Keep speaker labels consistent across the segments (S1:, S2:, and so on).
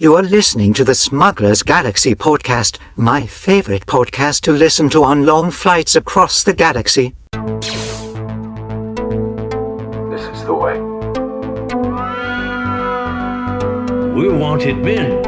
S1: You are listening to the Smuggler's Galaxy podcast, my favorite podcast to listen to on long flights across the galaxy.
S2: This is the way.
S3: We're wanted men.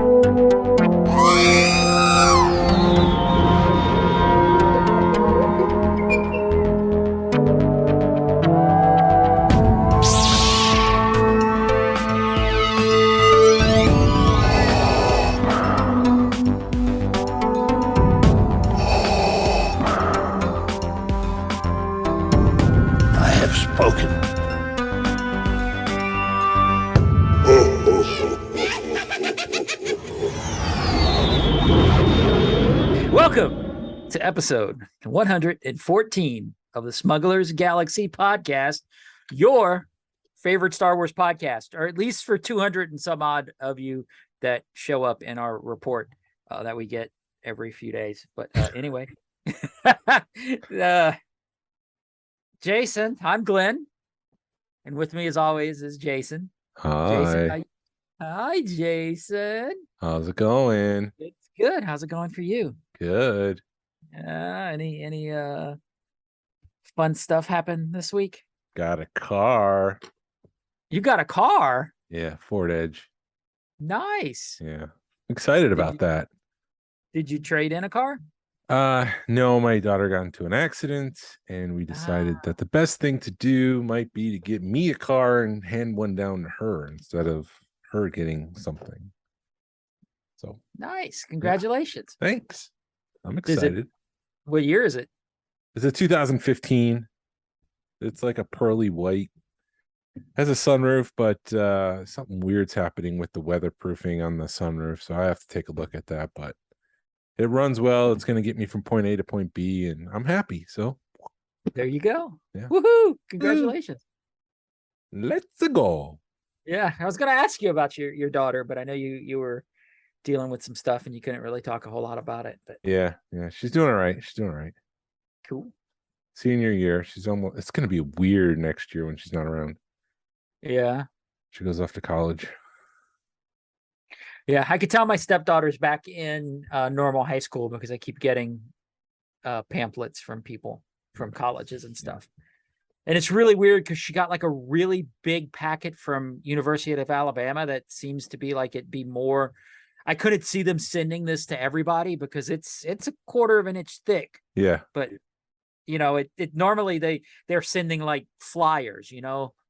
S4: Welcome to episode 114 of the Smuggler's Galaxy podcast, your favorite Star Wars podcast, or at least for 200 and some odd of you that show up in our report that we get every few days. But anyway, Jason, I'm Glenn, and with me as always is Jason.
S5: Hi.
S4: Jason, hi, Jason.
S5: How's it going?
S4: It's good. How's it going for you?
S5: Good.
S4: Any fun stuff happen this week?
S5: Got a car.
S4: You got a car?
S5: Yeah, Ford Edge.
S4: Nice.
S5: Yeah. Excited about that.
S4: Did you trade in a car?
S5: No, my daughter got into an accident and we decided that the best thing to do might be to get me a car and hand one down to her instead of her getting something. So
S4: nice. Congratulations.
S5: Yeah. Thanks. I'm excited.
S4: What year is it?
S5: It's a 2015. It's like a pearly white. Has a sunroof, but something weird's happening with the weatherproofing on the sunroof. So I have to take a look at that. But it runs well. It's going to get me from point A to point B, and I'm happy. So
S4: there you go.
S5: Yeah.
S4: Woohoo! Congratulations.
S5: Let's go.
S4: Yeah, I was going to ask you about your daughter, but I know you were dealing with some stuff and you couldn't really talk a whole lot about it. But
S5: yeah, she's doing all right. She's doing all right.
S4: Cool.
S5: Senior year. It's going to be weird next year when she's not around.
S4: Yeah.
S5: She goes off to college.
S4: Yeah, I could tell my stepdaughter's back in normal high school because I keep getting pamphlets from people from colleges and stuff. And it's really weird because she got like a really big packet from University of Alabama that seems to be like it'd be more. I couldn't see them sending this to everybody because it's a quarter of an inch thick.
S5: Yeah.
S4: But you know, it normally they're sending like flyers,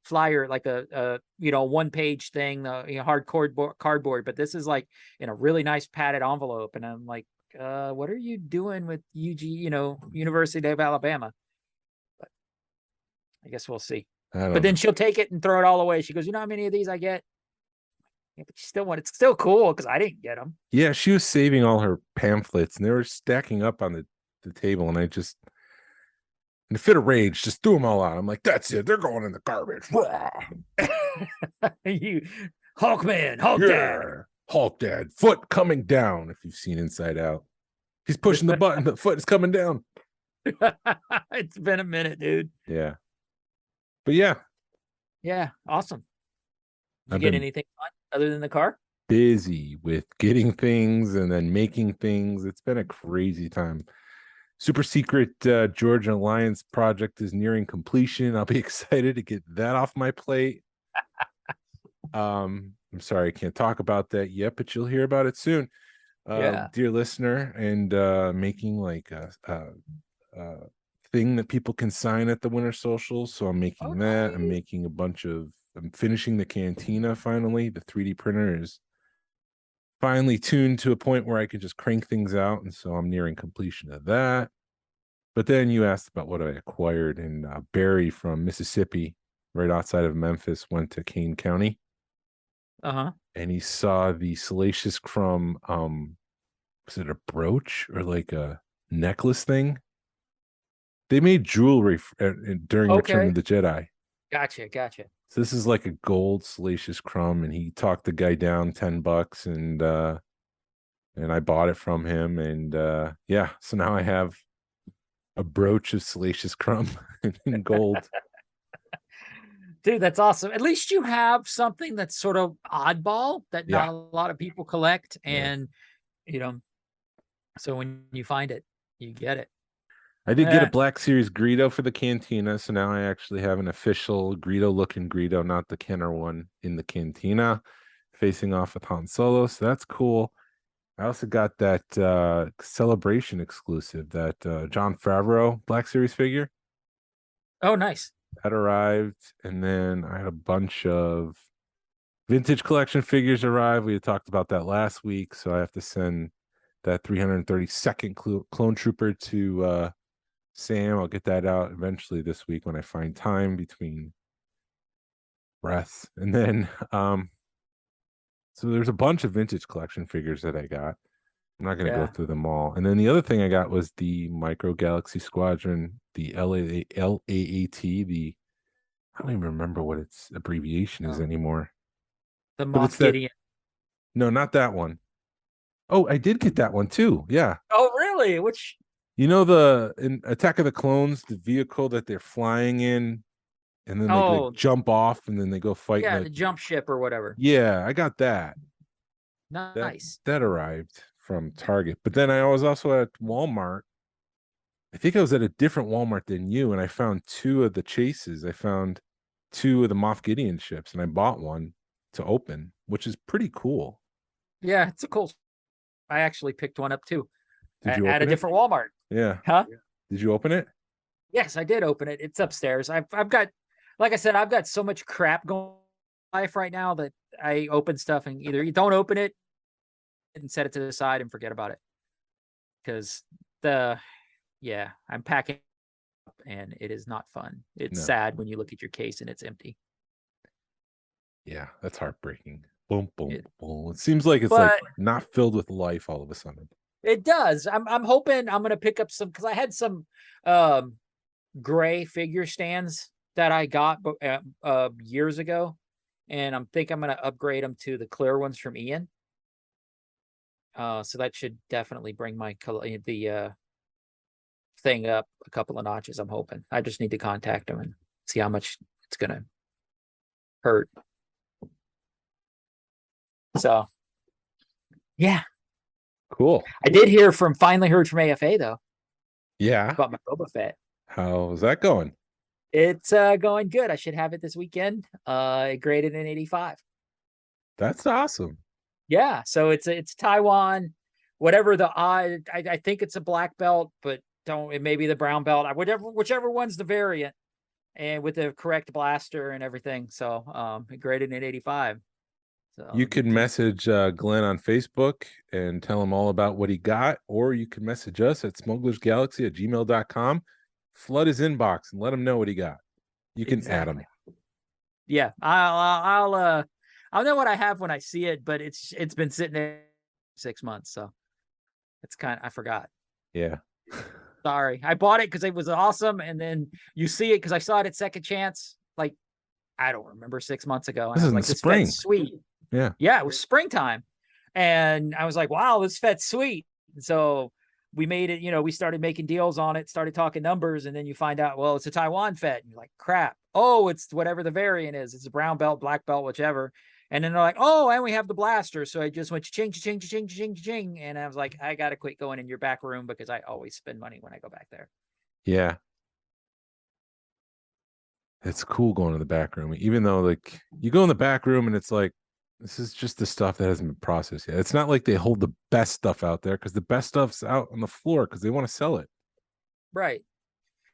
S4: flyer like a 1-page thing, hard cardboard, but this is like in a really nice padded envelope, and I'm like, what are you doing with University of Alabama? But I guess we'll see. But then she'll take it and throw it all away. She goes, you know how many of these I get? Yeah, but it's still cool because I didn't get them.
S5: Yeah, she was saving all her pamphlets and they were stacking up on the table, and I just, in a fit of rage, just threw them all out. I'm like, that's it. They're going in the garbage.
S4: You Hulkman, Hulk Dad.
S5: Hulk Dad. Foot coming down, if you've seen Inside Out. He's pushing the button. The foot is coming down.
S4: It's been a minute, dude.
S5: Yeah. But yeah.
S4: Yeah, awesome. Did you get anything fun other than the car?
S5: Busy with getting things and then making things. It's been a crazy time. Super secret Georgia Alliance project is nearing completion. I'll be excited to get that off my plate. I'm sorry I can't talk about that yet, but you'll hear about it soon. Dear listener, and making like a thing that people can sign at the winter socials. So I'm making that. I'm making I'm finishing the cantina finally. The 3D printer is finally tuned to a point where I can just crank things out, and so I'm nearing completion of that. But then you asked about what I acquired, and Barry from Mississippi, right outside of Memphis, went to Kane County. And he saw the Salacious Crumb, was it a brooch or like a necklace thing? They made jewelry during Return of the Jedi.
S4: Gotcha.
S5: So this is like a gold Salacious Crumb, and he talked the guy down $10, and I bought it from him, and so now I have a brooch of Salacious Crumb in gold.
S4: Dude, that's awesome. At least you have something that's sort of oddball that
S5: Yeah.
S4: not a lot of people collect.
S5: Yeah.
S4: And, so when you find it, you get it.
S5: I did get a Black Series Greedo for the Cantina, so now I actually have an official Greedo-looking Greedo, not the Kenner one, in the Cantina, facing off with Han Solo, so that's cool. I also got that Celebration exclusive, that Jon Favreau Black Series figure.
S4: Oh, nice.
S5: That arrived, and then I had a bunch of vintage collection figures arrive. We had talked about that last week, so I have to send that 332nd Clone Trooper to Sam. I'll get that out eventually this week when I find time between breaths. And then so there's a bunch of vintage collection figures that I got. I'm not going to go through them all. And then the other thing I got was the Micro Galaxy Squadron, the LAAT, the I don't even remember what its abbreviation is anymore.
S4: The Moff Gideon.
S5: No, not that one. Oh, I did get that one too. Yeah.
S4: Oh, really? Which?
S5: You know, in Attack of the Clones, the vehicle that they're flying in, and then they like, jump off, and then they go fight.
S4: Yeah, the jump ship or whatever.
S5: Yeah, I got that.
S4: Nice.
S5: That arrived from Target, but then I was also at Walmart. I think I was at a different Walmart than you, and I found two of the chases. I found two of the Moff Gideon ships, and I bought one to open, which is pretty cool.
S4: Yeah, it's a cool. I actually picked one up too.
S5: Did you
S4: at a different Walmart?
S5: Yeah.
S4: Huh?
S5: Did you open it?
S4: Yes, I did open it. It's upstairs. I've got, like I said, I've got so much crap going in life right now that I open stuff and either you don't open it and set it to the side and forget about it. Because I'm packing up and it is not fun. It's sad when you look at your case and it's empty.
S5: Yeah, that's heartbreaking. Boom, boom, boom. It seems like it's like not filled with life all of a sudden. It
S4: does. I'm hoping I'm gonna pick up some, because I had some gray figure stands that I got years ago, and I'm gonna upgrade them to the clear ones from Ian. So that should definitely bring my thing up a couple of notches. I'm hoping. I just need to contact him and see how much it's gonna hurt. So, yeah.
S5: Cool.
S4: I finally heard from AFA though.
S5: Yeah.
S4: About my Boba Fett.
S5: How's that going?
S4: It's going good. I should have it this weekend. Graded in 85. That's
S5: awesome.
S4: Yeah. So it's Taiwan, whatever I think it's a black belt, but it may be the brown belt. Whichever one's the variant, and with the correct blaster and everything. So graded in 85. So
S5: you can message Glenn on Facebook and tell him all about what he got, or you can message us at smugglersgalaxy@gmail.com. Flood his inbox and let him know what he got. You can add him.
S4: Yeah, I'll know what I have when I see it, but it's been sitting there 6 months, so it's I forgot.
S5: Yeah.
S4: Sorry, I bought it because it was awesome, and then you see it because I saw it at Second Chance. Like, I don't remember 6 months ago. And
S5: this
S4: I
S5: is
S4: was like,
S5: the spring.
S4: This sweet.
S5: Yeah.
S4: Yeah, it was springtime. And I was like, wow, this Fett's sweet. And so we made it, we started making deals on it, started talking numbers, and then you find out, well, it's a Taiwan Fett. And you're like, crap. Oh, it's whatever the variant is. It's a brown belt, black belt, whichever. And then they're like, oh, and we have the blaster. So I just went ching, ching, ching, ching, ching. And I was like, I got to quit going in your back room because I always spend money when I go back there.
S5: Yeah. It's cool going to the back room, even though like you go in the back room and it's like, this is just the stuff that hasn't been processed yet. It's not like they hold the best stuff out there, because the best stuff's out on the floor because they want to sell it.
S4: Right.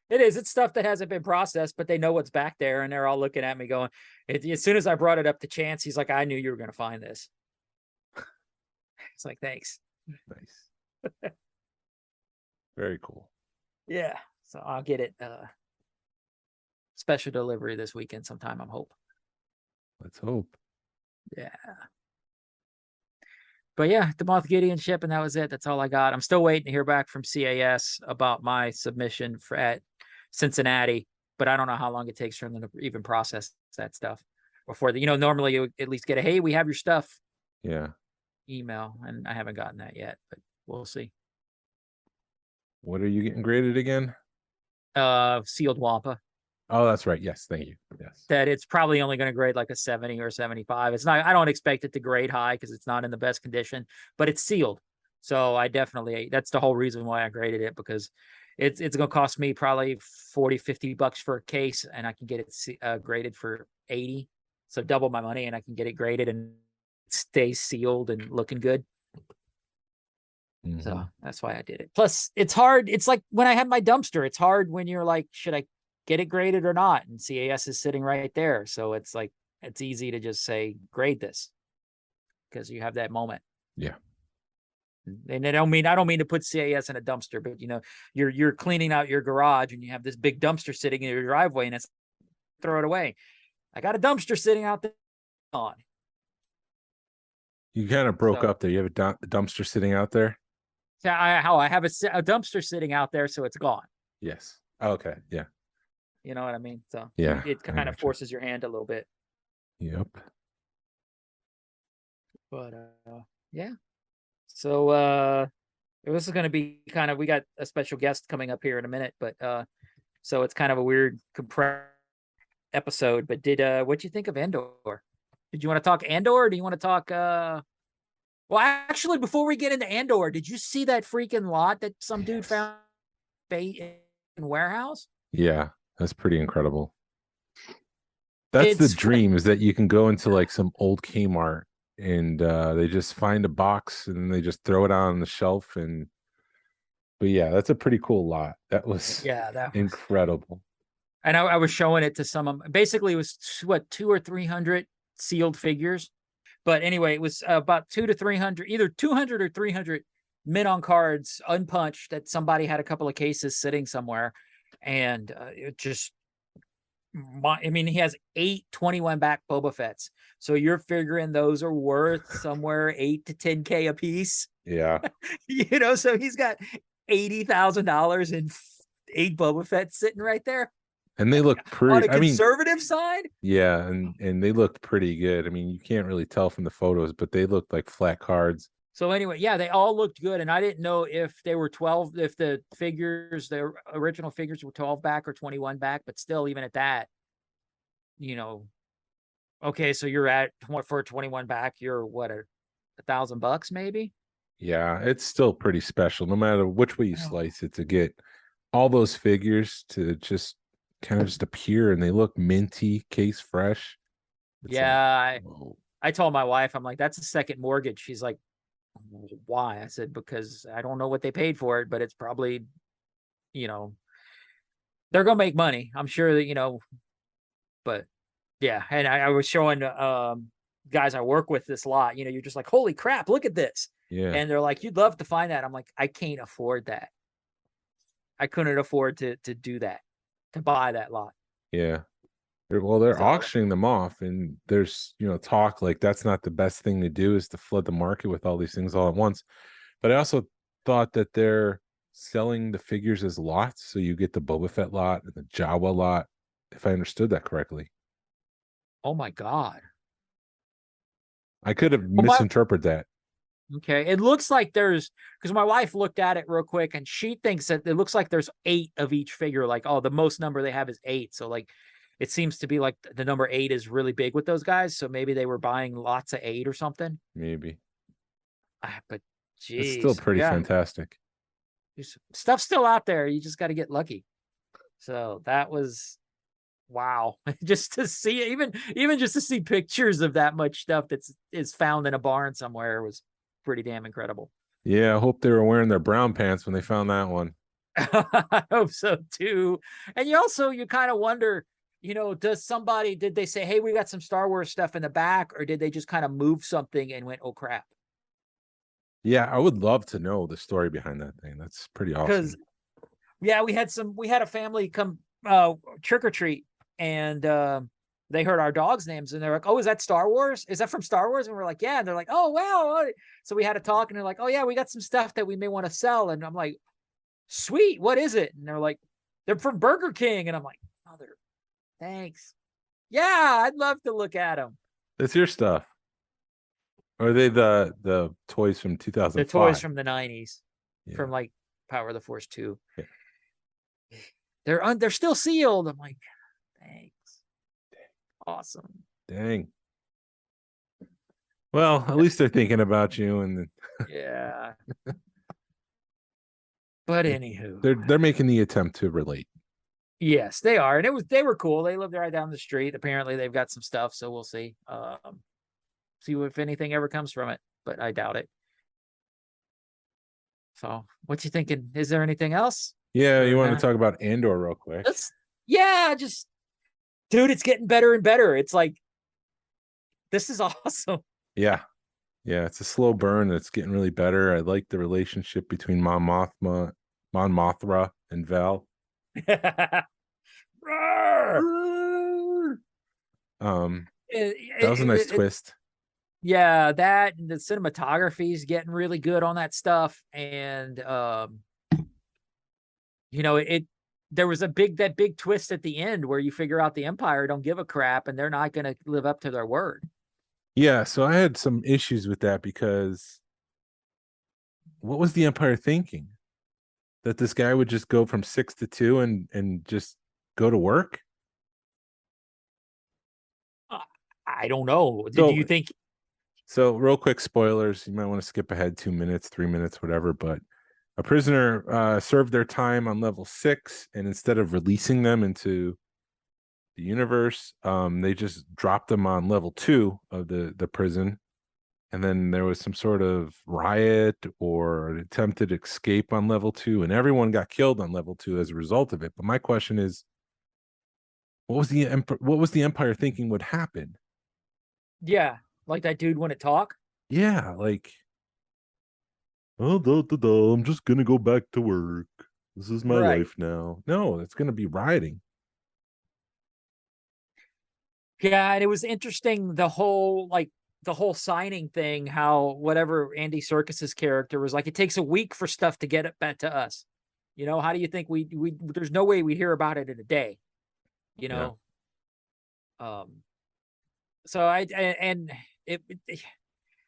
S4: It is. It's stuff that hasn't been processed, but they know what's back there, and they're all looking at me going, as soon as I brought it up to Chance, he's like, I knew you were going to find this. It's like, thanks.
S5: Nice. Very cool.
S4: Yeah. So I'll get it special delivery this weekend sometime, I'm hoping.
S5: Let's hope.
S4: Yeah. But yeah, the Moff Gideon ship, and that was it. That's all I got. I'm still waiting to hear back from CAS about my submission at Cincinnati, but I don't know how long it takes for them to even process that stuff before normally you at least get hey, we have your stuff.
S5: Yeah.
S4: Email, and I haven't gotten that yet, but we'll see.
S5: What are you getting graded again?
S4: Sealed Wampa.
S5: Oh, that's right. Yes, thank you. Yes.
S4: That it's probably only going to grade like a 70 or 75. It's not, I don't expect it to grade high because it's not in the best condition, but it's sealed. So I definitely, that's the whole reason why I graded it, because it's going to cost me probably 40, $50 for a case, and I can get it graded for 80. So double my money and I can get it graded and stay sealed and looking good. So that's why I did it. Plus it's hard. It's like when I had my dumpster, it's hard when you're like, should I get it graded or not? And CAS is sitting right there. So it's like, it's easy to just say, grade this, because you have that moment.
S5: Yeah.
S4: And I don't mean to put CAS in a dumpster, but you know, you're cleaning out your garage and you have this big dumpster sitting in your driveway and it's throw it away. I got a dumpster sitting out there on.
S5: You kind of broke up there. You have a dumpster sitting out there?
S4: Yeah, I have a dumpster sitting out there, so it's gone.
S5: Yes. Okay. Yeah.
S4: You know what I mean? So
S5: yeah,
S4: it kind of forces your hand a little bit.
S5: Yep.
S4: But yeah. So this is going to be kind of, we got a special guest coming up here in a minute, but so it's kind of a weird compressed episode. But what'd you think of Andor? Did you want to talk Andor, or do you want to talk well, actually, before we get into Andor, did you see that freaking lot that some dude found in warehouse?
S5: Yeah, that's pretty incredible. That's the dream, is that you can go into like some old Kmart and they just find a box and then they just throw it on the shelf. But yeah, that's a pretty cool lot. That was incredible.
S4: And I was showing it to some, basically it was what, 200 or 300 sealed figures. But anyway, it was about 200 to 300, either 200 or 300 men on cards, unpunched, that somebody had a couple of cases sitting somewhere. And it just, I mean, he has 8 21 back Boba Fett's. So you're figuring those are worth somewhere 8 to 10K a piece.
S5: Yeah.
S4: You know, so he's got $80,000 in 8 Boba Fett sitting right there.
S5: And they look pretty
S4: on a conservative side.
S5: Yeah, and they looked pretty good. I mean, you can't really tell from the photos, but they looked like flat cards.
S4: So anyway, yeah, they all looked good. And I didn't know if they were 12, if the original figures were 12 back or 21 back, but still, even at that, you know, okay, so you're at, for a 21 back, you're what, $1,000 maybe?
S5: Yeah, it's still pretty special, no matter which way you slice it, to get all those figures to just kind of just appear, and they look minty, case fresh.
S4: Yeah, I told my wife, I'm like, that's a second mortgage. She's like, why? I said, because I don't know what they paid for it, but it's probably, you know, they're gonna make money, I'm sure that, you know. But yeah, and I was showing guys I work with this lot, you know, you're just like, holy crap, look at this.
S5: Yeah.
S4: And they're like, you'd love to find that. I'm like, I can't afford that. I couldn't afford to do that, to buy that lot.
S5: Yeah. Well, they're auctioning them off, and there's, you know, talk like that's not the best thing to do, is to flood the market with all these things all at once. But I also thought that they're selling the figures as lots, so you get the Boba Fett lot and the Jawa lot, if I understood that correctly.
S4: Oh my God.
S5: I could have misinterpreted that.
S4: Okay. It looks like there's, because my wife looked at it real quick and she thinks that it looks like there's 8 of each figure. Like, oh, the most number they have is 8. So like, it seems to be like the number 8 is really big with those guys. So maybe they were buying lots of 8 or something.
S5: Maybe.
S4: But geez,
S5: it's still pretty fantastic.
S4: Stuff's still out there. You just got to get lucky. So that was, wow. Just to see, even just to see pictures of that much stuff is found in a barn somewhere was pretty damn incredible.
S5: Yeah, I hope they were wearing their brown pants when they found that one.
S4: I hope so too. And you kind of wonder, you know, did they say, hey, we got some Star Wars stuff in the back, or did they just kind of move something and went, oh crap?
S5: Yeah, I would love to know the story behind that thing. That's pretty awesome. Because
S4: yeah, we had a family come trick or treat, and they heard our dogs' names, and they're like, oh, is that Star Wars? Is that from Star Wars? And we're like, yeah. And they're like, oh, wow. So we had a talk, and they're like, oh yeah, we got some stuff that we may want to sell. And I'm like, sweet, what is it? And they're like, they're from Burger King. And I'm like, mother, thanks. Yeah, I'd love to look at them.
S5: It's your stuff. Or are they the toys from 2005?
S4: The toys from the 90s, from like Power of the Force 2. Yeah. They're still sealed. I'm like, Thanks. Awesome.
S5: Dang. Well, at least they're thinking about you, and
S4: Yeah. But anywho,
S5: they're making the attempt to relate.
S4: yes, they are, and they were cool. They lived right down the street. Apparently, they've got some stuff, so we'll see. See if anything ever comes from it, but I doubt it. So, what you thinking? Is there anything else?
S5: Yeah, you
S4: Or
S5: want to
S4: not?
S5: talk about Andor real quick?
S4: Just dude, it's getting better and better. It's like this is awesome.
S5: Yeah. It's a slow burn. It's getting really better. I like the relationship between Mon Mothma, and Val. That was a nice twist.
S4: Yeah, that and the cinematography is getting really good on that stuff, and there was that big twist at the end where you figure out the Empire don't give a crap and they're not going to live up to their word.
S5: Yeah, so I had some issues with that because what was the Empire thinking? That this guy would just go from 6 to 2 and just go to work?
S4: I don't know.
S5: So,
S4: do you think?
S5: So, real quick, spoilers. You might want to skip ahead 2 minutes, 3 minutes, whatever. But a prisoner served their time on level 6, and instead of releasing them into the universe, they just dropped them on level 2 of the prison. And then there was some sort of riot or an attempted escape on level 2, and everyone got killed on level 2 as a result of it. But my question is, what was the Empire thinking would happen?
S4: Yeah, like that dude wouldn't talk.
S5: Yeah, like, oh, I'm just gonna go back to work. This is my
S4: Right.
S5: life now. No, it's gonna be rioting.
S4: Yeah, and it was interesting the whole signing thing, how whatever Andy Serkis's character was like, it takes a week for stuff to get it back to us. How do you think we there's no way we hear about it in a day,
S5: Yeah.
S4: So and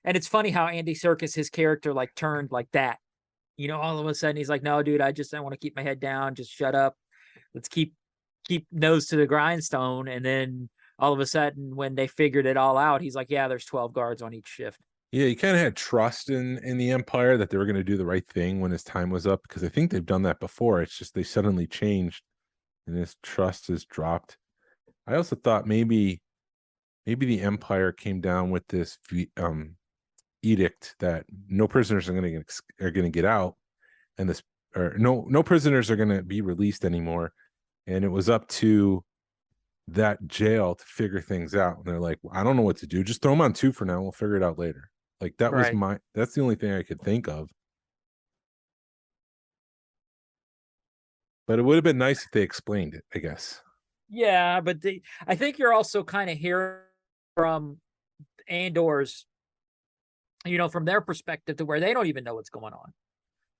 S4: it's funny how Andy Serkis, his character, like turned like that. All of a sudden he's like, no, dude, I want to keep my head down. Just shut up. Let's keep nose to the grindstone. And then all of a sudden, when they figured it all out, he's like, yeah, there's 12 guards on each shift.
S5: Yeah, you kind of had trust in the Empire that they were going to do the right thing when his time was up, because I think they've done that before. It's just they suddenly changed and his trust is dropped. I also thought maybe the Empire came down with this edict that no prisoners are going to get out, and no prisoners are going to be released anymore, and it was up to that jail to figure things out. And they're like, well, I don't know what to do. Just throw them on 2 for now. We'll figure it out later. Like that was that's the only thing I could think of. But it would have been nice if they explained it, I guess.
S4: Yeah, but I think you're also kind of hearing from Andor's, from their perspective, to where they don't even know what's going on.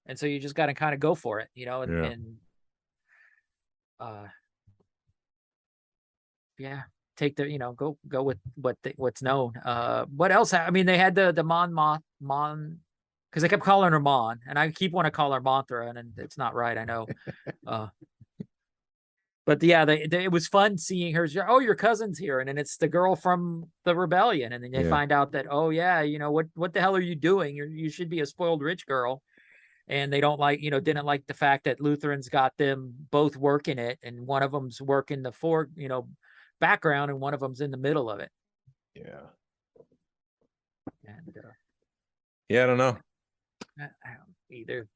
S4: And so you just got to kind of go for it, take the, go with what's known. What else? I mean, they had the Mon, because I kept calling her Mon, and I keep wanting to call her Mothra, and it's not right, I know. But yeah, it was fun seeing her. Oh, your cousin's here, and then it's the girl from the rebellion, and then they find out that, oh yeah, what the hell are you doing? You should be a spoiled rich girl, and they don't didn't like the fact that Lutherans got them both working it, and one of them's working the background, and one of them's in the middle of it.
S5: Yeah.
S4: And
S5: I don't know.
S4: I don't either.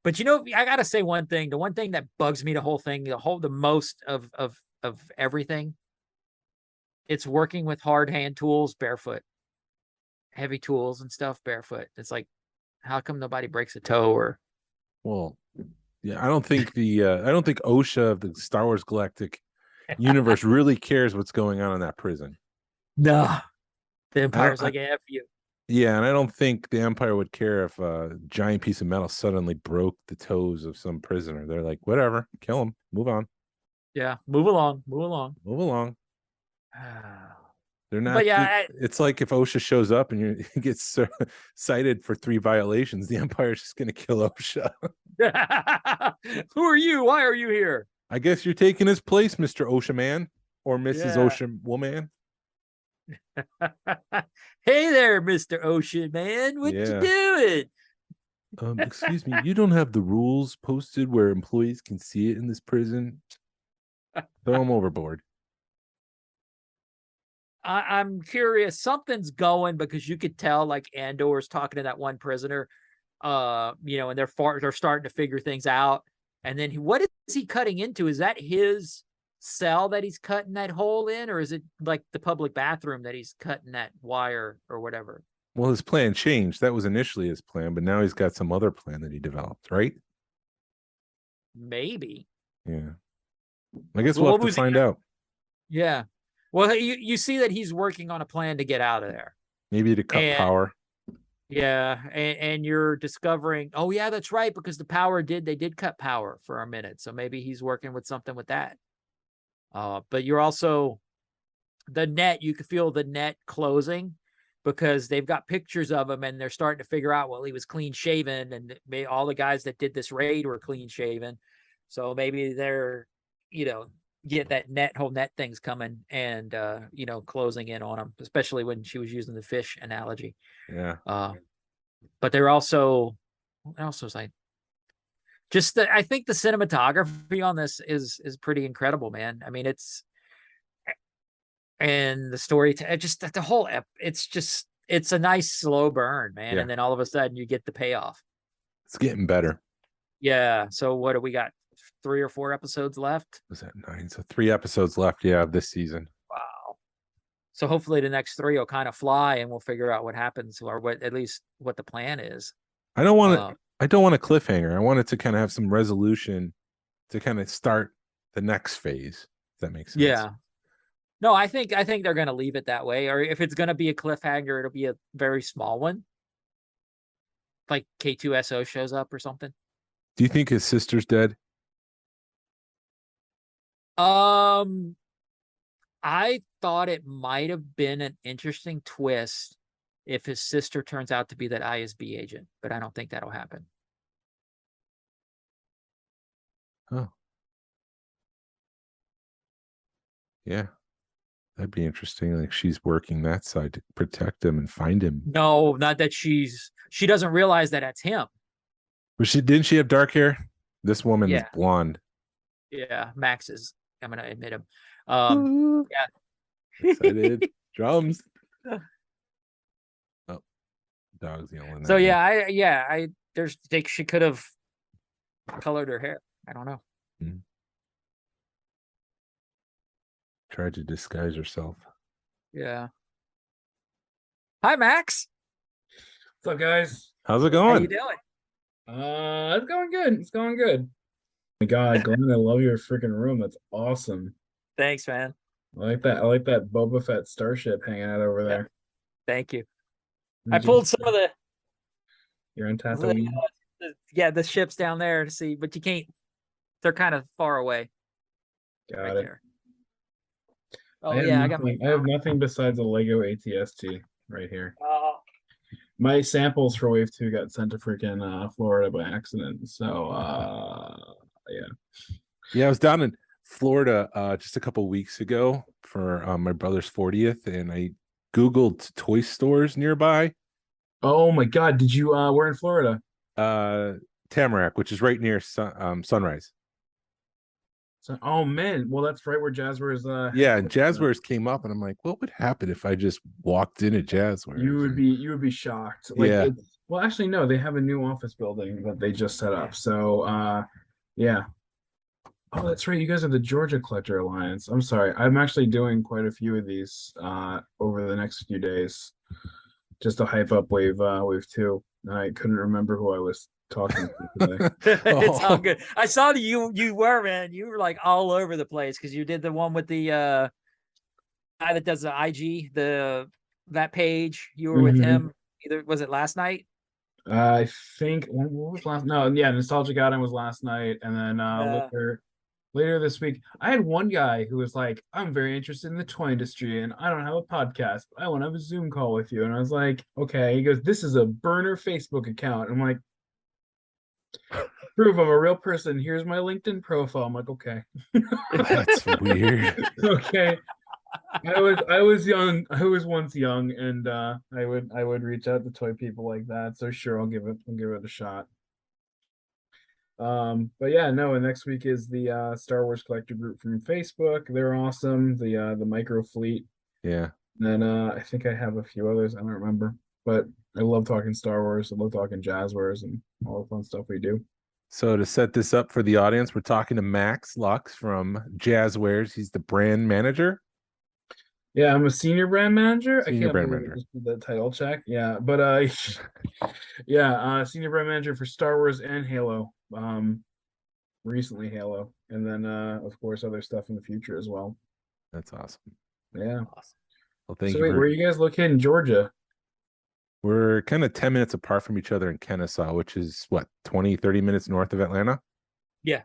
S4: But I gotta say one thing. The one thing that bugs me, the most of everything, it's working with hard hand tools barefoot, heavy tools and stuff barefoot. It's like, how come nobody breaks a toe? Or,
S5: well, yeah, I don't think OSHA of the Star Wars Galactic Universe really cares what's going on in that prison.
S4: No, the Empire's like, F you.
S5: Yeah, and I don't think the Empire would care if a giant piece of metal suddenly broke the toes of some prisoner. They're like, whatever, kill him, move on.
S4: Yeah, move along.
S5: They're not.
S4: But yeah,
S5: it's like if OSHA shows up and you gets cited for 3 violations, the Empire's just going to kill OSHA.
S4: Who are you? Why are you here?
S5: I guess you're taking his place, Mr. OSHA man. or Mrs.
S4: Yeah.
S5: Ocean Woman.
S4: Hey there, Mr. Ocean Man. What you
S5: Yeah.
S4: doing?
S5: Excuse me, you don't have the rules posted where employees can see it in this prison? Throw them overboard.
S4: I'm curious. Something's going because you could tell like Andor's talking to that one prisoner, and they're starting to figure things out. And then what is he cutting into? Is that his cell that he's cutting that hole in, or is it like the public bathroom that he's cutting that wire or whatever?
S5: Well, his plan changed. That was initially his plan, but now he's got some other plan that he developed, right?
S4: Maybe.
S5: Yeah. I guess
S4: Well,
S5: we'll
S4: what
S5: have to
S4: was he
S5: find
S4: gonna-
S5: out.
S4: Yeah. Well, you see that he's working on a plan to get out of there.
S5: Maybe to cut power.
S4: Yeah, and you're discovering, oh yeah, that's right, because they did cut power for a minute. So maybe he's working with something with that. But you're also you can feel the net closing because they've got pictures of him and they're starting to figure out, well, he was clean shaven and all the guys that did this raid were clean shaven. So maybe they're, get that whole net thing's coming and, closing in on him, especially when she was using the fish analogy.
S5: Yeah.
S4: But they're also, what else was I? I think the cinematography on this is pretty incredible, man. I mean, and the story, just the whole, it's a nice slow burn, man.
S5: Yeah.
S4: And then all of a sudden you get the payoff.
S5: It's getting better.
S4: Yeah. So what do we got? 3 or 4 episodes left?
S5: Was that 9? So 3 episodes left, of this season.
S4: Wow. So hopefully the next 3 will kind of fly and we'll figure out what happens or at least what the plan is.
S5: I don't want a cliffhanger. I want it to kind of have some resolution to kind of start the next phase. If that makes sense.
S4: Yeah. No, I think they're going to leave it that way. Or if it's going to be a cliffhanger, it'll be a very small one. Like K2SO shows up or something.
S5: Do you think his sister's dead?
S4: I thought it might have been an interesting twist if his sister turns out to be that ISB agent, but I don't think that'll happen.
S5: Oh. Yeah. That'd be interesting. Like she's working that side to protect him and find him.
S4: No, not that she doesn't realize that that's him.
S5: But didn't she have dark hair? This woman is blonde.
S4: Yeah, Max is. I'm gonna admit him. Yeah.
S5: Excited. Drums. Oh, dog's yelling.
S4: So she could have colored her hair. I don't know.
S5: Tried to disguise herself.
S4: Yeah. Hi, Max.
S6: What's up, guys?
S5: How's it going?
S4: How you doing?
S6: It's going good. It's going good. Oh my God, Glenn, I love your freaking room. That's awesome.
S4: Thanks, man.
S6: I like that. I like that Boba Fett starship hanging out over there.
S4: Thank you. I pulled some of
S6: You're on Tatooine.
S4: the ships down there to see, but you can't. They're kind of far away.
S6: Got it.
S4: There. Oh
S6: I
S4: got my.
S6: I have nothing besides a Lego ATST right here. My samples for Wave 2 got sent to freaking Florida by accident. So
S5: Yeah, I was down in Florida just a couple weeks ago for my brother's 40th, and I Googled toy stores nearby.
S6: Oh my God, did you we're in Florida?
S5: Tamarack, which is right near Sunrise.
S6: So, oh man, well that's right where Jazwares
S5: Yeah, and Jazwares came up, and I'm like, what would happen if I just walked in at Jazwares?
S6: You would be shocked.
S5: Yeah.
S6: Well, actually, no, they have a new office building that they just set up. So yeah. Oh, that's right. You guys are the Georgia Collector Alliance. I'm sorry. I'm actually doing quite a few of these over the next few days just to hype up Wave 2. I couldn't remember who I was talking to today.
S4: It's all good. I saw you were, man. You were like all over the place because you did the one with the guy that does the IG, that page. You were with him. Either was it last night?
S6: I think what was last? No, yeah, Nostalgia Garden was last night, and then later this week, I had one guy who was like, "I'm very interested in the toy industry, and I don't have a podcast. I want to have a Zoom call with you." And I was like, "Okay." He goes, "This is a burner Facebook account." I'm like, prove I'm a real person. Here's my LinkedIn profile. I'm like, okay.
S5: That's weird.
S6: Okay. I was young. I was once young, and I would reach out to toy people like that. So sure, I'll give it a shot. But yeah, no, and next week is the Star Wars collector group from Facebook. They're awesome. The Micro Fleet.
S5: Yeah.
S6: And I think I have a few others. I don't remember. But I love talking Star Wars. I love talking Jazwares and all the fun stuff we do.
S5: So to set this up for the audience, we're talking to Max Lux from Jazwares. He's the brand manager.
S6: Yeah, I'm a senior brand manager.
S5: Senior
S6: I can't
S5: brand
S6: believe
S5: manager.
S6: I just did the title check. Yeah, but yeah, senior brand manager for Star Wars and Halo. Recently Halo, and then of course other stuff in the future as well.
S5: That's awesome.
S6: Yeah.
S4: Awesome.
S5: Well, thank
S6: So
S5: you.
S6: wait, where are you guys located in Georgia?
S5: We're kind of 10 minutes apart from each other in Kennesaw, which is what, 20, 30 minutes north of Atlanta?
S4: Yeah.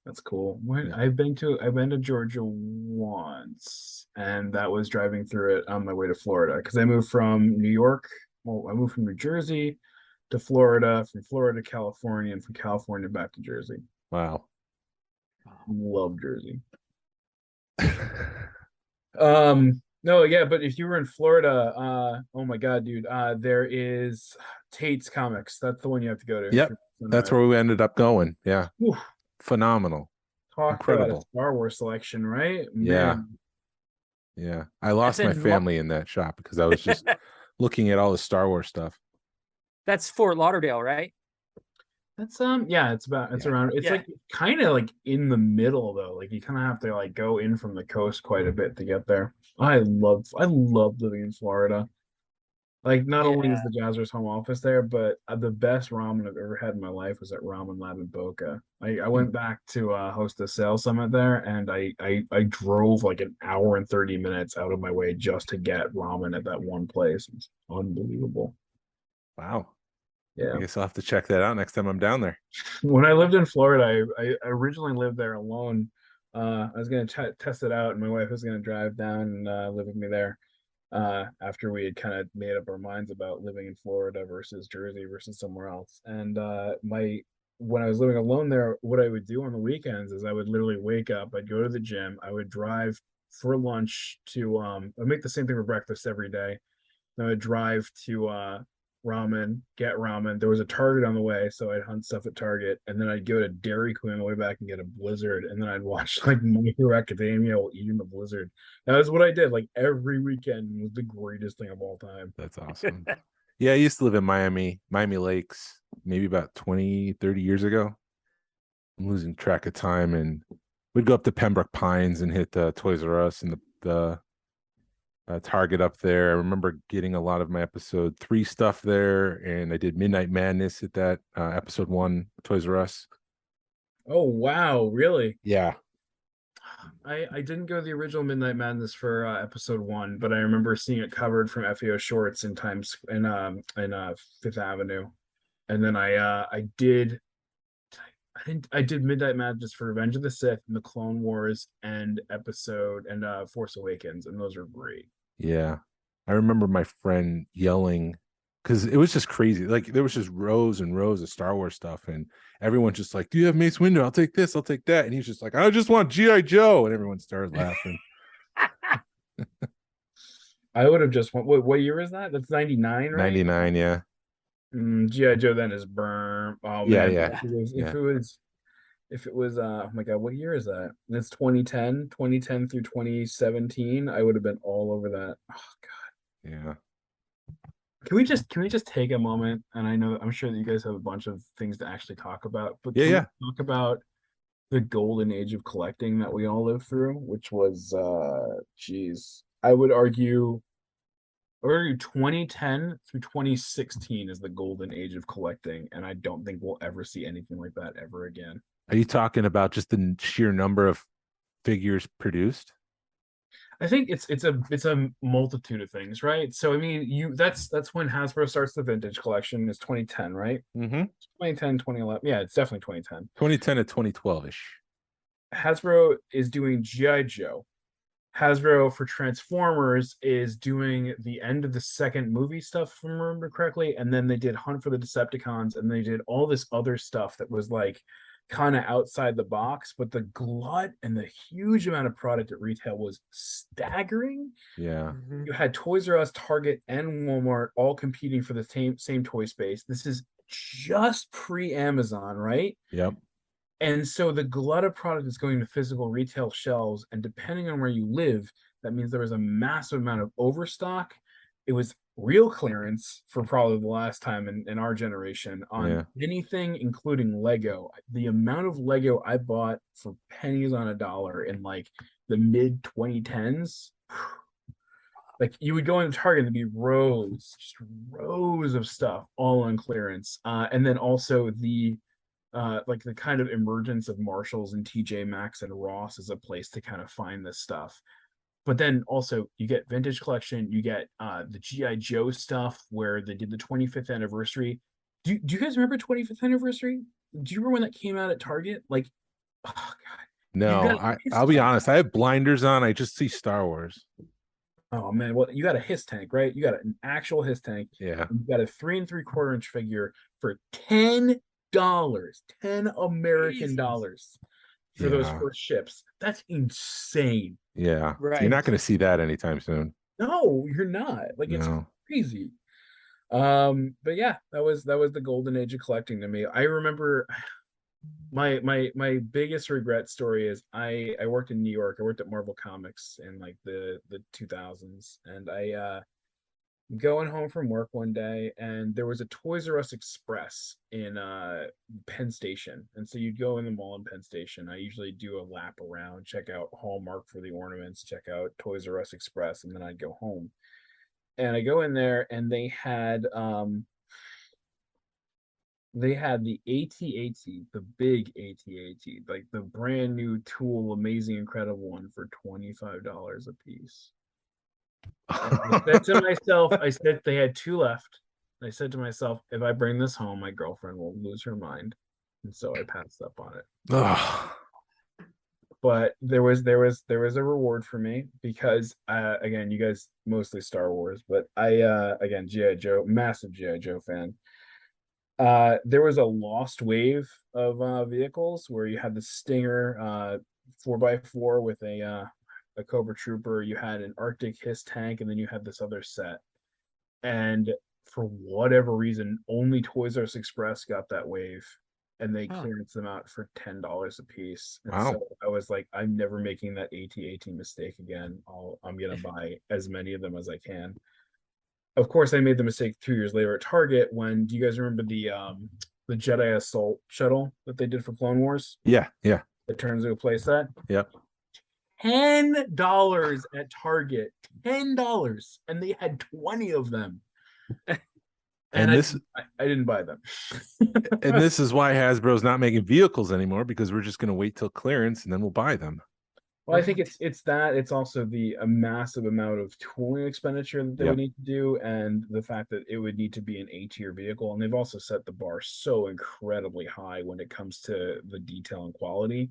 S6: That's cool.
S5: Yeah.
S6: I've been to Georgia once, and that was driving through it on my way to Florida because I moved from New York. Well, I moved from New Jersey to Florida, from Florida to California, and from California back to Jersey.
S5: Wow.
S6: Love Jersey. No, yeah, but if you were in Florida, oh my God, dude, there is Tate's Comics. That's the one you have to go to.
S5: Yep. That's where we ended up going. Yeah.
S6: Whew.
S5: Phenomenal.
S6: Talk
S5: Incredible.
S6: about a Star Wars selection, right?
S5: Yeah.
S6: Man.
S5: Yeah. I lost
S4: That's
S5: my
S4: in
S5: family in that shop because I was just looking at all the Star Wars stuff.
S4: That's Fort Lauderdale, right?
S6: That's yeah, it's
S5: Yeah.
S6: around, it's
S4: Yeah.
S6: like kind of like in the middle though. Like you kind of have to like go in from the coast quite a bit to get there. I love living in Florida. Like not only is the Jazwares home office there, but the best ramen I've ever had in my life was at Ramen Lab in Boca. I went back to host a sales summit there, and I drove like an hour and 30 minutes out of my way just to get ramen at that one place. It's unbelievable.
S5: Wow.
S6: Yeah.
S5: I guess I'll have to check that out next time I'm down there.
S6: When I lived in Florida, I originally lived there alone. I was gonna test it out, and my wife was gonna drive down and live with me there. After we had kind of made up our minds about living in Florida versus Jersey versus somewhere else. And when I was living alone there, what I would do on the weekends is I would literally wake up, I'd go to the gym, I would drive for lunch to I'd make the same thing for breakfast every day. I would drive to get ramen. There was a Target on the way, so I'd hunt stuff at Target, and then I'd go to Dairy Queen on the way back and get a Blizzard, and then I'd watch like My Hero Academia while eating the Blizzard. That was what I did like every weekend. It was the greatest thing of all time.
S5: That's awesome. Yeah, I used to live in Miami Lakes, maybe about 20, 30 years ago. I'm losing track of time, and we'd go up to Pembroke Pines and hit Toys R Us and the Target up there. I remember getting a lot of my episode 3 stuff there, and I did Midnight Madness at that episode 1 Toys R Us.
S6: Oh wow, really?
S5: Yeah.
S6: I didn't go to the original Midnight Madness for episode 1, but I remember seeing it covered from FAO Shorts in Fifth Avenue, and then I did Midnight Madness for Revenge of the Sith and the Clone Wars and Force Awakens, and those are great.
S5: Yeah. I remember my friend yelling because it was just crazy. Like there was just rows and rows of Star Wars stuff, and everyone's just like, "Do you have Mace Windu? I'll take this, I'll take that." And he's just like, "I just want G.I. Joe," and everyone started laughing.
S6: I would have just what year is that? That's 99, right?
S5: 99, yeah.
S6: G.I. Joe then is burn. Oh
S5: Yeah,
S6: man.
S5: yeah.
S6: If it was oh my God, what year is that? It's 2010 through 2017. I would have been all over that. Oh God.
S5: Yeah.
S6: Can we just take a moment? And I'm sure that you guys have a bunch of things to actually talk about, but
S5: Yeah,
S6: can we
S5: yeah.
S6: talk about the golden age of collecting that we all lived through, which was I would argue 2010 through 2016 is the golden age of collecting, and I don't think we'll ever see anything like that ever again.
S5: Are you talking about just the sheer number of figures produced?
S6: I think it's a multitude of things, right? So I mean, that's when Hasbro starts the vintage collection is 2010, right?
S5: Mm-hmm.
S6: 2010, 2011. Yeah, it's definitely 2010.
S5: 2010 to 2012-ish.
S6: Hasbro is doing G.I. Joe. Hasbro for Transformers is doing the end of the second movie stuff, if I remember correctly, and then they did Hunt for the Decepticons, and they did all this other stuff that was like kind of outside the box, but the glut and the huge amount of product at retail was staggering.
S5: Yeah.
S6: You had Toys R Us, Target, and Walmart all competing for the same toy space. This is just pre-Amazon, right?
S5: Yep.
S6: And so the glut of product is going to physical retail shelves, and depending on where you live, that means there was a massive amount of overstock. It was real clearance for probably the last time in our generation on anything, including Lego. The amount of Lego I bought for pennies on a dollar in like the mid 2010s, like you would go into Target and there'd be just rows of stuff all on clearance. And then also the like the kind of emergence of Marshalls and TJ Maxx and Ross as a place to kind of find this stuff. But then also you get vintage collection, you get the G.I. Joe stuff where they did the 25th anniversary. Do you guys remember 25th anniversary? Do you remember when that came out at Target? Like, oh God.
S5: No, I'll be honest. I have blinders on. I just see Star Wars.
S6: Oh man, well, you got a Hiss tank, right? You got an actual Hiss tank.
S5: Yeah.
S6: You got a 3 3/4 inch figure for $10, 10 American dollars for those first ships. That's insane.
S5: Yeah.
S4: Right.
S5: You're not going to see that anytime soon.
S6: No, you're not. Like, it's crazy. But yeah, that was the golden age of collecting to me. I remember my biggest regret story is I worked in New York. I worked at Marvel Comics in like the 2000s, and I going home from work one day, and there was a Toys R Us Express in Penn Station. And so you'd go in the mall in Penn Station. I usually do a lap around, check out Hallmark for the ornaments, check out Toys R Us Express, and then I'd go home. And I go in there, and they had the AT-AT, the big AT-AT, like the brand new Tool Amazing Incredible one for $25 a piece. I said to myself, they had 2 left. I said to myself, if I bring this home, my girlfriend will lose her mind. And so I passed up on it. But there was a reward for me because again, you guys mostly Star Wars, but I again, G.I. Joe, massive G.I. Joe fan. There was a lost wave of vehicles where you had the Stinger 4x4 with a Cobra Trooper, you had an Arctic Hiss tank, and then you had this other set. And for whatever reason, only Toys R Us Express got that wave, and they clearance them out for $10 a piece. And so I was like, I'm never making that AT-AT mistake again. I'm gonna buy as many of them as I can. Of course, I made the mistake 2 years later at Target when, do you guys remember the Jedi Assault shuttle that they did for Clone Wars?
S5: Yeah.
S6: It turns into a playset.
S5: Yep.
S6: $10 at Target. $10, and they had 20 of them. And I didn't buy them.
S5: And this is why Hasbro's not making vehicles anymore, because we're just going to wait till clearance and then we'll buy them.
S6: Well, I think it's that. It's also a massive amount of tooling expenditure that they would need to do, and the fact that it would need to be an A-tier vehicle. And they've also set the bar so incredibly high when it comes to the detail and quality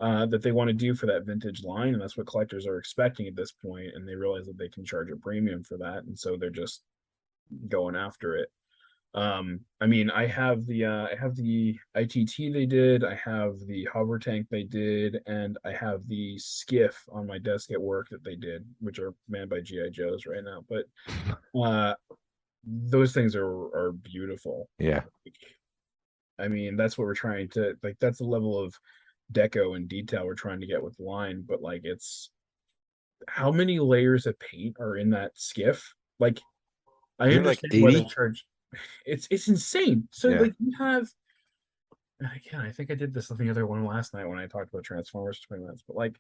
S6: that they want to do for that vintage line, and that's what collectors are expecting at this point. And they realize that they can charge a premium for that, and so they're just going after it. I mean, I have the ITT they did, I have the hover tank they did, and I have the skiff on my desk at work that they did, which are manned by GI Joes right now. But those things are beautiful.
S5: Yeah.
S6: I mean, that's what we're trying to, like, that's the level of deco and detail we're trying to get with the line. But like, it's how many layers of paint are in that skiff? Like, I understand
S5: like
S6: why they charge. It's insane. So like, you have, again, I think I did this the other one last night when I talked about Transformers 20 minutes, but like,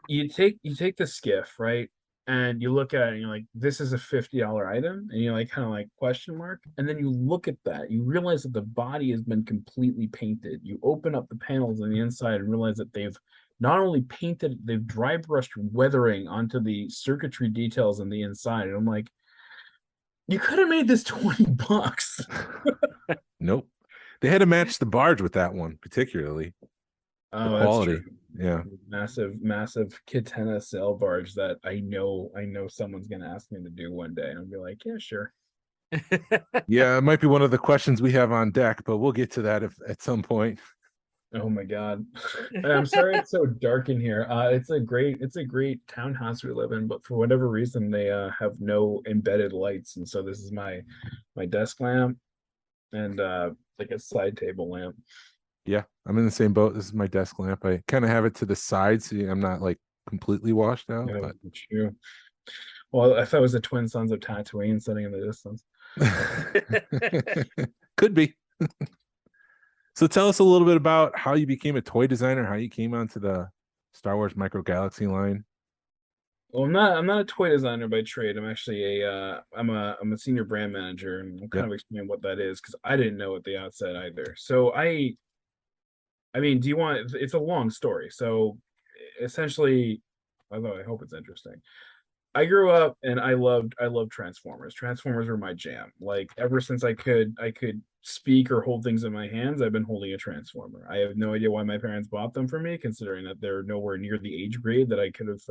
S6: you take the skiff, right, and you look at it and you're like, this is a $50 item, and you're like, kind of like, question mark, and then you look at that, you realize that the body has been completely painted. You open up the panels on the inside and realize that they've not only painted, they've dry brushed weathering onto the circuitry details on the inside. And I'm like, you could have made this $20.
S5: Nope. They had to match the barge with that one, particularly. The
S6: Oh, that's
S5: quality.
S6: true.
S5: Yeah.
S6: Massive Kitana sail barge that I know someone's gonna ask me to do one day, and I'll be like, yeah, sure.
S5: Yeah, it might be one of the questions we have on deck, but we'll get to that if at some point.
S6: Oh my God. I'm sorry it's so dark in here. It's a great townhouse we live in, but for whatever reason they have no embedded lights, and so this is my desk lamp and like a side table lamp.
S5: Yeah, I'm in the same boat. This is my desk lamp. I kind of have it to the side so I'm not like completely washed out,
S6: Yeah,
S5: but
S6: true. Well, I thought it was the twin sons of Tatooine sitting in the distance.
S5: could be. So tell us a little bit about how you became a toy designer, how you came onto the Star Wars Micro Galaxy line.
S6: Well, I'm not a toy designer by trade. I'm actually I'm a senior brand manager, and I'll kind
S5: Yep.
S6: of explain what that is because I didn't know at the outset either. So I mean, do you want it's a long story. So essentially, although I hope it's interesting. I grew up and I loved Transformers. Transformers were my jam. Like ever since I could speak or hold things in my hands, I've been holding a Transformer. I have no idea why my parents bought them for me, considering that they're nowhere near the age grade that I could have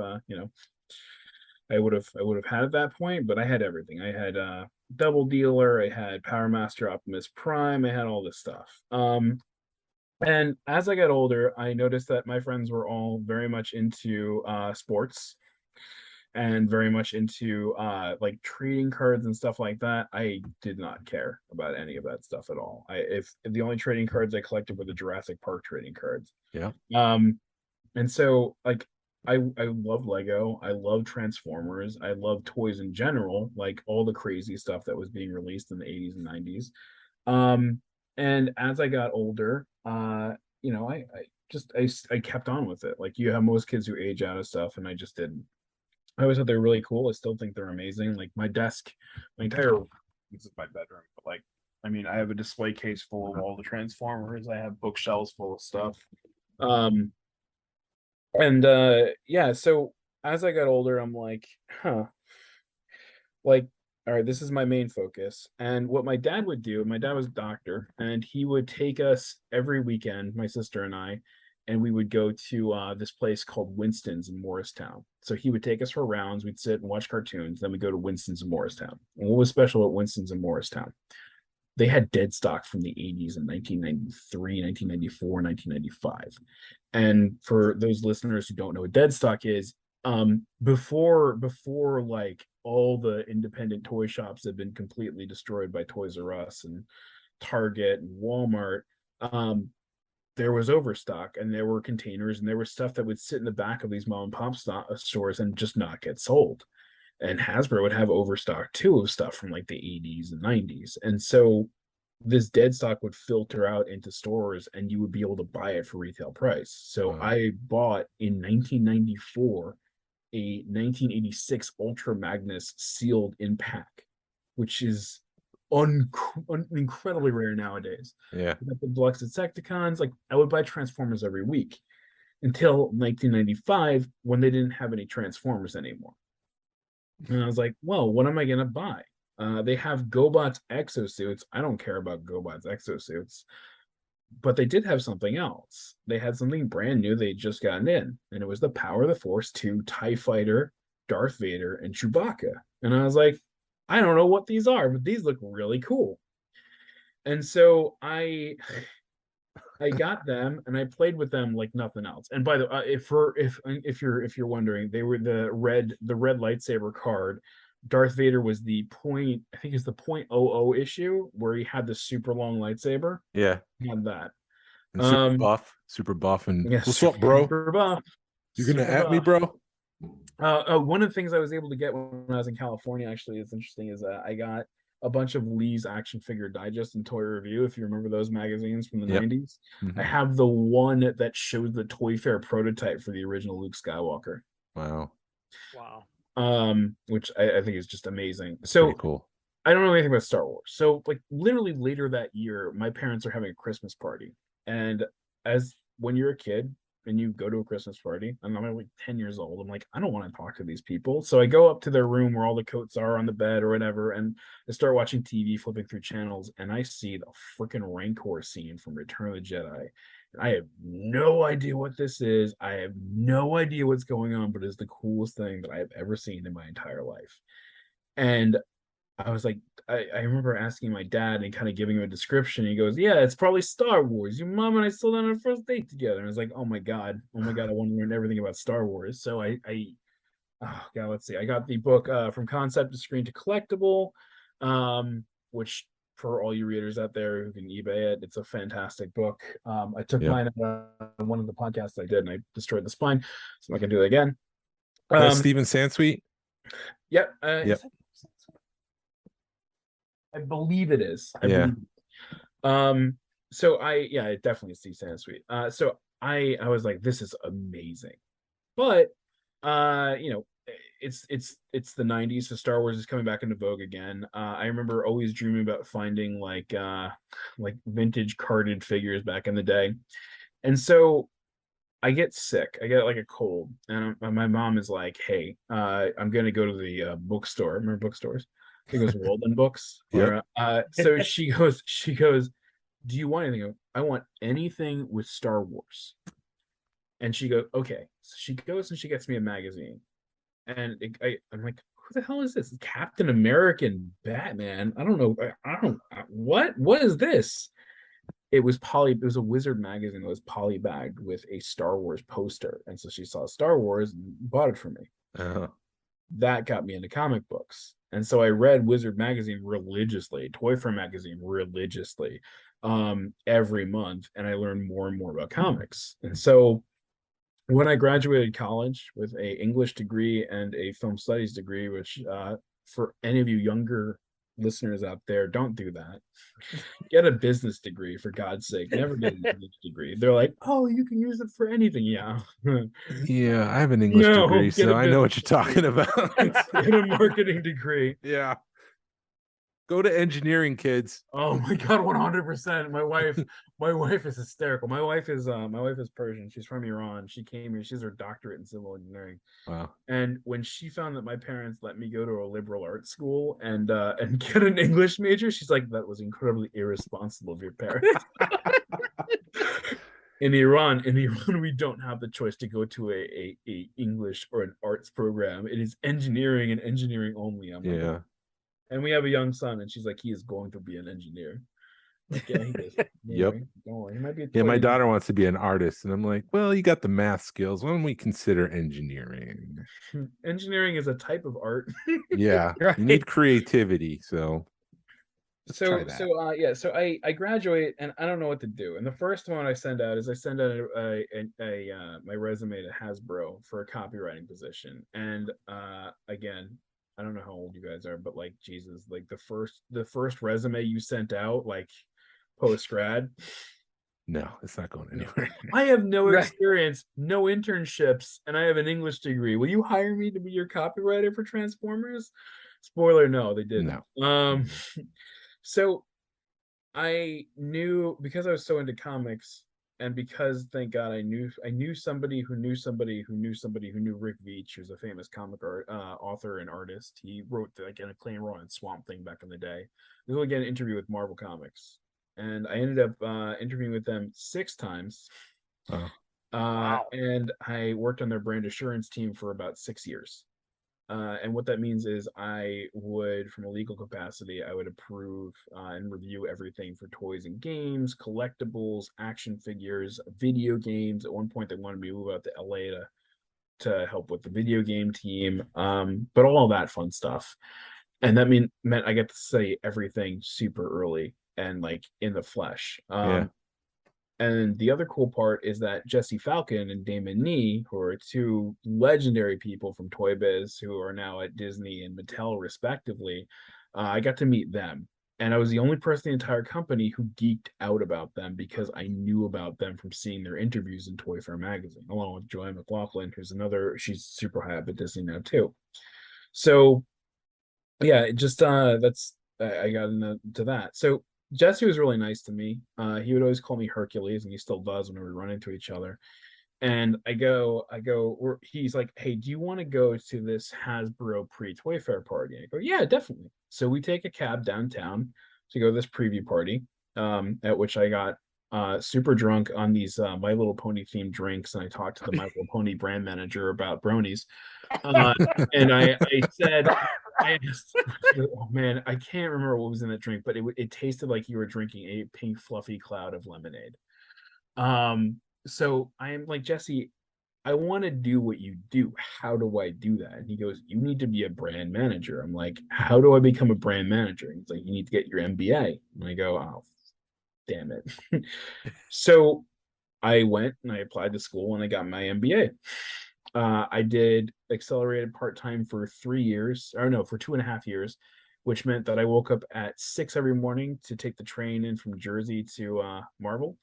S6: I would have had at that point, but I had everything. I had Double Dealer, I had Power Master Optimus Prime, I had all this stuff. And as I got older, I noticed that my friends were all very much into sports and very much into like trading cards and stuff like that. I did not care about any of that stuff at all. If the only trading cards I collected were the Jurassic Park trading cards.
S5: Yeah.
S6: And so like I love Lego, I love Transformers, I love toys in general, like all the crazy stuff that was being released in the 80s and 90s. And as I got older, I kept on with it. Like you have most kids who age out of stuff, and I just didn't. I always thought they were really cool. I still think they're amazing. Like my desk, my entire this is my bedroom, but like I mean, I have a display case full of all the Transformers. I have bookshelves full of stuff. Um, and yeah, so as I got older, I'm like, like, all right, this is my main focus. And what my dad would do, my dad was a doctor, and he would take us every weekend, my sister and I, and we would go to this place called Winston's in Morristown. So he would take us for rounds. We'd sit and watch cartoons. Then we go to Winston's in Morristown. And what was special at Winston's in Morristown? They had dead stock from the 80s in 1993, 1994, 1995. And for those listeners who don't know what dead stock is, before like all the independent toy shops had been completely destroyed by Toys R Us and Target and Walmart, there was overstock, and there were containers, and there was stuff that would sit in the back of these mom and pop stores and just not get sold. And Hasbro would have overstock too of stuff from like the 80s and 90s. And so this dead stock would filter out into stores, and you would be able to buy it for retail price. So I bought in 1994 a 1986 Ultra Magnus sealed in pack, which is incredibly rare nowadays.
S5: Yeah.
S6: You got the Deluxe Insecticons. Like I would buy Transformers every week until 1995 when they didn't have any Transformers anymore. And I was like, well, what am I gonna buy? They have GoBots exosuits. I don't care about GoBots exosuits, but they did have something else. They had something brand new they just gotten in, and it was the Power of the Force 2 TIE Fighter, Darth Vader, and Chewbacca. And I was like, I don't know what these are, but these look really cool. And so I got them and I played with them like nothing else. And by the way, if you're wondering, they were the red lightsaber card. Darth Vader was the point, I think it's the .00 issue where he had the super long lightsaber.
S5: Yeah.
S6: He had that.
S5: And super buff, and
S6: yes,
S5: what's up, bro?
S6: Super buff.
S5: You're gonna
S6: Super
S5: at me,
S6: buff.
S5: bro?
S6: One of the things I was able to get when I was in California, actually, is interesting, is I got a bunch of Lee's Action Figure Digest and Toy Review, if you remember those magazines from the 90s. I have the one that shows the Toy Fair prototype for the original Luke Skywalker.
S5: Wow.
S6: Which I think is just amazing. So
S5: pretty cool.
S6: I don't know anything about Star Wars. So like literally later that year, my parents are having a Christmas party. And as when you're a kid, and you go to a Christmas party, and I'm like 10 years old. I'm like, I don't want to talk to these people. So I go up to their room where all the coats are on the bed or whatever, and I start watching TV, flipping through channels, and I see the freaking Rancor scene from Return of the Jedi. I have no idea what this is. I have no idea what's going on, but it's the coolest thing that I have ever seen in my entire life. And I was like, I remember asking my dad and kind of giving him a description. He goes, "Yeah, it's probably Star Wars. Your mom and I still on our first date together." And I was like, oh my God, I want to learn everything about Star Wars. So oh God, let's see. I got the book From Concept to Screen to Collectible, which for all you readers out there who can eBay it, it's a fantastic book. I took mine on one of the podcasts I did, and I destroyed the spine, so I'm not gonna do it again.
S5: That's Steven Sansweet.
S6: Yep.
S5: Yep.
S6: I believe it is. I
S5: Yeah.
S6: believe. So it definitely is Steve Sansweet. So I was like, this is amazing. But it's the 90s, so Star Wars is coming back into vogue again. I remember always dreaming about finding like vintage carded figures back in the day. And so I get sick. I get like a cold, and my mom is like, "Hey, I'm gonna go to the bookstore." Remember bookstores? I think it was Walden Books.
S5: Yeah.
S6: So she goes, "Do you want anything?" I want anything with Star Wars. And she goes, "Okay." So she goes and she gets me a magazine, and I'm like, "Who the hell is this? Captain America and Batman? I don't know. What is this?" It was a Wizard magazine that was polybagged with a Star Wars poster, and so she saw Star Wars and bought it for me. That got me into comic books, and so I read Wizard magazine religiously, Toy Fair magazine religiously, every month, and I learned more and more about comics. And so when I graduated college with a English degree and a film studies degree, which for any of you younger listeners out there, don't do that. Get a business degree, for God's sake. Never get an English degree. They're like, "Oh, you can use it for anything." Yeah.
S5: Yeah, I have an English degree, so I know what you're talking about.
S6: Get a marketing degree.
S5: Yeah. Go to engineering, kids.
S6: Oh my God, 100%. My wife is hysterical. My wife is Persian. She's from Iran. She came here. She has her doctorate in civil engineering.
S5: Wow.
S6: And when she found that my parents let me go to a liberal arts school and get an English major, she's like, "That was incredibly irresponsible of your parents." In Iran, we don't have the choice to go to a English or an arts program. It is engineering and engineering only. I'm like,
S5: Yeah.
S6: and we have a young son, and she's like, "He is going to be an engineer." Like, yeah, he is.
S5: Yep.
S6: Don't worry. He might be
S5: Yeah, my daughter wants to be an artist, and I'm like, "Well, you got the math skills. Why don't we consider engineering?"
S6: Engineering is a type of art.
S5: Yeah,
S4: Right.
S5: you need creativity, so try that.
S6: So I graduate, and I don't know what to do. And the first one I send out my resume to Hasbro for a copywriting position. And again, I don't know how old you guys are, but like, Jesus, like the first resume you sent out, like post grad.
S5: No, it's not going anywhere.
S6: I have no
S4: Right.
S6: experience, no internships, and I have an English degree. Will you hire me to be your copywriter for Transformers? Spoiler, no, they didn't.
S5: No.
S6: So I knew, because I was so into comics, and because, thank God, I knew somebody who knew somebody who knew somebody who knew Rick Veitch, who's a famous comic author and artist. He wrote like an acclaimed run on Swamp Thing back in the day. We will get an interview with Marvel Comics, and I ended up interviewing with them 6 times.
S5: Oh.
S4: Wow.
S6: And I worked on their brand assurance team for about 6 years. And what that means is I would, from a legal capacity, I would approve and review everything for toys and games, collectibles, action figures, video games. At one point, they wanted me to move out to LA to help with the video game team, but all that fun stuff. And that meant I get to say everything super early and like in the flesh.
S5: Yeah.
S6: And the other cool part is that Jesse Falcon and Damon Nee, who are 2 legendary people from Toy Biz who are now at Disney and Mattel respectively, I got to meet them. And I was the only person in the entire company who geeked out about them because I knew about them from seeing their interviews in Toy Fair magazine, along with Joanne McLaughlin, who's she's super high up at Disney now too. So yeah, it just I got into that. So Jesse was really nice to me. He would always call me Hercules, and he still does whenever we run into each other. And he's like, hey, do you want to go to this Hasbro pre-Toy Fair party? I go, yeah, definitely. So we take a cab downtown to go to this preview party, at which I got super drunk on these My Little Pony themed drinks, and I talked to the My Little Pony brand manager about bronies. And I said, I asked, oh man, I can't remember what was in that drink, but it tasted like you were drinking a pink fluffy cloud of lemonade. So I am like, Jesse, I want to do what you do. How do I do that? And he goes, you need to be a brand manager. I'm like, how do I become a brand manager? And he's like, you need to get your MBA. And I go, oh, damn it. So I went and I applied to school and I got my MBA. I did accelerated part-time for 3 years, or no, for 2.5 years, which meant that I woke up at 6 every morning to take the train in from Jersey to Marble.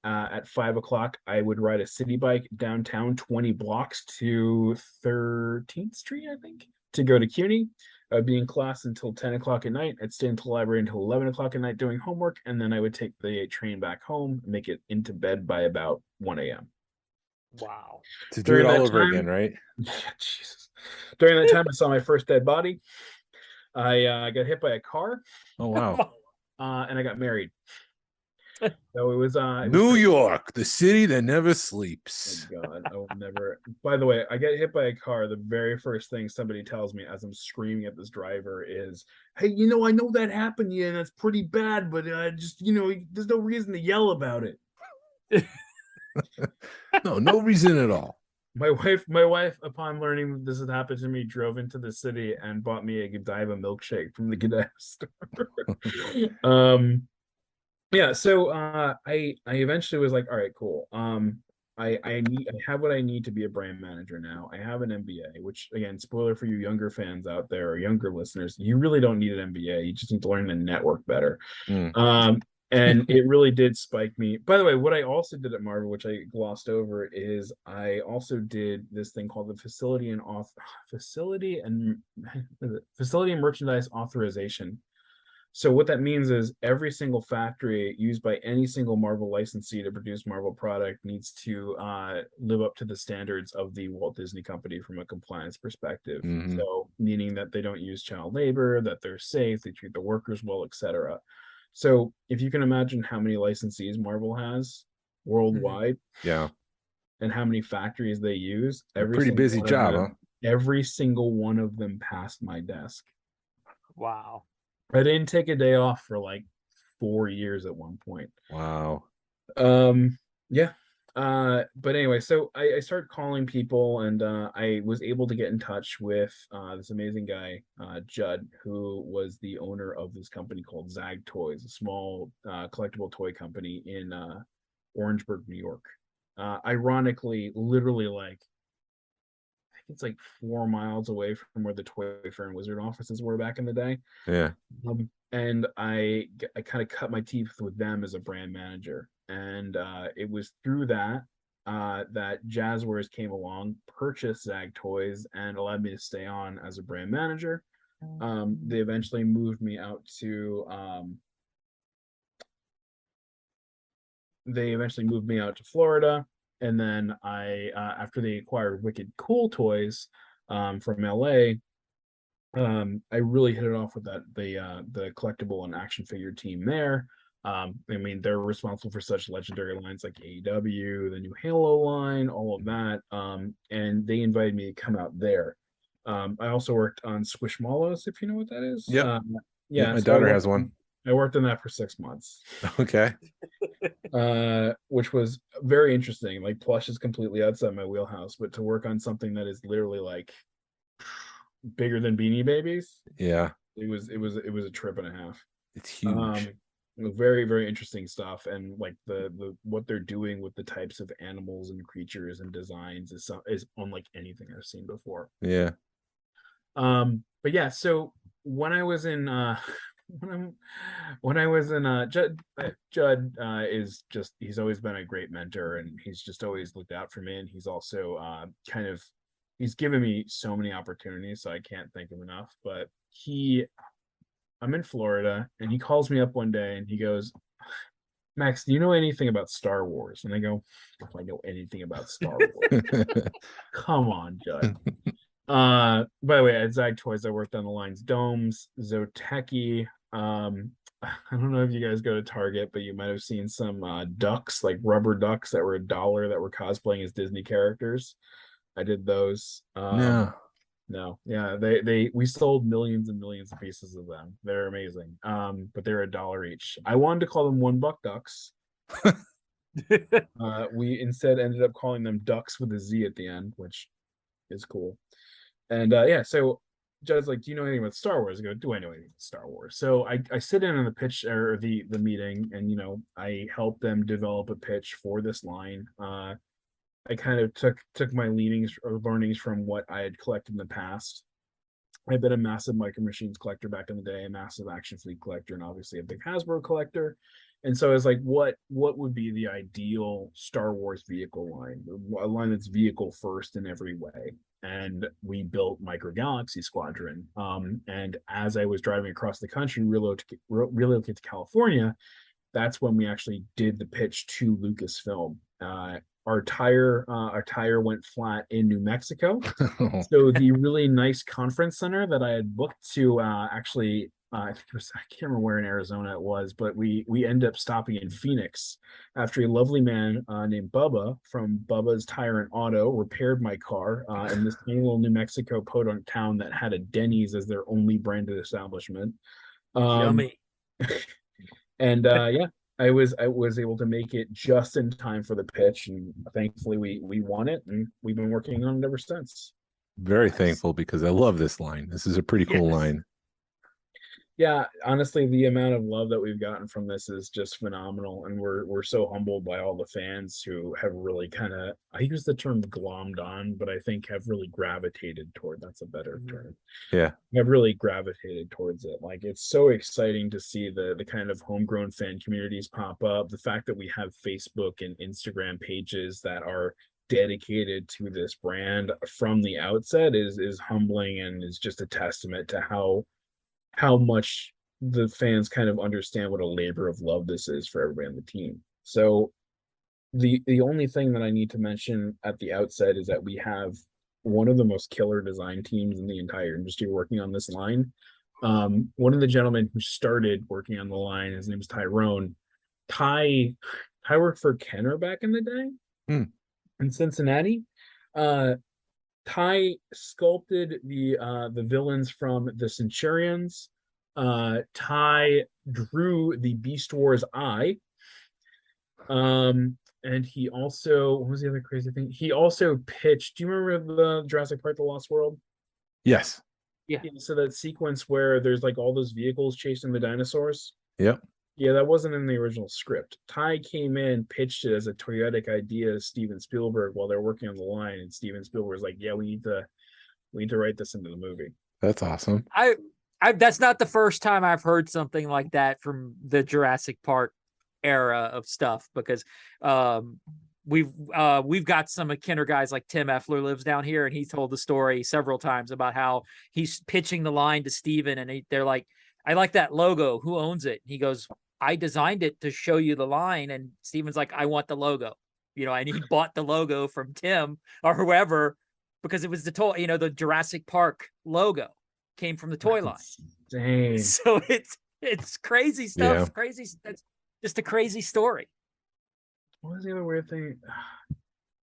S6: At 5 o'clock, I would ride a city bike downtown 20 blocks to 13th Street, I think, to go to CUNY. I would be in class until 10 o'clock at night. I'd stay in the library until 11 o'clock at night doing homework, and then I would take the train back home, make it into bed by about 1 a.m.
S4: Wow.
S5: To do it all over again, right?
S6: Yeah, Jesus. During that time, I saw my first dead body. I got hit by a car.
S5: Oh, wow.
S6: And I got married. So it was
S5: New York, the city that never sleeps.
S6: Oh God, I will never. By the way, I get hit by a car. The very first thing somebody tells me as I'm screaming at this driver is, "Hey, I know that happened to you, and that's pretty bad, but just there's no reason to yell about it."
S5: No reason at all.
S6: My wife, upon learning that this had happened to me, drove into the city and bought me a Godiva milkshake from the Godiva store. Yeah, so I eventually was like, all right, cool. I have what I need to be a brand manager now. I have an MBA, which again, spoiler for you younger fans out there or younger listeners, you really don't need an MBA. You just need to learn to network better. And it really did spike me. By the way, what I also did at Marvel, which I glossed over, is I also did this thing called the facility and merchandise authorization. So what that means is every single factory used by any single Marvel licensee to produce Marvel product needs to live up to the standards of the Walt Disney Company from a compliance perspective.
S5: Mhm.
S6: So meaning that they don't use child labor, that they're safe, they treat the workers well, etc. So if you can imagine how many licensees Marvel has worldwide,
S5: Yeah,
S6: and how many factories they use,
S5: a pretty busy job, huh?
S6: Every single one of them passed my desk.
S4: Wow.
S6: I didn't take a day off for like 4 years at one point.
S5: Wow.
S6: Yeah. But anyway, so I started calling people, and I was able to get in touch with this amazing guy, Judd, who was the owner of this company called Zag Toys, a small collectible toy company in Orangeburg, New York. Ironically, literally like it's like 4 miles away from where the Toy Fair and Wizard offices were back in the day.
S5: Yeah.
S6: And I kind of cut my teeth with them as a brand manager. And it was through that that Jazwares came along, purchased Zag Toys, and allowed me to stay on as a brand manager. They eventually moved me out to Florida. And then after they acquired Wicked Cool Toys from LA, I really hit it off with the collectible and action figure team there. I mean, they're responsible for such legendary lines like AEW, the new Halo line, all of that. And they invited me to come out there. I also worked on Squishmallows, if you know what that is.
S5: Yep.
S6: Yeah,
S5: My
S6: so
S5: daughter has one.
S6: I worked on that for 6 months.
S5: Okay.
S6: Which was very interesting. Like plush is completely outside my wheelhouse, but to work on something that is literally like bigger than Beanie Babies,
S5: Yeah.
S6: it was a trip and a half.
S5: It's huge.
S6: Very, very interesting stuff, and like the what they're doing with the types of animals and creatures and designs is unlike anything I've seen before.
S5: Yeah.
S6: But yeah, so when I was in Judd is just, he's always been a great mentor, and he's just always looked out for me, and he's also he's given me so many opportunities, so I can't thank him enough. But I'm in Florida, and he calls me up one day and he goes, Max, do you know anything about Star Wars? And I go, if I know anything about Star Wars. Come on, Judd. By the way, at Zag Toys, I worked on the lines Domes, Zoteki. I don't know if you guys go to Target, but you might have seen some ducks, like rubber ducks that were $1 that were cosplaying as Disney characters. I did those.
S5: No.
S6: No, yeah, we sold millions and millions of pieces of them. They're amazing. But they're $1 each. I wanted to call them $1 ducks. We instead ended up calling them ducks with a Z at the end, which is cool. And yeah, so Judd's like, do you know anything about Star Wars? I go, do I know anything about Star Wars? So I sit in on the pitch or the meeting, and I help them develop a pitch for this line. I kind of took my leanings or learnings from what I had collected in the past. I've been a massive Micro Machines collector back in the day, a massive Action Fleet collector, and obviously a big Hasbro collector. And so I was like, what would be the ideal Star Wars vehicle line? A line that's vehicle first in every way. And we built Micro Galaxy Squadron. And as I was driving across the country, relocated to California, that's when we actually did the pitch to Lucasfilm. Our tire went flat in New Mexico. So the really nice conference center that I had booked to actually I can't remember where in Arizona it was, but we ended up stopping in Phoenix after a lovely man named Bubba from Bubba's Tire and Auto repaired my car in this tiny little New Mexico podunk town that had a Denny's as their only branded establishment.
S4: Yummy.
S6: And yeah, I was able to make it just in time for the pitch, and thankfully we won it, and we've been working on it ever since.
S5: Very thankful, because I love this line. This is a pretty cool line.
S6: Yeah, honestly, the amount of love that we've gotten from this is just phenomenal, and we're so humbled by all the fans who have really kind of, I use the term glommed on, but I think have really gravitated toward, that's a better term.
S5: Yeah,
S6: have really gravitated towards it. Like, it's so exciting to see the kind of homegrown fan communities pop up. The fact that we have Facebook and Instagram pages that are dedicated to this brand from the outset is humbling, and is just a testament to how much the fans kind of understand what a labor of love this is for everybody on the team. So the only thing that I need to mention at the outset is that we have one of the most killer design teams in the entire industry working on this line. One of the gentlemen who started working on the line, his name is Tyrone. Ty worked for Kenner back in the day in Cincinnati. Ty sculpted the villains from the Centurions. Ty drew the Beast Wars eye. And he also, what was the other crazy thing? He also pitched. Do you remember the Jurassic Park: The Lost World?
S5: Yes.
S4: Yeah.
S6: So that sequence where there's like all those vehicles chasing the dinosaurs.
S5: Yep.
S6: Yeah, that wasn't in the original script. Ty came in, pitched it as a toyetic idea to Steven Spielberg while they're working on the line, and Steven Spielberg was like, "Yeah, we need to write this into the movie."
S5: That's awesome.
S4: I that's not the first time I've heard something like that from the Jurassic Park era of stuff, because we've got some Kenner guys like Tim Effler lives down here, and he told the story several times about how he's pitching the line to Steven, and they're like, "I like that logo. Who owns it?" He goes, "I designed it to show you the line." And Steven's like, "I want the logo," and he bought the logo from Tim or whoever, because it was the toy, the Jurassic Park logo came from the toy line.
S6: Dang.
S4: So it's crazy stuff.
S5: Yeah.
S4: Crazy. That's just a crazy story.
S6: What was the other weird thing?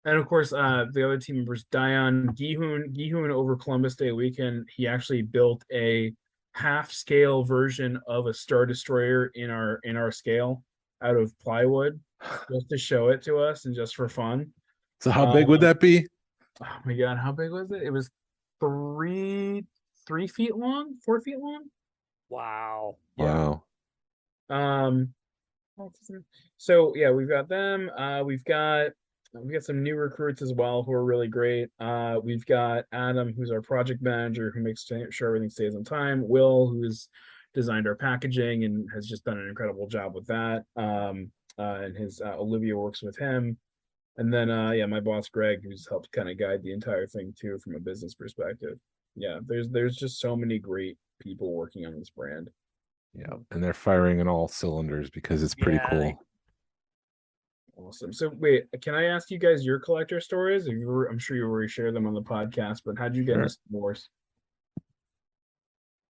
S6: And of course, the other team members, Dion Gihoon over Columbus Day weekend, he actually built a half-scale version of a Star Destroyer in our scale out of plywood, just to show it to us and just for fun.
S5: So how big would that be?
S6: Oh my God, how big was it? It was 3 feet long, 4 feet long.
S4: Wow.
S5: Wow.
S6: So yeah, we've got them. We've got some new recruits as well who are really great. We've got Adam, who's our project manager, who makes sure everything stays on time. Will, who's designed our packaging and has just done an incredible job with that. And his Olivia works with him. And then yeah, my boss Greg, who's helped kind of guide the entire thing too from a business perspective. Yeah, there's just so many great people working on this brand.
S5: Yeah, and they're firing on all cylinders because it's pretty cool.
S6: Awesome. So wait, can I ask you guys your collector stories? I'm sure you already shared them on the podcast, but how'd you get into Star Wars?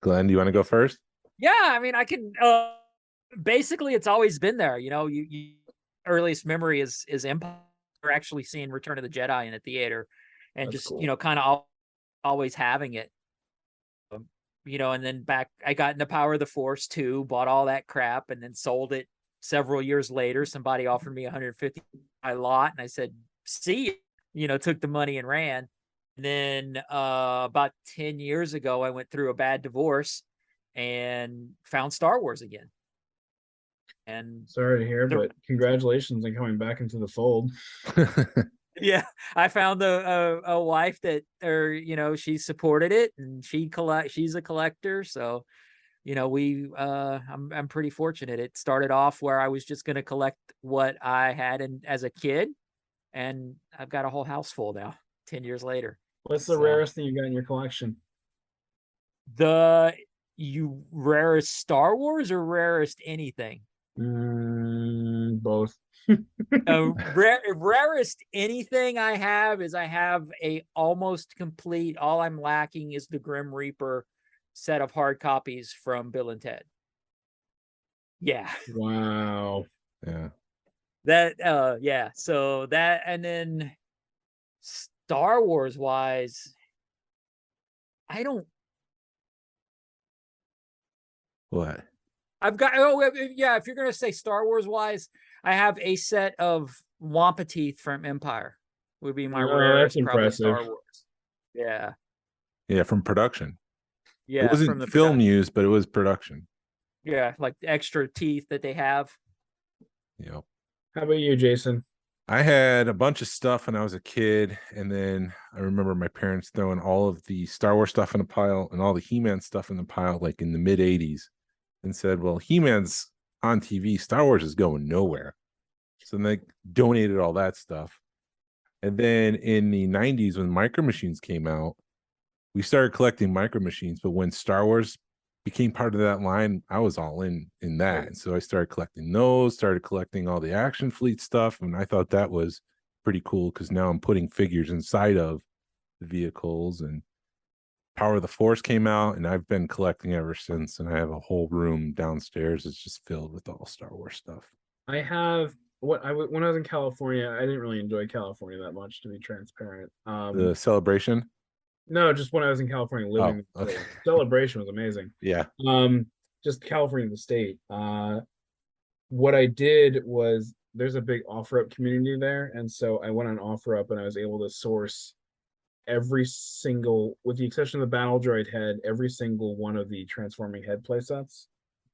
S5: Glenn, do you want to go first?
S4: Yeah, I mean, I can. Basically, it's always been there. You know, you earliest memory is Empire. Actually seeing Return of the Jedi in a theater, and
S6: That's
S4: just
S6: cool.
S4: you know, kind of always having it. You know, and then I got into Power of the Force too, bought all that crap, and then sold it several years later. Somebody offered me 150 a lot, and I said, "See," you know, took the money and ran. And then about 10 years ago, I went through a bad divorce and found Star Wars again. And
S6: sorry to hear, but congratulations on coming back into the fold.
S4: yeah, I found a wife that, or you know, she supported it, and she's a collector, so you know, I'm pretty fortunate. It started off where I was just going to collect what I had as a kid, and I've got a whole house full now 10 years later.
S6: What's the rarest thing you got in your collection?
S4: You rarest Star Wars or rarest anything?
S6: Both.
S4: Rarest anything I have is I have a almost complete. All I'm lacking is the Grim Reaper set of hard copies from Bill and Ted. Yeah.
S6: Wow.
S5: Yeah.
S4: That yeah. So that, and then Star Wars wise, I don't.
S5: What?
S4: I've got, yeah, if you're going to say Star Wars wise, I have a set of Wampa teeth from Empire. Would be my rarest,
S6: that's
S4: probably
S6: impressive.
S4: Star Wars. Yeah.
S5: Yeah, from production.
S4: Yeah.
S5: It wasn't
S4: from the
S5: film used, but it was production.
S4: Yeah, like the extra teeth that they have.
S5: Yep.
S6: How about you, Jason?
S5: I had a bunch of stuff when I was a kid, and then I remember my parents throwing all of the Star Wars stuff in a pile and all the He-Man stuff in the pile, like in the mid 80s, and said, well, He-Man's on TV, Star Wars is going nowhere. So then they donated all that stuff. And then in the 90s, when Micro Machines came out, we started collecting Micro Machines. But when Star Wars became part of that line, I was all in that. And so I started collecting those, started collecting all the Action Fleet stuff. And I thought that was pretty cool because now I'm putting figures inside of the vehicles. And Power of the Force came out, and I've been collecting ever since. And I have a whole room downstairs that's just filled with all Star Wars stuff.
S6: I have when I was in California, I didn't really enjoy California that much, to be transparent.
S5: The Celebration?
S6: No, just when I was in California living.
S5: Oh, okay.
S6: Celebration was amazing.
S5: Yeah.
S6: Just California, the state. What I did was there's a big OfferUp community there, and so I went on OfferUp and I was able to source every single, with the exception of the Battle Droid head, every single one of the transforming head playsets.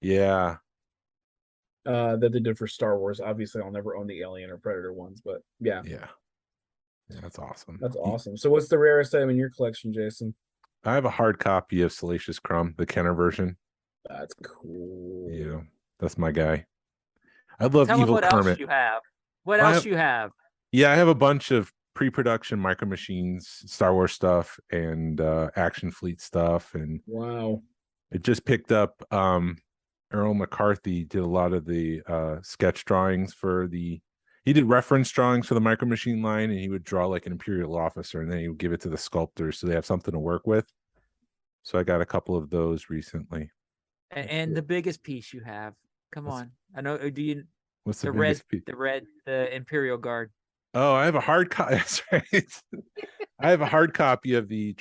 S5: Yeah.
S6: That they did for Star Wars. Obviously, I'll never own the Alien or Predator ones, but yeah.
S5: Yeah, that's awesome.
S6: That's awesome. So what's the rarest item in your collection, Jason?
S5: I have a hard copy of Salacious Crumb, the Kenner version.
S6: That's cool.
S5: Yeah, that's my guy. I love
S4: Tell
S5: Evil
S4: them what
S5: Kermit.
S4: else you have. What else you have?
S5: Yeah, I have a bunch of pre-production Micro Machines, Star Wars stuff, and Action Fleet stuff. And
S6: wow,
S5: it just picked up. Earl McCarthy did a lot of the sketch drawings for the. He did reference drawings for the Micro Machine line, and he would draw like an Imperial officer, and then he would give it to the sculptors so they have something to work with. So I got a couple of those recently.
S4: And the biggest piece you have. Come on, I know. Do you?
S5: What's
S4: the red? The Imperial Guard.
S5: Oh, I have a hard copy. That's right. I have a hard copy of the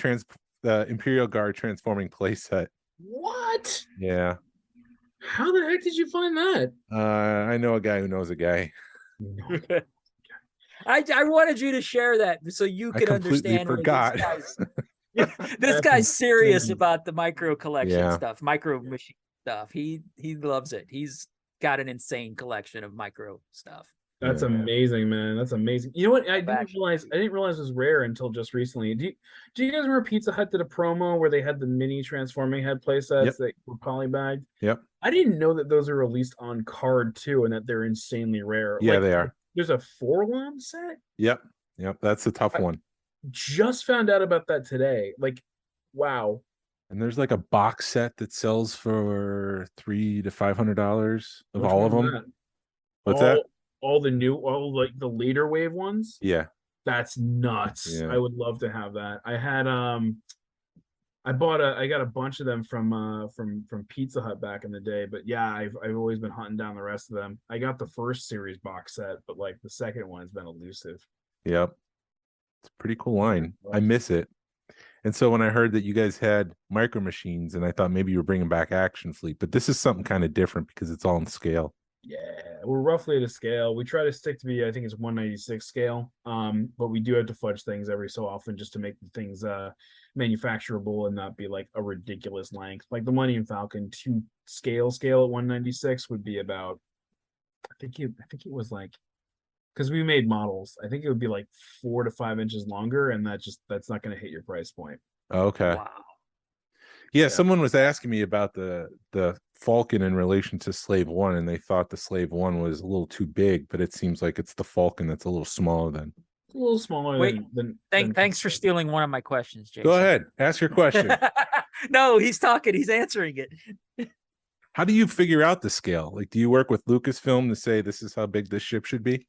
S5: Imperial Guard transforming playset.
S6: What?
S5: Yeah.
S6: How the heck did you find that?
S5: I know a guy who knows a guy.
S4: I wanted you to share that so you could understand.
S5: Forgot.
S4: This guy's serious about the micro collection stuff, micro machine stuff. He loves it. He's got an insane collection of micro stuff.
S6: That's amazing, man. That's amazing. You know what? I didn't realize it was rare until just recently. Do you guys remember Pizza Hut did a promo where they had the mini transforming head playsets that were polybagged?
S5: Yep.
S6: I didn't know that those are released on card too, and that they're insanely rare.
S5: Yeah, they are.
S6: There's a 4-LOM set.
S5: Yep. That's a tough one.
S6: Just found out about that today. Like, wow.
S5: And there's like a box set that sells for $300 to $500 of all of them.
S6: That?
S5: What's that?
S6: all like the later wave ones.
S5: Yeah.
S6: That's nuts.
S5: Yeah.
S6: I would love to have that. I had I got a bunch of them from Pizza Hut back in the day, but yeah, I've always been hunting down the rest of them. I got the first series box set, but like the second one's been elusive.
S5: Yep. It's a pretty cool line. I miss it. And so when I heard that you guys had Micro Machines, and I thought maybe you were bringing back Action Fleet, but this is something kind of different because it's all in scale.
S6: Yeah, we're roughly at a scale. We try to stick to I think it's 196 scale. But we do have to fudge things every so often just to make the things manufacturable and not be like a ridiculous length. Like the Millennium Falcon 2 scale at 196 would be about, I think it was like, because we made models, I think it would be like 4 to 5 inches longer, and that's not going to hit your price point.
S5: Okay.
S4: Wow.
S5: Yeah, someone was asking me about the Falcon in relation to Slave One, and they thought the Slave One was a little too big, but it seems like it's the Falcon that's a little smaller than.
S6: It's a little smaller.
S4: Wait,
S6: than
S4: thanks for stealing one of my questions, Jason.
S5: Go ahead, ask your question.
S4: No, he's talking. He's answering it.
S5: How do you figure out the scale? Like, do you work with Lucasfilm to say this is how big this ship should be?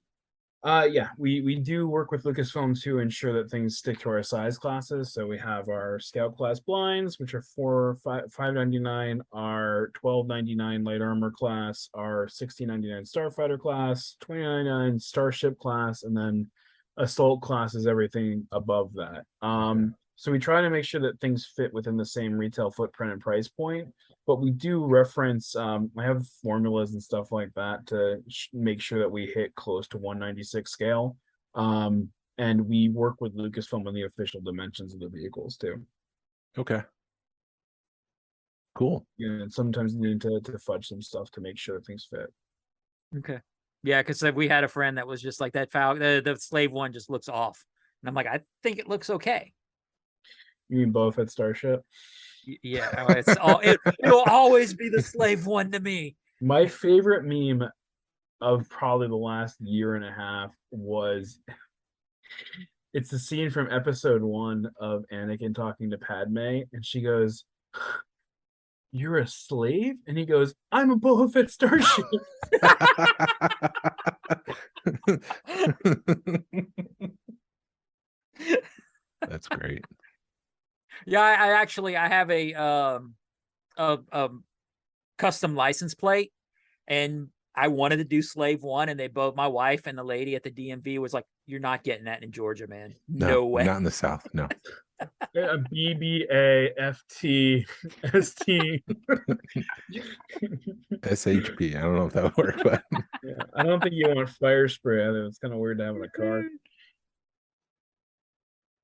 S6: Yeah, we do work with Lucasfilm to ensure that things stick to our size classes. So we have our Scout class blinds, which are $5.99, our $12.99 light armor class, our $16.99 starfighter class, $20.99 starship class, and then assault class is everything above that. So we try to make sure that things fit within the same retail footprint and price point, but we do reference, I have formulas and stuff like that to make sure that we hit close to 196 scale. And we work with Lucasfilm on the official dimensions of the vehicles too.
S5: Okay. Cool.
S6: Yeah, and sometimes you need to fudge some stuff to make sure things fit.
S4: Okay. Yeah, because we had a friend that was just like that. The Slave One just looks off, and I'm like, I think it looks okay.
S6: You mean both at Starship?
S4: Yeah, it'll always be the Slave One to me.
S6: My favorite meme of probably the last year and a half was it's the scene from episode 1 of Anakin talking to Padme, and she goes, "You're a slave?" And he goes, "I'm a Boba Fett starship."
S5: That's great.
S4: Yeah, I have a custom license plate, and I wanted to do Slave One, and my wife and the lady at the DMV was like, "You're not getting that in Georgia, man. No way.
S5: Not in the South. No."
S6: BBAFT ST
S5: SHP. I don't know if that would work, but
S6: yeah, I don't think you want fire spray either. It's kind of weird to have in a car.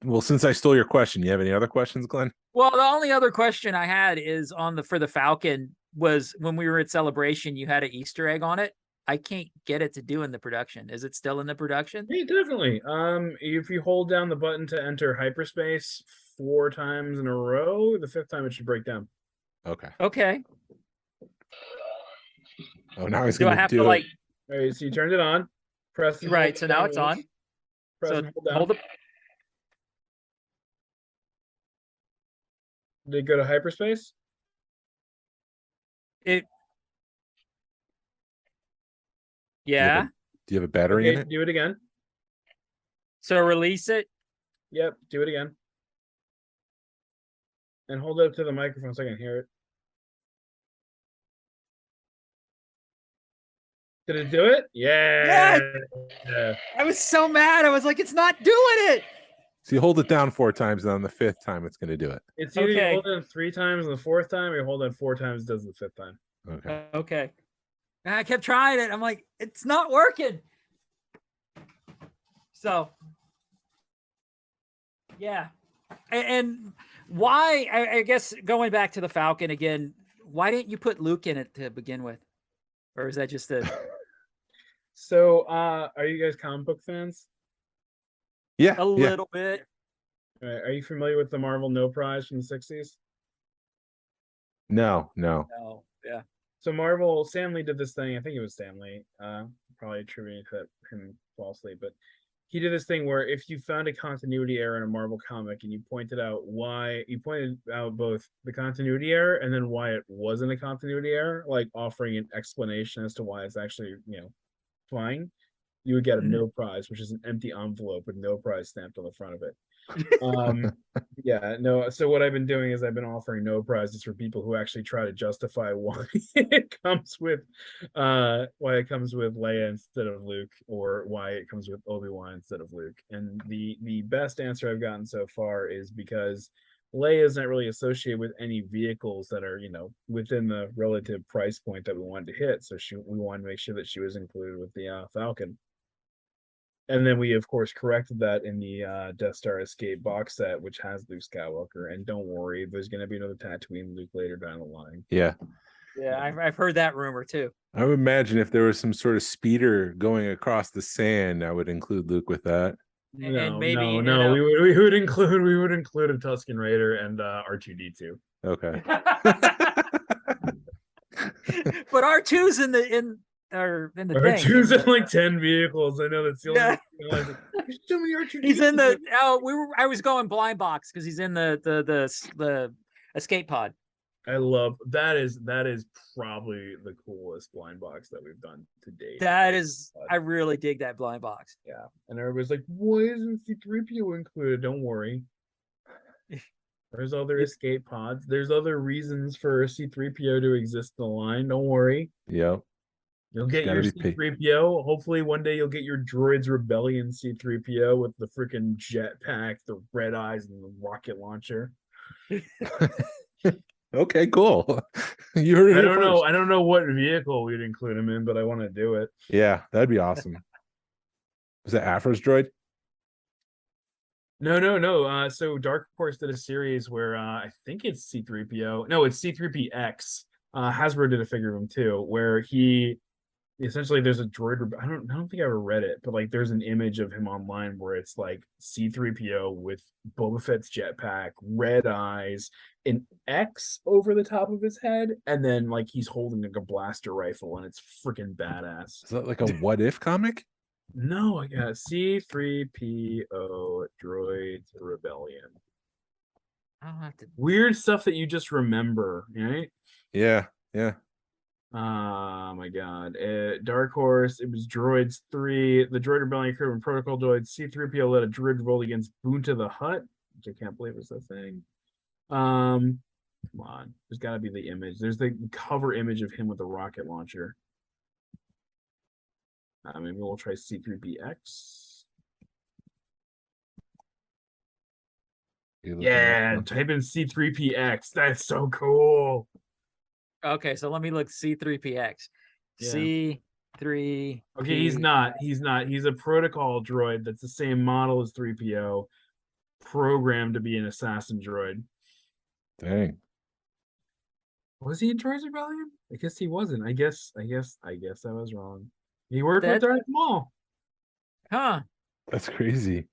S5: Well, since I stole your question, you have any other questions, Glenn?
S4: Well, the only other question I had is for the Falcon was when we were at Celebration, you had an Easter egg on it. I can't get it to do in the production. Is it still in the production?
S6: Yeah, definitely. If you hold down the button to enter hyperspace 4 times in a row, the 5th time it should break down.
S5: Okay.
S4: Okay.
S5: Oh, now he's
S4: Do I
S5: going
S4: have
S5: to
S4: to
S5: do
S4: like?
S5: it.
S6: All right, so you turned it on. Press.
S4: Right. So now it's on.
S6: Press
S4: So
S6: and hold down.
S4: hold it.
S6: Did it go to hyperspace?
S4: Yeah.
S5: Do you have a battery in
S6: Okay,
S5: it?
S6: do it again.
S4: So release it.
S6: Yep, do it again. And hold it up to the microphone so I can hear it. Did it do it? Yeah.
S4: Yes! I was so mad. I was like, it's not doing it.
S5: So you hold it down 4 times, and on the 5th time, it's going to do it.
S6: It's either
S4: Okay.
S6: you hold it 3 times on the 4th time, or you hold it 4 times, it does the 5th time.
S5: Okay.
S4: Okay. And I kept trying it. I'm like, it's not working. So, yeah. And why, I guess going back to the Falcon again, why didn't you put Luke in it to begin with? Or is that just a...
S6: So, are you guys comic book fans?
S5: Yeah.
S4: A little bit.
S6: All right, are you familiar with the Marvel No Prize from the 60s?
S5: No.
S4: No. Yeah.
S6: So Marvel, Stan Lee did this thing. I think it was Stan Lee. Probably attributing to him falsely, but he did this thing where if you found a continuity error in a Marvel comic and you pointed out both the continuity error and then why it wasn't a continuity error, like offering an explanation as to why it's actually, flying, you would get a no prize, which is an empty envelope with no prize stamped on the front of it. Yeah, no. So what I've been doing is I've been offering no prizes for people who actually try to justify why it comes with Leia instead of Luke, or why it comes with Obi-Wan instead of Luke. And the best answer I've gotten so far is because Leia is not really associated with any vehicles that are, within the relative price point that we wanted to hit. So we wanted to make sure that she was included with the Falcon. And then we, of course, corrected that in the Death Star Escape box set, which has Luke Skywalker. And don't worry, there's going to be another Tatooine Luke later down the line.
S5: Yeah.
S4: Yeah, I've heard that rumor too.
S5: I would imagine if there was some sort of speeder going across the sand, I would include Luke with that.
S4: And maybe
S6: no, we would include a Tusken Raider and R2D2.
S5: Okay.
S4: But R2's in the thing.
S6: R2's in like 10 vehicles. I know that's the only thing. There's so many R2D2s.
S4: He's in I was going blind box because he's in the escape pod.
S6: I love that is probably the coolest blind box that we've done to date.
S4: I really dig that blind box.
S6: Yeah. And everybody's like, why isn't C3PO included? Don't worry. There's other escape pods. There's other reasons for C3PO to exist in the line. Don't worry.
S5: Yep.
S6: You'll get your C3PO. Hopefully one day you'll get your Droids Rebellion C3PO with the freaking jetpack, the red eyes, and the rocket launcher.
S5: Okay, cool. You heard it
S6: I don't
S5: first.
S6: know. I don't know what vehicle we'd include him in, but I want to do it.
S5: Yeah, that'd be awesome. Was that Afro's droid?
S6: No. So Dark Horse did a series where I think it's C3PO. No, it's C3PX. Hasbro did a figure of him too, where he essentially there's a droid. I don't think I ever read it, but like there's an image of him online where it's like C3PO with Boba Fett's jetpack, red eyes, an X over the top of his head, and then like he's holding like a blaster rifle, and it's freaking badass.
S5: Is that like a What If comic?
S6: No, I got C3PO Droids Rebellion.
S4: I'll have to.
S6: Weird stuff that you just remember, right?
S5: Yeah.
S6: Oh my god. Dark Horse, it was Droids 3. The Droid Rebellion occurred when Protocol Droids C3PO led a droid revolt against Boonta the Hutt, which I can't believe was a thing. Come on. There's gotta be the image. There's the cover image of him with a rocket launcher. Maybe we'll try C3PX. Yeah, type in C3PX. That's so cool.
S4: Okay, so let me look C3PX.
S6: Yeah.
S4: C3.
S6: Okay, he's not. He's a protocol droid that's the same model as 3PO, programmed to be an assassin droid.
S5: Dang.
S6: Was he in Droids Rebellion? I guess he wasn't. I guess I was wrong. He worked with Darth Maul.
S4: Huh.
S5: That's crazy.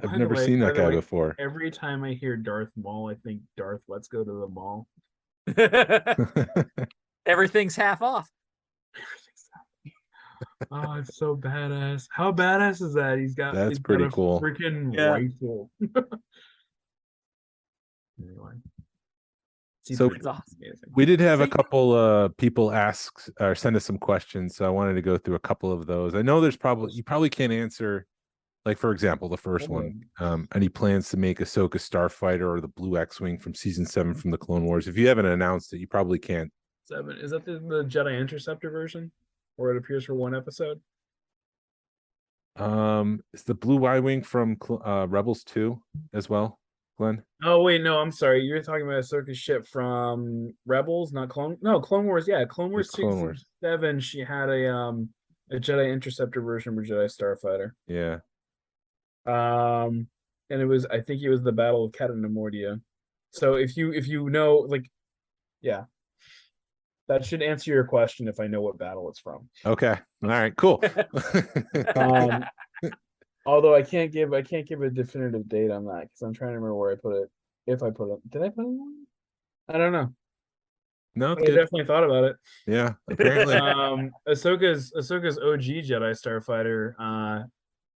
S5: I've
S6: By
S5: never
S6: the way-
S5: seen
S6: by
S5: that
S6: the
S5: guy
S6: way,
S5: before.
S6: Every time I hear Darth Maul, I think Darth, let's go to the mall.
S4: Everything's half off.
S6: Oh, it's so badass. How badass is that? He's got
S5: That's pretty
S6: a
S5: cool.
S6: freaking
S4: Yeah.
S6: rifle. Anyway.
S5: So
S4: It's awesome.
S5: we did have a couple people ask or send us some questions, so I wanted to go through a couple of those. I know there's you probably can't answer, like for example, the first one. Any plans to make Ahsoka Starfighter or the Blue X-Wing from season 7 from the Clone Wars? If you haven't announced it, you probably can't.
S6: 7. Is that the Jedi Interceptor version? Or it appears for one episode?
S5: It's the Blue Y-Wing from Rebels 2 as well, Glenn?
S6: Oh wait, no, I'm sorry. You're talking about Ahsoka's ship from Rebels, not Clone. No, Clone Wars. Yeah, Clone Wars
S5: Clone
S6: season
S5: Wars.
S6: 7. She had a Jedi Interceptor version of Jedi Starfighter.
S5: Yeah.
S6: And it was, I think it was the Battle of Cata Nemordia. So if you know, like, yeah, that should answer your question if I know what battle it's from.
S5: Okay. All right. Cool.
S6: Although I can't give a definitive date on that because I'm trying to remember where I put it. If I put it, did I put it? I don't know.
S5: No, it's
S6: I
S5: good.
S6: definitely thought about it.
S5: Yeah. Apparently.
S6: Ahsoka's OG Jedi Starfighter,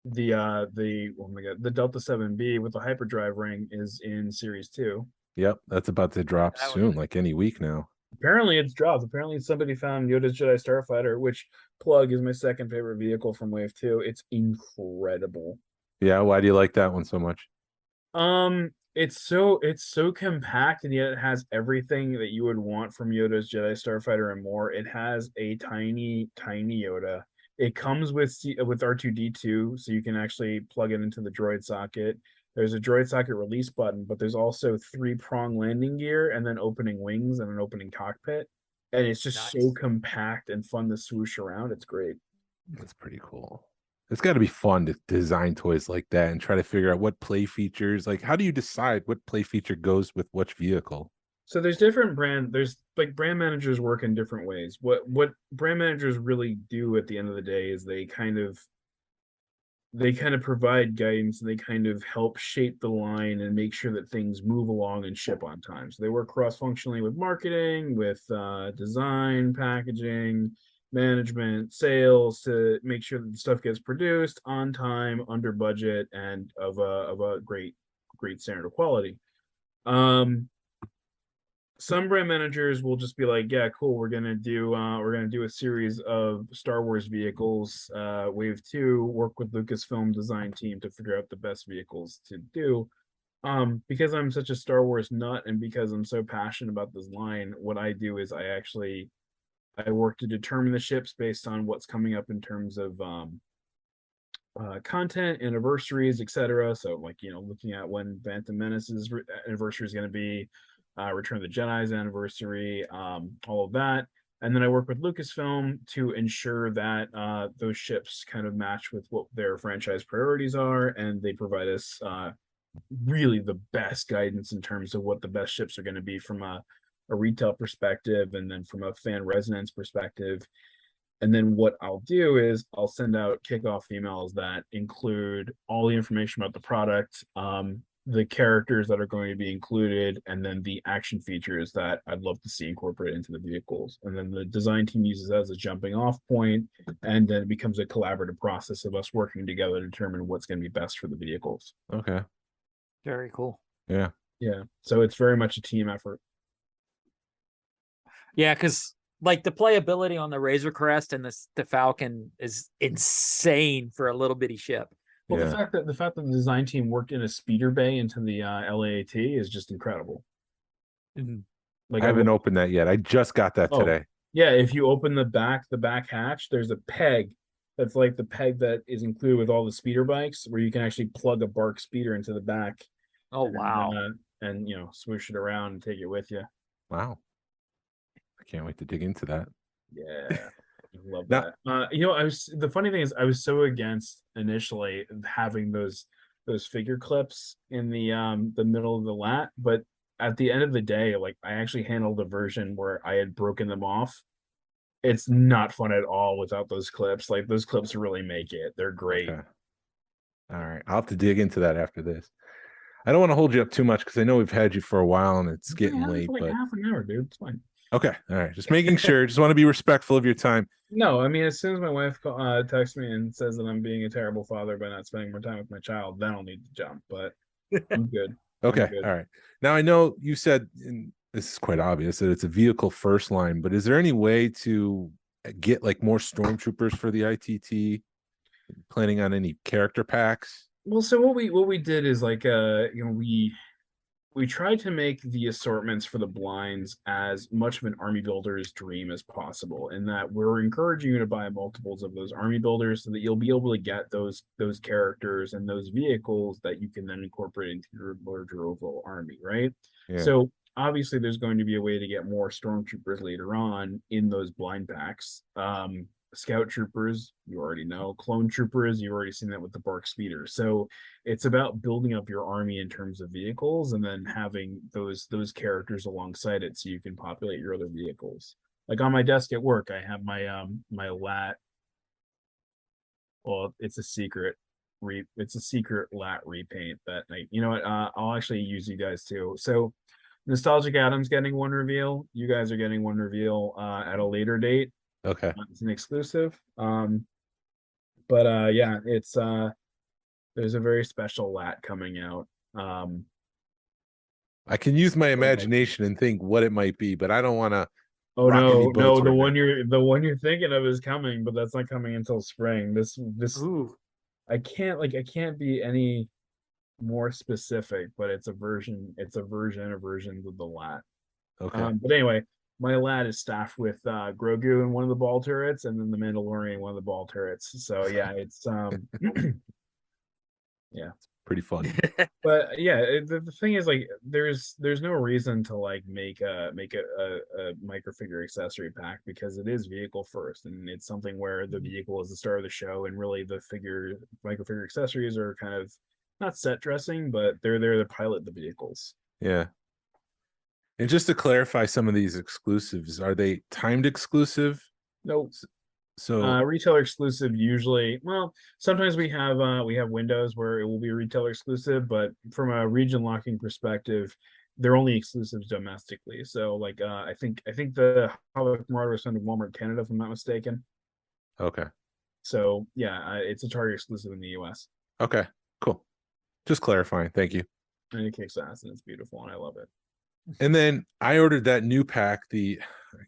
S6: the Delta 7B with the hyperdrive ring is in series 2.
S5: Yep. That's about to drop
S4: That
S5: soon,
S4: one.
S5: like any week now.
S6: Apparently it's dropped. Apparently somebody found Yoda's Jedi Starfighter, which plug is my second favorite vehicle from Wave 2. It's incredible.
S5: Yeah, why do you like that one so much?
S6: It's so compact, and yet it has everything that you would want from Yoda's Jedi Starfighter and more. It has a tiny, tiny Yoda. It comes with R2D2, so you can actually plug it into the droid socket. There's a droid socket release button, but there's also 3-prong landing gear and then opening wings and an opening cockpit. And it's just so
S4: Nice.
S6: compact and fun to swoosh around. It's great.
S5: That's pretty cool. It's got to be fun to design toys like that and try to figure out what play features. Like, how do you decide what play feature goes with which vehicle?
S6: So there's like brand managers work in different ways. What brand managers really do at the end of the day is they kind of provide guidance, and they kind of help shape the line and make sure that things move along and ship on time. So they work cross-functionally with marketing, with design, packaging, management, sales, to make sure that the stuff gets produced on time, under budget, and of a great standard of quality. Some brand managers will just be like, yeah, cool, we're gonna do a series of Star Wars vehicles, Wave 2, work with Lucasfilm design team to figure out the best vehicles to do. Because I'm such a Star Wars nut, and because I'm so passionate about this line, what I do is I work to determine the ships based on what's coming up in terms of content, anniversaries, etc. So, like, looking at when Phantom Menace's anniversary is going to be, Return of the Jedi's anniversary, all of that. And then I work with Lucasfilm to ensure that those ships kind of match with what their franchise priorities are, and they provide us really the best guidance in terms of what the best ships are going to be from a retail perspective, and then from a fan resonance perspective. And then what I'll do is I'll send out kickoff emails that include all the information about the product, the characters that are going to be included, and then the action features that I'd love to see incorporated into the vehicles. And then the design team uses that as a jumping off point, and then it becomes a collaborative process of us working together to determine what's going to be best for the vehicles.
S5: Okay.
S4: Very cool.
S5: Yeah.
S6: Yeah. So it's very much a team effort.
S4: Yeah, because like the playability on the Razor Crest and the Falcon is insane for a little bitty ship.
S6: Well,
S5: Yeah.
S6: the fact that the design team worked in a speeder bay into the LAAT is just incredible.
S5: Like, I haven't opened that yet. I just got that today.
S6: Yeah, if you open the back hatch, there's a peg that's like the peg that is included with all the speeder bikes, where you can actually plug a BARC speeder into the back.
S4: Oh, wow.
S6: And swoosh it around and take it with you.
S5: Wow. I can't wait to dig into that.
S6: Yeah. I love that. The funny thing is, I was so against initially having those figure clips in the middle of the lat, but at the end of the day, like, I actually handled a version where I had broken them off. It's not fun at all without those clips. Like, those clips really make it. They're great.
S5: Okay. All right. I'll have to dig into that after this. I don't want to hold you up too much because I know we've had you for a while and it's getting late.
S6: For like half an hour, dude. It's fine.
S5: Okay. All right. Just making sure. Just want to be respectful of your time.
S6: No, I mean, as soon as my wife texts me and says that I'm being a terrible father by not spending more time with my child, then I'll need to jump. But I'm good.
S5: Okay. All right. Now, I know you said, and this is quite obvious, that it's a vehicle first line, but is there any way to get like more stormtroopers for the ITT? Planning on any character packs?
S6: Well, so what we did is, like, we tried to make the assortments for the blinds as much of an army builder's dream as possible, in that we're encouraging you to buy multiples of those army builders so that you'll be able to get those characters and those vehicles that you can then incorporate into your larger overall army, right?
S5: Yeah.
S6: So obviously there's going to be a way to get more stormtroopers later on in those blind packs. Scout troopers, you already know. Clone troopers, you've already seen that with the BARC speeder. So it's about building up your army in terms of vehicles, and then having those characters alongside it so you can populate your other vehicles. Like, on my desk at work, I have my my lat. Well, it's a secret lat repaint that I'll actually use you guys too. So Nostalgic Adam's getting one reveal. You guys are getting one reveal at a later date.
S5: Okay.
S6: It's an exclusive. But yeah, it's there's a very special lat coming out.
S5: I can use my imagination and think what it might be, but I don't want to
S6: Oh
S5: rockety
S6: no,
S5: boats.
S6: no, the one you're thinking of is coming, but that's not coming until spring. This
S4: Ooh.
S6: I can't be any more specific, but it's a version of versions of the lat.
S5: Okay.
S6: But anyway, my lat is staffed with Grogu in one of the ball turrets, and then the Mandalorian in one of the ball turrets. So yeah, it's yeah.
S5: Pretty fun.
S6: But yeah, the thing is, like, there's no reason to like make a micro figure accessory pack, because it is vehicle first, and it's something where the vehicle is the star of the show, and really the micro figure accessories are kind of not set dressing, but they're there to pilot the vehicles.
S5: Yeah. And just to clarify, some of these exclusives, are they timed exclusive?
S6: No,
S5: So
S6: retailer exclusive usually. Well, sometimes we have windows where it will be retailer exclusive, but from a region locking perspective, they're only exclusives domestically. So like I think the Havoc Marauder was found in Walmart Canada, if I'm not mistaken.
S5: okay.
S6: So yeah, it's a Target exclusive in the US.
S5: Okay. Cool. Just clarifying. Thank you.
S6: And it kicks ass, and it's beautiful, and I love it.
S5: And then I ordered that new pack. I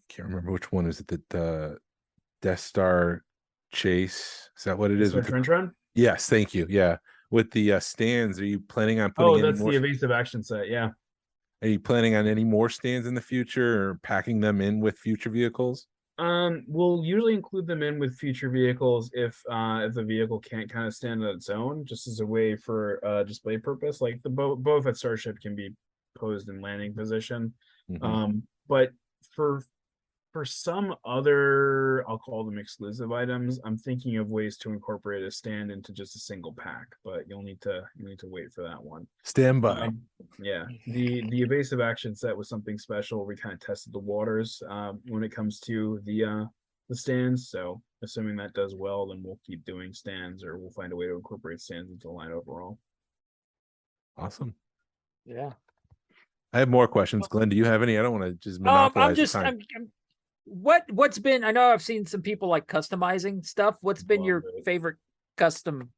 S5: can't remember which one is it. The Death Star Chase. Is that what it is?
S6: So
S5: With
S6: Trench Run?
S5: yes, thank you. Yeah, with the stands. Are you planning on putting
S6: Oh,
S5: any
S6: that's
S5: more?
S6: the evasive action set. Yeah.
S5: Are you planning on any more stands in the future, or packing them in with future vehicles?
S6: We'll usually include them in with future vehicles if the vehicle can't kind of stand on its own, just as a way for display purpose. Like the both at Starship can be posed in landing position.
S5: Mhm.
S6: But for some other, I'll call them exclusive items, I'm thinking of ways to incorporate a stand into just a single pack, but you'll need to wait for that one.
S5: Stand by.
S6: Yeah, the evasive action set was something special. We kind of tested the waters when it comes to the stands. So assuming that does well, then we'll keep doing stands, or we'll find a way to incorporate stands into the line overall.
S5: Awesome.
S4: Yeah.
S5: I have more questions. Glenn, do you have any? I don't want to just
S4: I'm
S5: monopolize
S4: just
S5: the time.
S4: what's been, I know I've seen some people like customizing stuff. What's been
S6: Love
S4: your
S6: it.
S4: favorite custom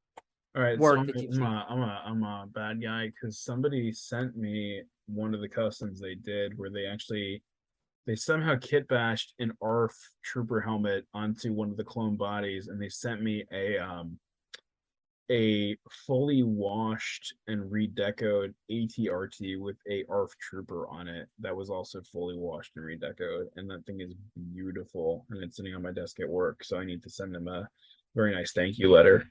S6: All right,
S4: work
S6: so
S4: that you've
S6: I'm
S4: seen?
S6: a bad guy, because somebody sent me one of the customs they did where they somehow kit bashed an ARF trooper helmet onto one of the clone bodies, and they sent me a fully washed and redecoed ATRT with a ARF trooper on it that was also fully washed and redecoed, and that thing is beautiful, and it's sitting on my desk at work, so I need to send them a very nice thank you letter.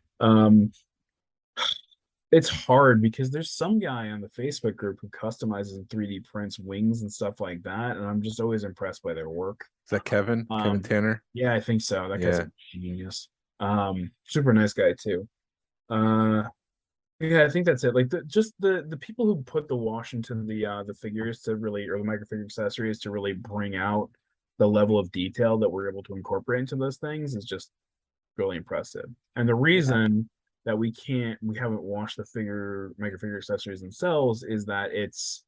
S6: It's hard because there's some guy on the Facebook group who customizes and 3D prints wings and stuff like that, and I'm just always impressed by their work.
S5: Is that Kevin? Kevin Tanner?
S6: Yeah, I think so. That guy's
S5: Yeah.
S6: a genius. Super nice guy too. Yeah, I think that's it. Like just the people who put the wash into the figures to really, or the micro figure accessories to really bring out the level of detail that we're able to incorporate into those things is just really impressive. And the reason that we haven't washed the micro figure accessories themselves is that it's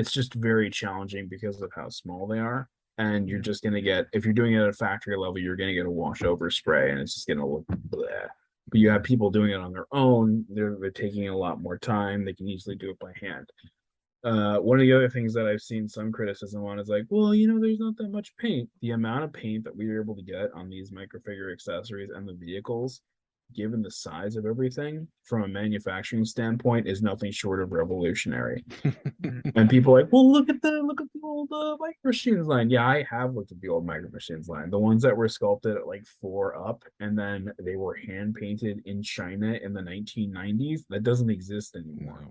S6: just very challenging because of how small they are. And you're just gonna get, if you're doing it at a factory level, you're gonna get a wash over spray, and it's just gonna look bleh. But you have people doing it on their own, they're taking a lot more time, they can easily do it by hand. One of the other things that I've seen some criticism on is like, well, there's not that much paint. The amount of paint that we were able to get on these micro figure accessories and the vehicles, given the size of everything from a manufacturing standpoint, is nothing short of revolutionary. And people are like, well, look at the old Micro Machines line. Yeah, I have looked at the old Micro Machines line, the ones that were sculpted at like 4 up, and then they were hand painted in China in the 1990s. That doesn't exist anymore.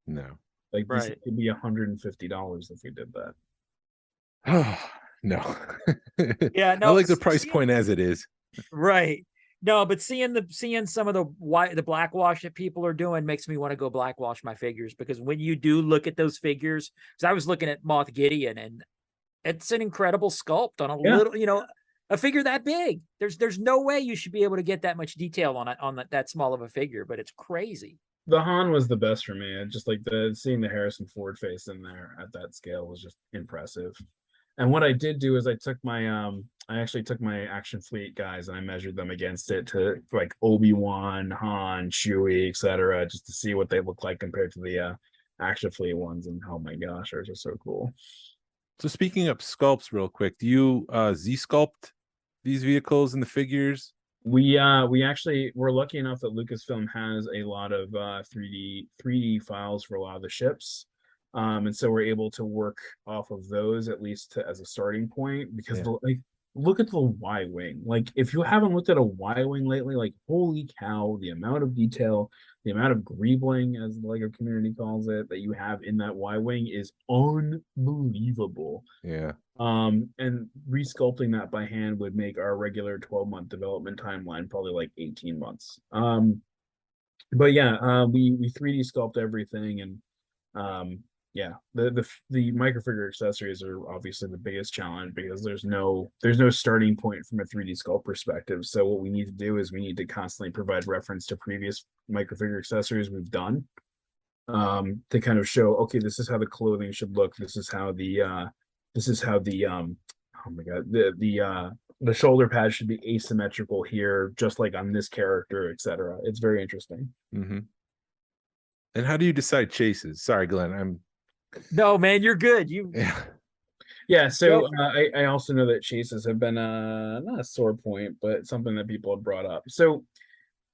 S5: No.
S6: Like this
S4: Right.
S6: could be $150 if we did that.
S5: Oh, no.
S4: Yeah,
S5: I
S4: no,
S5: like the price point as it is.
S4: right. No, but seeing some of the blackwash that people are doing makes me want to go blackwash my figures, because when you do look at those figures, because I was looking at Moth Gideon, and it's an incredible sculpt on a little, a figure that big. There's no way you should be able to get that much detail on that small of a figure, but it's crazy.
S6: The Han was the best for me. Just like seeing the Harrison Ford face in there at that scale was just impressive. And what I did do is I actually took my Action Fleet guys and I measured them against it to like Obi-Wan, Han, Chewie, etc., just to see what they look like compared to the Action Fleet ones. And oh my gosh, they're just so cool.
S5: So speaking of sculpts real quick, do you Z-sculpt these vehicles and the figures?
S6: We actually we're lucky enough that Lucasfilm has a lot of 3D files for a lot of the ships. And so we're able to work off of those at least as a starting point because like look at the Y-wing. Like if you haven't looked at a Y-wing lately, like holy cow, the amount of detail, the amount of greebling, as the Lego community calls it, that you have in that Y-wing is unbelievable.
S5: Yeah.
S6: And resculpting that by hand would make our regular 12-month development timeline probably like 18 months. But yeah, we 3D sculpt everything, and yeah, the microfigure accessories are obviously the biggest challenge because there's no starting point from a 3D sculpt perspective. So what we need to do is we need to constantly provide reference to previous microfigure accessories we've done, to kind of show, okay, this is how the clothing should look. This is how the oh my god, the shoulder pad should be asymmetrical here, just like on this character, etc. It's very interesting.
S5: Mm-hmm. And how do you decide chases? Sorry, Glenn.
S4: No, man, you're good.
S6: Yeah. So I also know that chases have been not a sore point, but something that people have brought up. So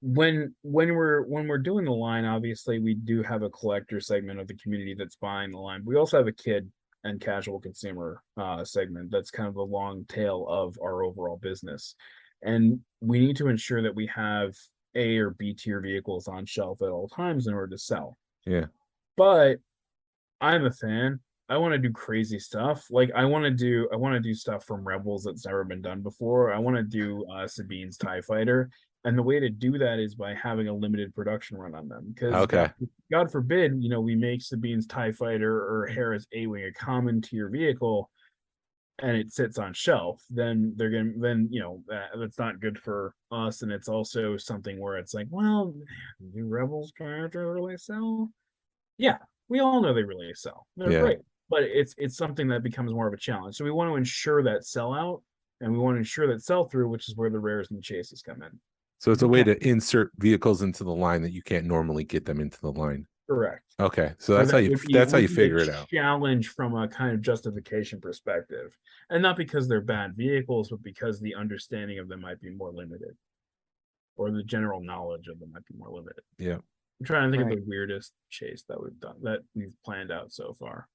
S6: when we're doing the line, obviously we do have a collector segment of the community that's buying the line. We also have a kid and casual consumer segment that's kind of the long tail of our overall business, and we need to ensure that we have A or B tier vehicles on shelf at all times in order to sell.
S5: Yeah,
S6: but I'm a fan. I want to do crazy stuff. Like I want to do stuff from Rebels that's never been done before. I want to do Sabine's TIE Fighter, and the way to do that is by having a limited production run on them. Because God forbid, we make Sabine's TIE Fighter or Hera's A-Wing a common tier vehicle, and it sits on shelf. Then that's not good for us, and it's also something where it's like, well, do Rebels characters really sell? Yeah, we all know they really sell. They're great, but it's something that becomes more of a challenge. So we want to ensure that sellout, and we want to ensure that sell through, which is where the rares and the chases come in.
S5: So it's a way to insert vehicles into the line that you can't normally get them into the line.
S6: Correct.
S5: Okay, so that's how you figure it out.
S6: Challenge from a kind of justification perspective, and not because they're bad vehicles, but because the understanding of them might be more limited, or the general knowledge of them might be more limited.
S5: Yeah.
S6: I'm trying to think of the weirdest chase that we've planned out so far.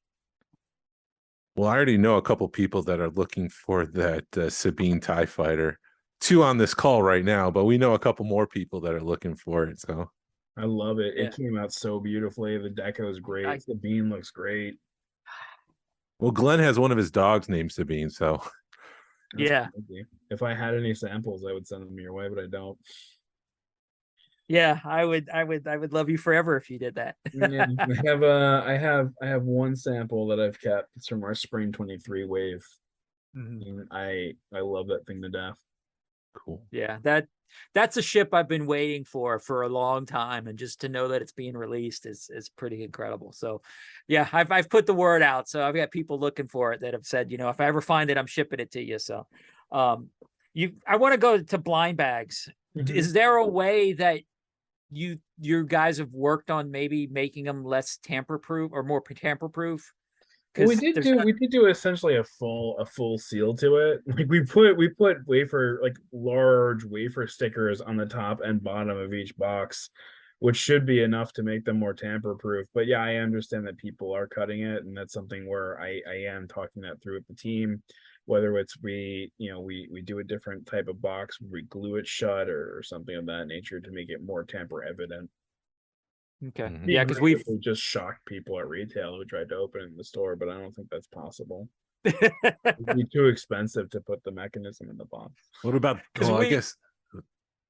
S5: Well, I already know a couple people that are looking for that Sabine TIE Fighter. 2 on this call right now, but we know a couple more people that are looking for it. So
S6: I love it. It came out so beautifully. The deco is great. Sabine looks great.
S5: Well, Glenn has one of his dogs named Sabine, so
S4: yeah.
S6: Crazy. If I had any samples, I would send them your way, but I don't.
S4: Yeah, I would love you forever if you did that.
S6: Yeah, I have one sample that I've kept. It's from our spring 23 wave. Mm-hmm. And I love that thing to death.
S5: Cool.
S4: Yeah, that's a ship I've been waiting for a long time, and just to know that it's being released is pretty incredible. So yeah, I've put the word out, so I've got people looking for it that have said, if I ever find it, I'm shipping it to you. So I want to go to blind bags. Mm-hmm. Is there a way that you guys have worked on maybe making them less tamper proof or more tamper proof?
S6: Well, we did do essentially a full seal to it. Like we put large wafer stickers on the top and bottom of each box, which should be enough to make them more tamper proof. But yeah, I understand that people are cutting it, and that's something where I am talking that through with the team. Whether it's we do a different type of box, we glue it shut or something of that nature to make it more tamper evident.
S4: Okay.
S6: Mm-hmm.
S4: Yeah, because we
S6: just shocked people at retail who tried to open it in the store, but I don't think that's possible. It'd be too expensive to put the mechanism in the box.
S5: What about? I guess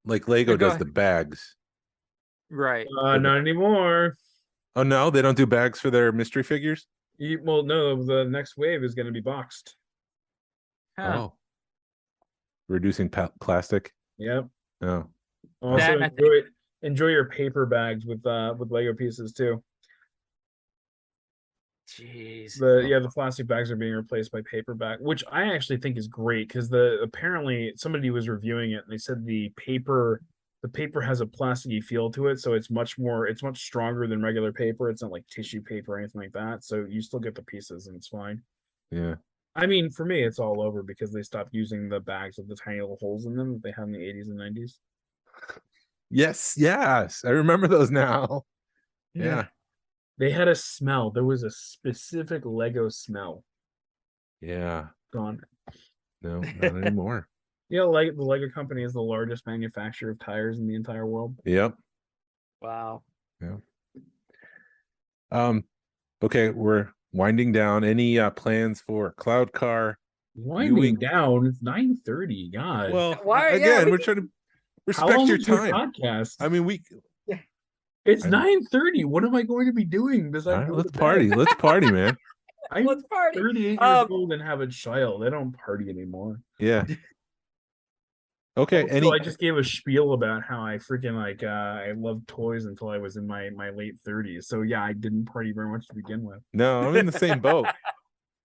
S5: like Lego does the bags,
S4: right?
S6: Not anymore.
S5: Oh no, they don't do bags for their mystery figures.
S6: Well, no, the next wave is going to be boxed.
S5: Huh. Oh, reducing plastic.
S6: Yep.
S5: Oh.
S6: Also, enjoy your paper bags with Lego pieces too.
S4: Jeez.
S6: The plastic bags are being replaced by paper bag, which I actually think is great because apparently somebody was reviewing it and they said the paper has a plasticky feel to it, so it's much stronger than regular paper. It's not like tissue paper or anything like that, so you still get the pieces and it's fine.
S5: Yeah.
S6: I mean, for me, it's all over because they stopped using the bags with the tiny little holes in them that they had in the 80s and 90s.
S5: Yes. I remember those now. Yeah.
S6: They had a smell. There was a specific Lego smell.
S5: Yeah.
S6: Gone.
S5: No, not anymore.
S6: Yeah, like the Lego company is the largest manufacturer of tires in the entire world.
S5: Yep.
S4: Wow.
S5: Yeah. Okay, we're winding down. Any plans for Cloud Car?
S6: Winding down. It's 9:30. God.
S5: Well,
S4: Why?
S5: again,
S4: Yeah,
S5: we're trying to
S6: How
S5: respect
S6: long
S5: your
S6: is your
S5: time.
S6: podcast?
S5: I mean,
S6: It's 9:30. What am I going to be doing besides
S5: all right,
S6: go
S5: let's
S6: to bed?
S5: party. Let's party, man.
S6: I'm
S4: Let's party.
S6: 38 years old and have a child. I don't party anymore.
S5: Yeah. Okay.
S6: Also, I just gave a spiel about how I freaking I loved toys until I was in my late 30s. So yeah, I didn't party very much to begin with.
S5: No, I'm in the same boat.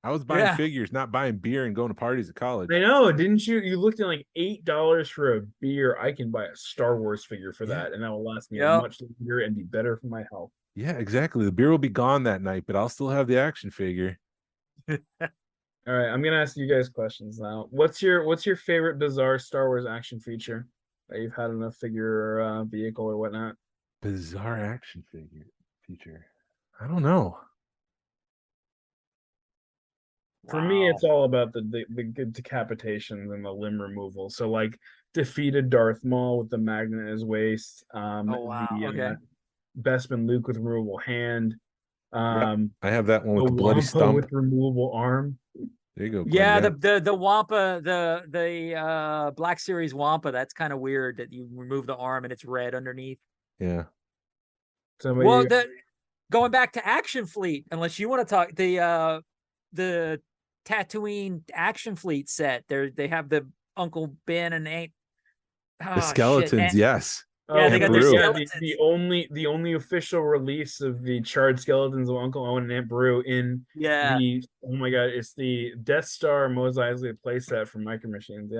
S5: I was buying
S4: Yeah.
S5: figures, not buying beer and going to parties at college.
S6: I know, didn't you? You looked at like $8 for a beer. I can buy a Star Wars figure for that, and that will last me much longer and be better for my health.
S5: Yeah, exactly. The beer will be gone that night, but I'll still have the action figure.
S6: All right, I'm gonna ask you guys questions now. What's your favorite bizarre Star Wars action feature that you've had in a figure or vehicle or whatnot?
S5: Bizarre action figure feature. I don't know.
S6: For me, it's all about the good decapitations and the limb removal. So like defeated Darth Maul with the magnet in his waist.
S4: Okay.
S6: Bespin Luke with removable hand.
S5: I have that one with the bloody
S6: Wampa
S5: stump.
S6: with removable arm.
S5: There you go.
S4: Yeah, the Wampa, the Black Series Wampa, that's kind of weird that you remove the arm and it's red underneath.
S5: Yeah.
S6: Somebody,
S4: Going back to Action Fleet, unless you want to talk the Tatooine Action Fleet set. They have the Uncle Ben and Aunt.
S5: The skeletons, yes.
S4: Yeah, they got their skeletons.
S6: The only official release of the charred skeletons of Uncle Owen and Aunt Beru in the oh my god, it's the Death Star Mos Eisley playset from Micro Machines.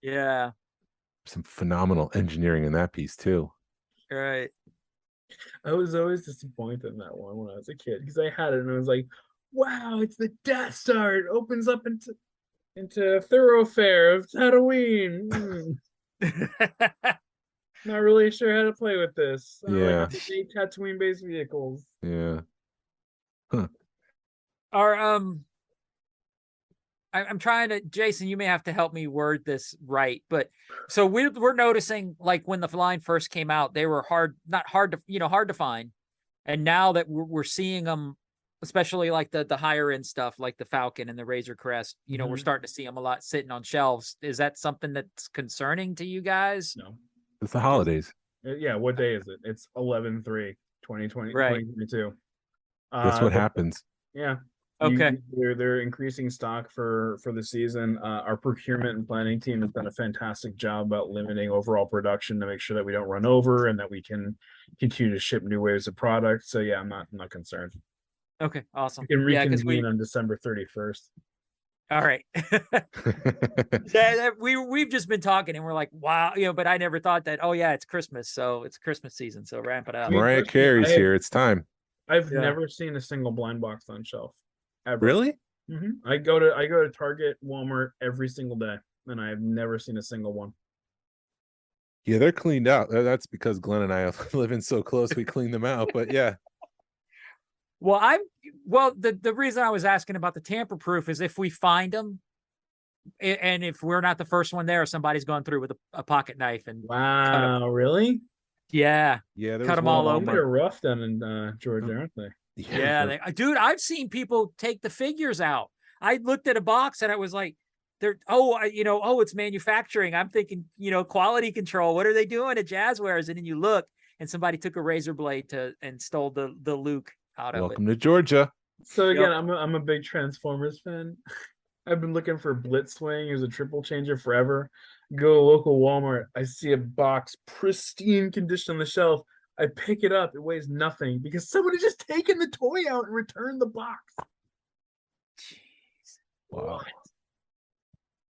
S4: Yeah.
S5: Some phenomenal engineering in that piece too.
S4: Right.
S6: I was always disappointed in that one when I was a kid because I had it and I was like, wow, it's the Death Star. It opens up into a thoroughfare of Tatooine. Not really sure how to play with this.
S5: Yeah.
S6: Like Tatooine-based vehicles.
S5: Yeah.
S4: I'm trying to, Jason, you may have to help me word this right, but so we're noticing like when the line first came out, they were hard to find, and now that we're seeing them, especially like the higher end stuff, like the Falcon and the Razor Crest, we're starting to see them a lot sitting on shelves. Is that something that's concerning to you guys?
S6: No.
S5: It's the holidays.
S6: Yeah, what day is it? It's 11/3/2020,
S4: right.
S6: 2022.
S5: That's what happens.
S6: Yeah.
S4: Okay.
S6: They're increasing stock for the season. Our procurement and planning team has done a fantastic job about limiting overall production to make sure that we don't run over and that we can continue to ship new waves of product. So yeah, I'm not concerned.
S4: Okay, awesome.
S6: We can reconvene on December 31st.
S4: All right. We've just been talking and we're like, wow, but I never thought that, oh yeah, it's Christmas. So it's Christmas season. So ramp it up.
S5: Mariah Carey's here. It's time.
S6: I've never seen a single blind box on shelf. Ever.
S5: Really?
S6: Mm-hmm. I go to Target, Walmart every single day, and I've never seen a single one.
S5: Yeah, they're cleaned out. That's because Glenn and I live in so close, we clean them out. But yeah.
S4: Well, the reason I was asking about the tamper proof is if we find them, and if we're not the first one there, somebody's gone through with a pocket knife and
S6: Really?
S4: Yeah,
S6: cut them all open. They're rough then in Georgia, aren't they?
S4: Yeah, dude, I've seen people take the figures out. I looked at a box and I was like, it's manufacturing. I'm thinking, quality control. What are they doing at Jazwares? And then you look and somebody took a razor blade and stole the Luke out of it.
S5: Welcome to Georgia.
S6: So again, I'm a big Transformers fan. I've been looking for Blitzwing. He was a triple changer forever. Go to local Walmart. I see a box, pristine condition on the shelf. I pick it up. It weighs nothing because somebody just taken the toy out and returned the box.
S4: Jeez.
S5: Wow.
S6: What?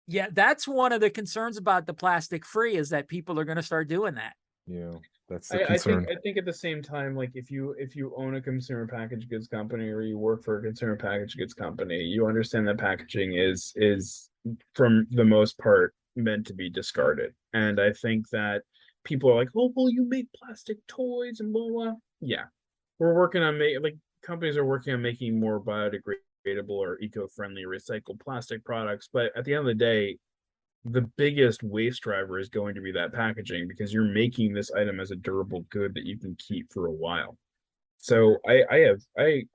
S4: Yeah, that's one of the concerns about the plastic free is that people are going to start doing that.
S5: You know, that's the
S6: I
S5: concern.
S6: think at the same time, like if you own a consumer packaged goods company or you work for a consumer packaged goods company, you understand that packaging is from the most part meant to be discarded. And I think that people are like, oh, well, you make plastic toys and blah blah. Yeah, we're working on companies are working on making more biodegradable or eco-friendly recycled plastic products. But at the end of the day, the biggest waste driver is going to be that packaging because you're making this item as a durable good that you can keep for a while. So I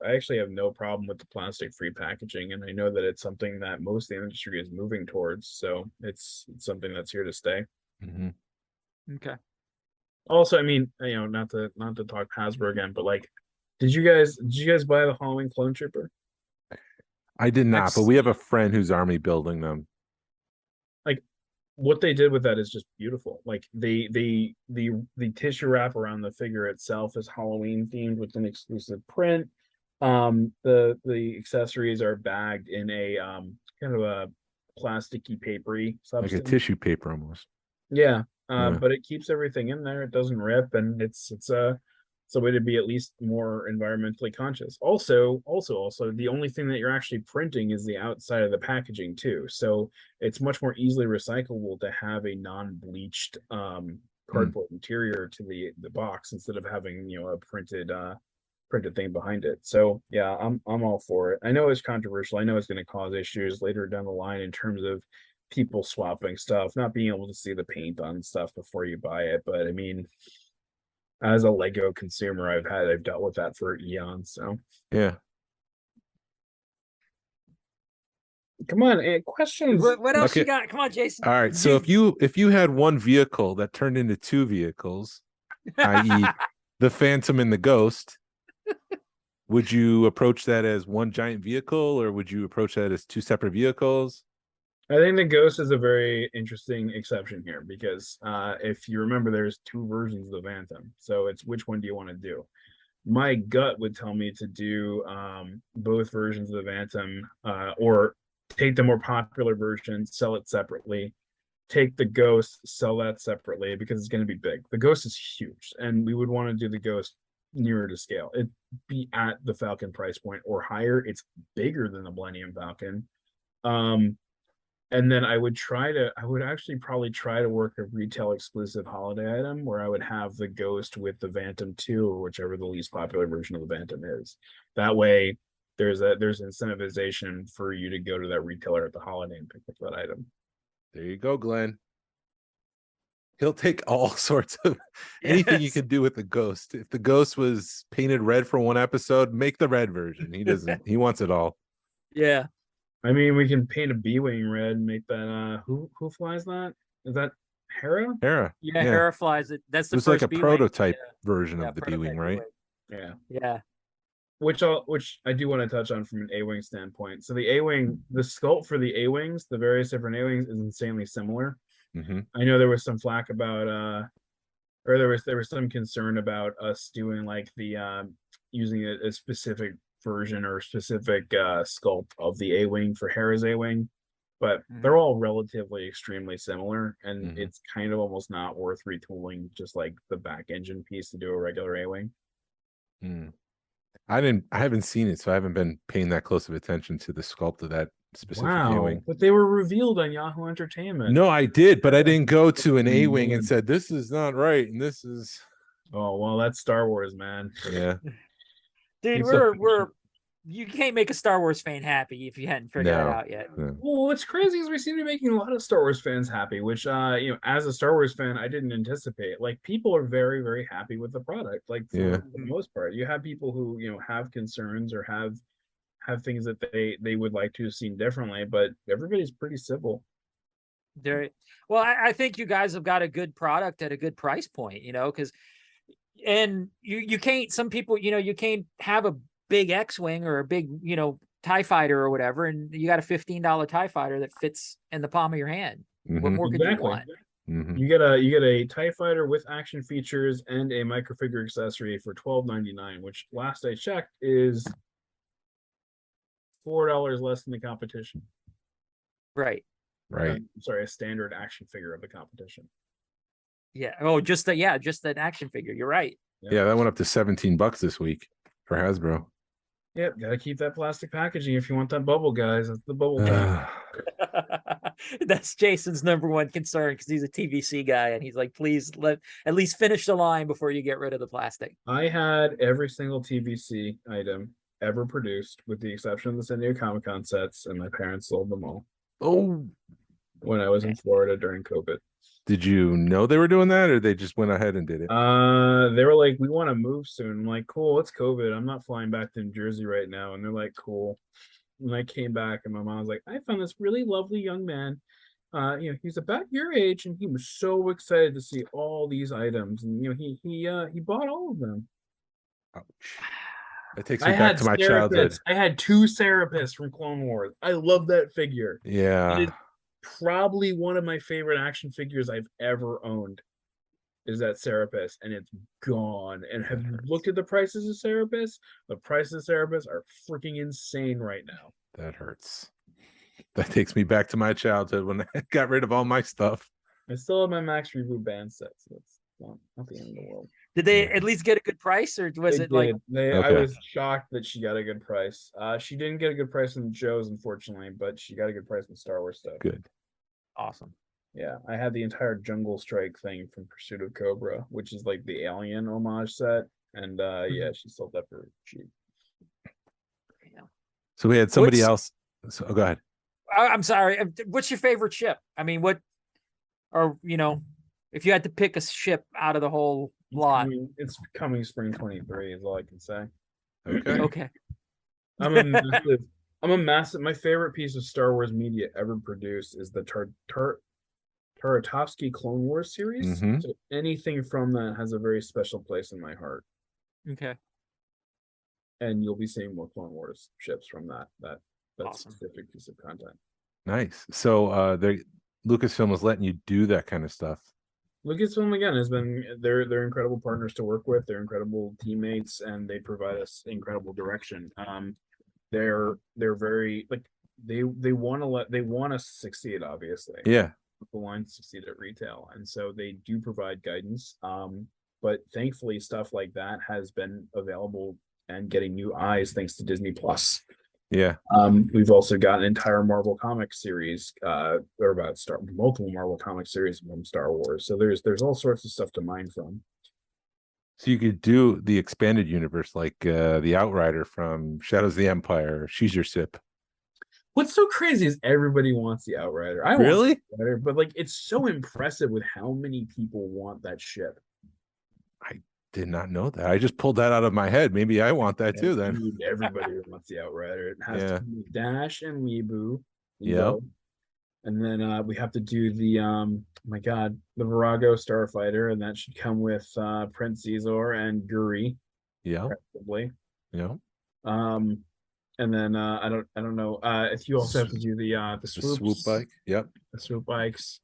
S6: actually have no problem with the plastic free packaging, and I know that it's something that most of the industry is moving towards. So it's something that's here to stay.
S5: Mm-hmm.
S4: Okay.
S6: Also, I mean, not to talk Hasbro again, but like, did you guys buy the Halloween Clone Trooper?
S5: I did not, but we have a friend who's army building them.
S6: Like, what they did with that is just beautiful. Like the tissue wrap around the figure itself is Halloween themed with an exclusive print. The accessories are bagged in a kind of a plasticky papery substance.
S5: Like a tissue paper almost.
S6: Yeah.
S5: Yeah.
S6: But it keeps everything in there. It doesn't rip, and it's a way to be at least more environmentally conscious. Also, the only thing that you're actually printing is the outside of the packaging too. So it's much more easily recyclable to have a non-bleached cardboard interior to the box instead of having a printed thing behind it. So yeah, I'm all for it. I know it's controversial. I know it's going to cause issues later down the line in terms of people swapping stuff, not being able to see the paint on stuff before you buy it. But I mean, as a Lego consumer, I've dealt with that for eons. So
S5: yeah.
S6: Come on, questions.
S4: What else
S5: Okay.
S4: you got? Come on, Jason.
S5: All right. So if you had one vehicle that turned into two vehicles, i.e., the Phantom and the Ghost, would you approach that as one giant vehicle, or would you approach that as two separate vehicles?
S6: I think the Ghost is a very interesting exception here because if you remember, there's two versions of the Phantom. So it's which one do you want to do? My gut would tell me to do both versions of the Phantom, or take the more popular version, sell it separately. Take the Ghost, sell that separately because it's going to be big. The Ghost is huge, and we would want to do the Ghost nearer to scale. It'd be at the Falcon price point or higher. It's bigger than the Millennium Falcon. And then I would actually probably try to work a retail exclusive holiday item where I would have the Ghost with the Phantom 2 or whichever the least popular version of the Phantom is. That way there's incentivization for you to go to that retailer at the holiday and pick up that item.
S5: There you go, Glenn. He'll take all sorts of anything you can do with the Ghost. If the Ghost was painted red for one episode, make the red version. He doesn't. He wants it all.
S4: Yeah.
S6: I mean, we can paint a B-wing red and make that who flies that? Is that Hera?
S5: Hera.
S4: Yeah, Hera flies it. That's the
S5: it was
S4: first
S5: like a
S4: B-wing.
S5: prototype version of the
S4: prototype
S5: B-wing, right?
S6: Yeah.
S4: Yeah.
S6: Which I do want to touch on from an A-wing standpoint. So the A-wing, the sculpt for the A-wings, the various different A-wings is insanely similar.
S5: Mm-hmm.
S6: I know there was some flack about or there was some concern about us doing like the using a specific version or specific sculpt of the A-wing for Hera's A-wing, but they're all relatively extremely similar, and it's kind of almost not worth retooling just like the back engine piece to do a regular A-wing.
S5: I haven't seen it, so I haven't been paying that close of attention to the sculpt of that specific A-wing.
S6: But they were revealed on Yahoo Entertainment.
S5: No, I did, but I didn't go to an A-wing and said this is not right and this is.
S6: Oh well, that's Star Wars, man.
S5: Yeah.
S4: Dude, you can't make a Star Wars fan happy if you hadn't figured that out yet.
S5: No.
S6: Well, what's crazy is we seem to be making a lot of Star Wars fans happy, which as a Star Wars fan, I didn't anticipate. Like, people are very, very happy with the product. Like, for the most part, you have people who have concerns or have things that they would like to have seen differently, but everybody's pretty civil.
S4: Well, I think you guys have got a good product at a good price point, because and you can't, some people, you can't have a big X-Wing or a big, TIE fighter or whatever, and you got a $15 TIE fighter that fits in the palm of your hand. What more could you want?
S6: You get a TIE fighter with action features and a microfigure accessory for $12.99, which last I checked is $4 less than the competition.
S4: Right.
S6: I'm sorry, a standard action figure of the competition.
S4: Yeah. Oh, just an action figure. You're right.
S5: Yeah, that went up to $17 this week for Hasbro.
S6: Yep, gotta keep that plastic packaging if you want that bubble, guys. That's the bubble pack.
S4: That's Jason's number one concern because he's a TVC guy, and he's like, please at least finish the line before you get rid of the plastic.
S6: I had every single TVC item ever produced, with the exception of the San Diego Comic-Con sets, and my parents sold them all
S5: Oh,
S6: when I was in Florida during COVID.
S5: did you know they were doing that, or they just went ahead and did it?
S6: They were like, we want to move soon. I'm like, cool, it's COVID. I'm not flying back to New Jersey right now. And they're like, cool. And I came back, and my mom was like, I found this really lovely young man. He's about your age, and he was so excited to see all these items. And he bought all of them.
S5: Ouch. That takes me back to my childhood.
S6: I had 2 Serapis from Clone Wars. I love that figure.
S5: Yeah.
S6: It is probably one of my favorite action figures I've ever owned. Is that Serapis, and it's gone. And have you looked at the prices of Serapis? The prices of Serapis are freaking insane right now.
S5: That hurts. That takes me back to my childhood when I got rid of all my stuff.
S6: I still have my Max Reboot band set, so it's not the end of the world.
S4: Did they at least get a good price, or was
S6: They
S4: it like?
S6: did. I
S5: Okay.
S6: was shocked that she got a good price. She didn't get a good price in Joe's, unfortunately, but she got a good price in Star Wars stuff.
S5: Good.
S4: Awesome.
S6: Yeah, I had the entire Jungle Strike thing from Pursuit of Cobra, which is like the Alien homage set, and yeah, she sold that for cheap.
S5: So we had somebody
S4: What's-
S5: else. So, go ahead.
S4: I'm sorry. What's your favorite ship? I mean, if you had to pick a ship out of the whole lot.
S6: It's coming spring 23 is all I can say.
S5: Okay.
S4: Okay.
S6: I'm a massive. My favorite piece of Star Wars media ever produced is the Tartakovsky Clone Wars series.
S5: Mhm.
S6: So anything from that has a very special place in my heart.
S4: Okay.
S6: And you'll be seeing more Clone Wars ships from that
S4: Awesome.
S6: specific piece of content.
S5: Nice. So Lucasfilm was letting you do that kind of stuff.
S6: Lucasfilm again has been they're incredible partners to work with. They're incredible teammates, and they provide us incredible direction. They're very like they want us to succeed, obviously.
S5: Yeah.
S6: The line to succeed at retail, and so they do provide guidance. But thankfully, stuff like that has been available and getting new eyes thanks to Disney Plus.
S5: Yeah.
S6: We've also got an entire Marvel Comics series, or about multiple Marvel Comics series from Star Wars. So there's all sorts of stuff to mine from.
S5: So you could do the expanded universe, like the Outrider from Shadows of the Empire. She's your sip.
S6: What's so crazy is everybody wants the Outrider. I
S5: Really?
S6: want the Outrider, but like it's so impressive with how many people want that ship.
S5: Did not know that. I just pulled that out of my head. Maybe I want that too then.
S6: Dude, everybody wants the Outrider. It has
S5: Yeah.
S6: to be Dash and Weeaboo.
S5: Yep.
S6: And then we have to do the the Virago Starfighter, and that should come with Prince Caesar and Guri,
S5: Yeah.
S6: probably.
S5: Yeah.
S6: And then I don't know. If you also have to do the
S5: The
S6: swoops,
S5: swoop bike. Yep.
S6: the swoop bikes,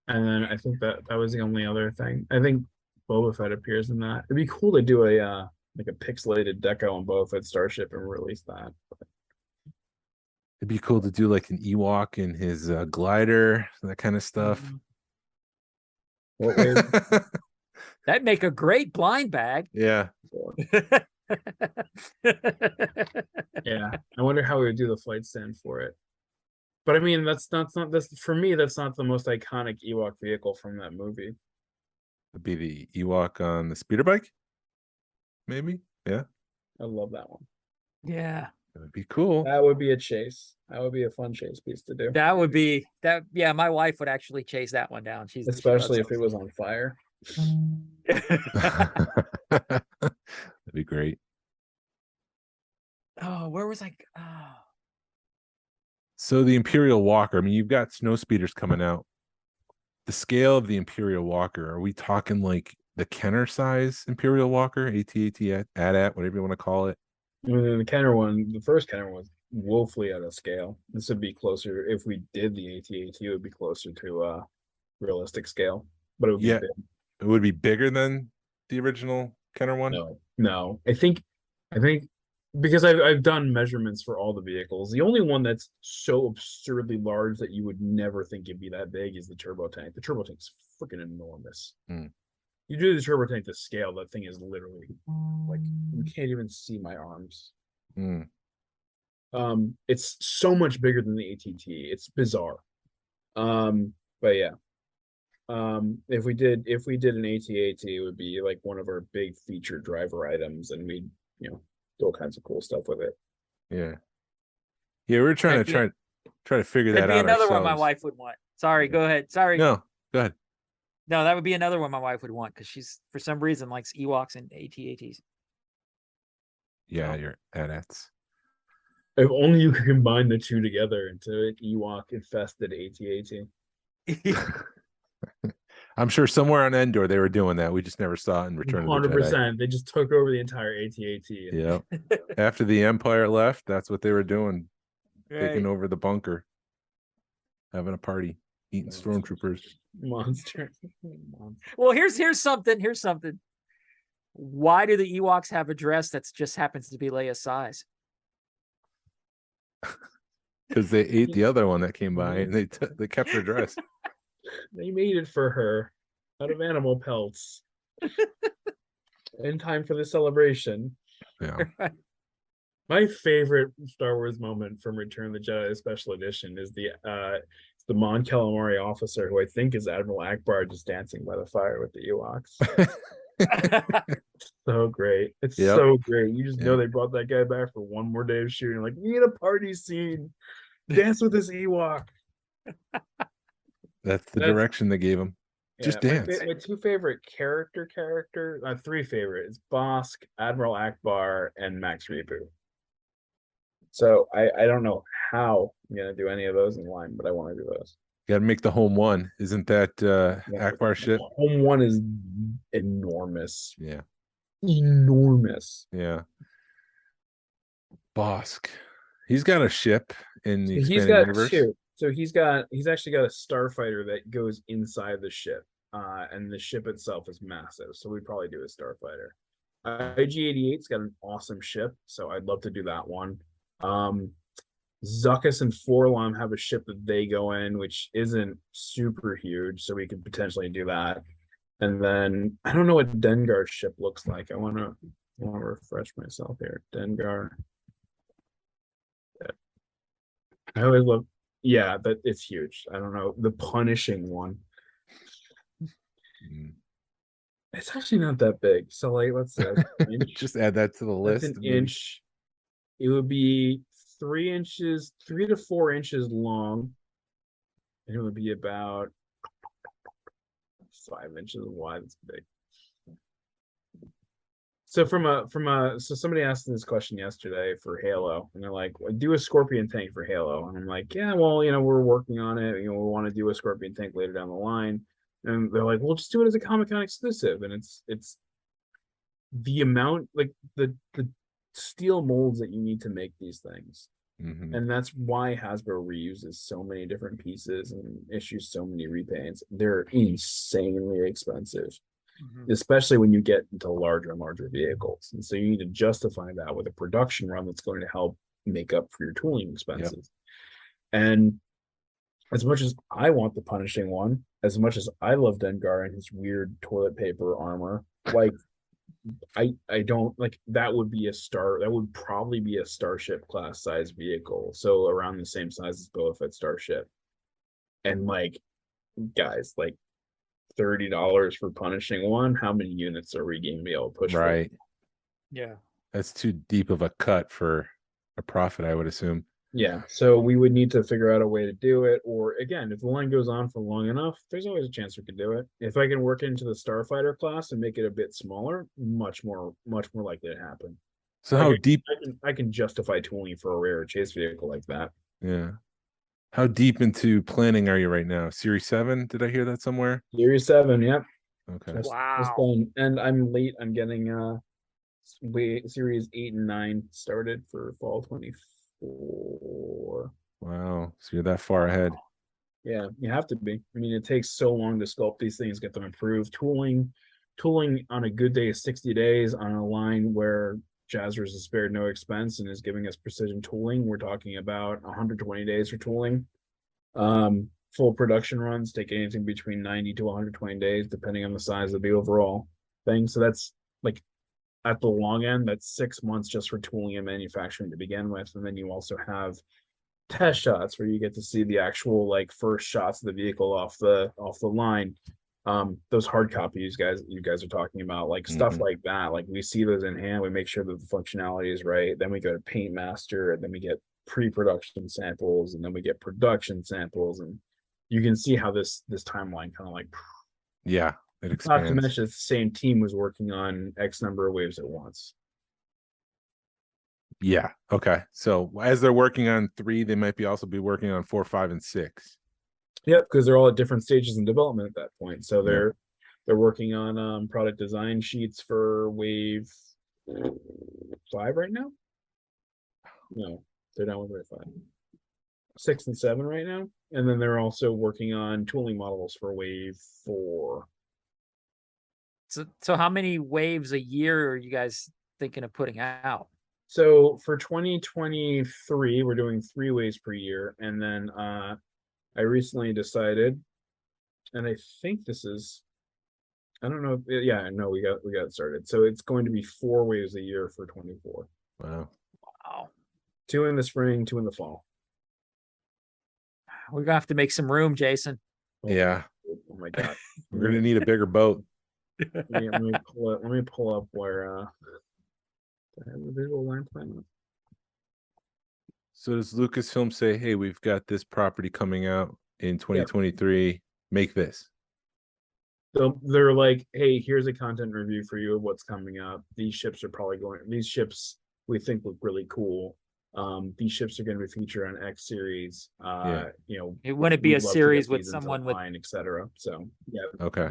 S6: and then I think that was the only other thing. I think Boba Fett appears in that. It'd be cool to do a like a pixelated deco on Boba Fett Starship and release that.
S5: It'd be cool to do like an Ewok in his glider, that kind of stuff.
S6: What way?
S4: That'd make a great blind bag.
S5: Yeah.
S6: Yeah, I wonder how we would do the flight stand for it. But I mean, that's for me. That's not the most iconic Ewok vehicle from that movie.
S5: It'd be the Ewok on the speeder bike. Maybe. Yeah.
S6: I love that one.
S4: Yeah.
S5: That would be cool.
S6: That would be a chase. That would be a fun chase piece to do.
S4: That would be that. Yeah, my wife would actually chase that one down.
S6: Especially if it was on fire.
S5: That'd be great.
S4: Oh, where was I? Oh.
S5: So the Imperial Walker, I mean, you've got snow speeders coming out. The scale of the Imperial Walker, are we talking like the Kenner size Imperial Walker, AT-AT, AT-AT, whatever you want to call it?
S6: I mean, the Kenner one, the first Kenner was woefully out of scale. This would be closer, if we did the AT-AT, it would be closer to realistic scale. But it would be big.
S5: It would be bigger than the original Kenner one?
S6: No. I think because I've done measurements for all the vehicles. The only one that's so absurdly large that you would never think it'd be that big is the turbo tank. The turbo tank's freaking enormous.
S5: Mm.
S6: You do the turbo tank to scale, that thing is literally like you can't even see my arms.
S5: Mm.
S6: It's so much bigger than the ATT. It's bizarre. But yeah. If we did an AT-AT, it would be like one of our big feature driver items, and we'd, do all kinds of cool stuff with it.
S5: Yeah. Yeah, we're trying to figure that
S4: That'd be
S5: out
S4: another
S5: ourselves.
S4: one my wife would want. Sorry, go ahead. Sorry.
S5: No, go ahead.
S4: No, that would be another one my wife would want because she's for some reason likes Ewoks and AT-ATs.
S5: Yeah, you're AT-ATs.
S6: If only you could combine the two together into an Ewok infested AT-AT.
S5: I'm sure somewhere on Endor they were doing that. We just never saw it in Return of the Jedi.
S6: 100%. They just took over the entire AT-AT.
S5: Yeah. After the Empire left, that's what they were doing. Taking
S4: Right.
S5: over the bunker. Having a party. Eating stormtroopers.
S6: Monster.
S4: Well, here's something. Why do the Ewoks have a dress that just happens to be Leia's size?
S5: Because they ate the other one that came by and they kept her dress.
S6: They made it for her out of animal pelts in time for the celebration.
S5: Yeah.
S6: My favorite Star Wars moment from Return of the Jedi Special Edition is the Mon Calamari officer, who I think is Admiral Akbar, just dancing by the fire with the Ewoks. So great. It's so great. You just know they brought that guy back for one more day of shooting. Like, we need a party scene. Dance with this Ewok.
S5: That's the direction they gave him. Just dance.
S6: My two favorite three favorites: Bosk, Admiral Akbar, and Max Reboot. So I don't know how I'm gonna do any of those in line, but I want to do those.
S5: You gotta make the home one. Isn't that Akbar ship?
S6: Home one is enormous.
S5: Yeah.
S6: Enormous.
S5: Yeah. Bosk. He's got a ship in the expanded universe.
S6: Two. So he's actually got a starfighter that goes inside the ship. And the ship itself is massive. So we'd probably do a starfighter. IG-88's got an awesome ship, so I'd love to do that one. Zuckuss and Forlom have a ship that they go in, which isn't super huge, so we could potentially do that. And then I don't know what Dengar's ship looks like. I want to refresh myself here. Dengar. Yeah. I always love. Yeah, but it's huge. I don't know the punishing one. It's actually not that big. So like, let's say
S5: just add that to the list.
S6: That's an inch. It would be 3 inches, 3 to 4 inches long, and it would be about 5 inches wide. It's big. So so somebody asked this question yesterday for Halo, and they're like, do a Scorpion tank for Halo. And I'm like, yeah, well, we're working on it. We want to do a Scorpion tank later down the line. And they're like, well, just do it as a Comic-Con exclusive. And it's the amount, like the steel molds that you need to make these things.
S5: Mm-hmm.
S6: And that's why Hasbro reuses so many different pieces and issues so many repaints. They're insanely expensive. Especially when you get into larger and larger vehicles. And so you need to justify that with a production run that's going to help make up for your tooling expenses. Yep. And as much as I want the punishing one, as much as I love Dengar and his weird toilet paper armor, like I don't like that would probably be a Starship class size vehicle. So around the same size as Boba Fett Starship. And like, guys, like $30 for punishing one. How many units are we going to be able to push?
S5: Right.
S6: For?
S4: Yeah.
S5: That's too deep of a cut for a profit, I would assume.
S6: Yeah. So we would need to figure out a way to do it. Or again, if the line goes on for long enough, there's always a chance we could do it. If I can work into the Starfighter class and make it a bit smaller, much more likely to happen.
S5: So how deep?
S6: I can justify tooling for a rare chase vehicle like that.
S5: Yeah. How deep into planning are you right now? Series 7? Did I hear that somewhere?
S6: Series 7, yep.
S5: Okay.
S4: Wow.
S6: And I'm late. I'm getting Series 8 and 9 started for fall 24.
S5: Wow. So you're that far ahead.
S6: Yeah, you have to be. I mean, it takes so long to sculpt these things, get them improved. Tooling on a good day is 60 days on a line where Jazwares has spared no expense and is giving us precision tooling. We're talking about 120 days for tooling. full production runs take anything between 90 to 120 days, depending on the size of the overall thing. So that's like at the long end, that's 6 months just for tooling and manufacturing to begin with. And then you also have test shots where you get to see the actual like first shots of the vehicle off the line. Those hard copies you guys are talking about, like stuff like that. Like we see those in hand, we make sure that the functionality is right. Then we go to Paint Master, and then we get pre-production samples, and then we get production samples, and you can see how this timeline kind of like,
S5: yeah, it
S6: not to
S5: expands.
S6: mention the same team was working on X number of waves at once.
S5: Yeah. Okay. So as they're working on 3, they might be also be working on 4, 5, and 6.
S6: Yep, because they're all at different stages in development at that point. So they're working on product design sheets for wave 5 right now. No, they're done with wave 5. 6 and 7 right now, and then they're also working on tooling models for wave 4.
S4: So how many waves a year are you guys thinking of putting out?
S6: So for 2023, we're doing 3 waves per year, and then I recently decided, and I think this is, I don't know. Yeah, no, we got it started. So it's going to be 4 waves a year for 24.
S5: Wow.
S6: 2 in the spring, 2 in the fall.
S4: We're gonna have to make some room, Jason.
S5: Yeah.
S6: Oh my god.
S5: We're gonna need a bigger boat.
S6: let me pull up where I have the visual line plan up.
S5: So does Lucasfilm say, hey, we've got this property coming out in 2023, make this?
S6: They're like, hey, here's a content review for you of what's coming up. These ships we think look really cool. These ships are going to be featured on X series.
S4: It wouldn't be a series with someone with
S6: line, etc. So yeah,
S5: okay,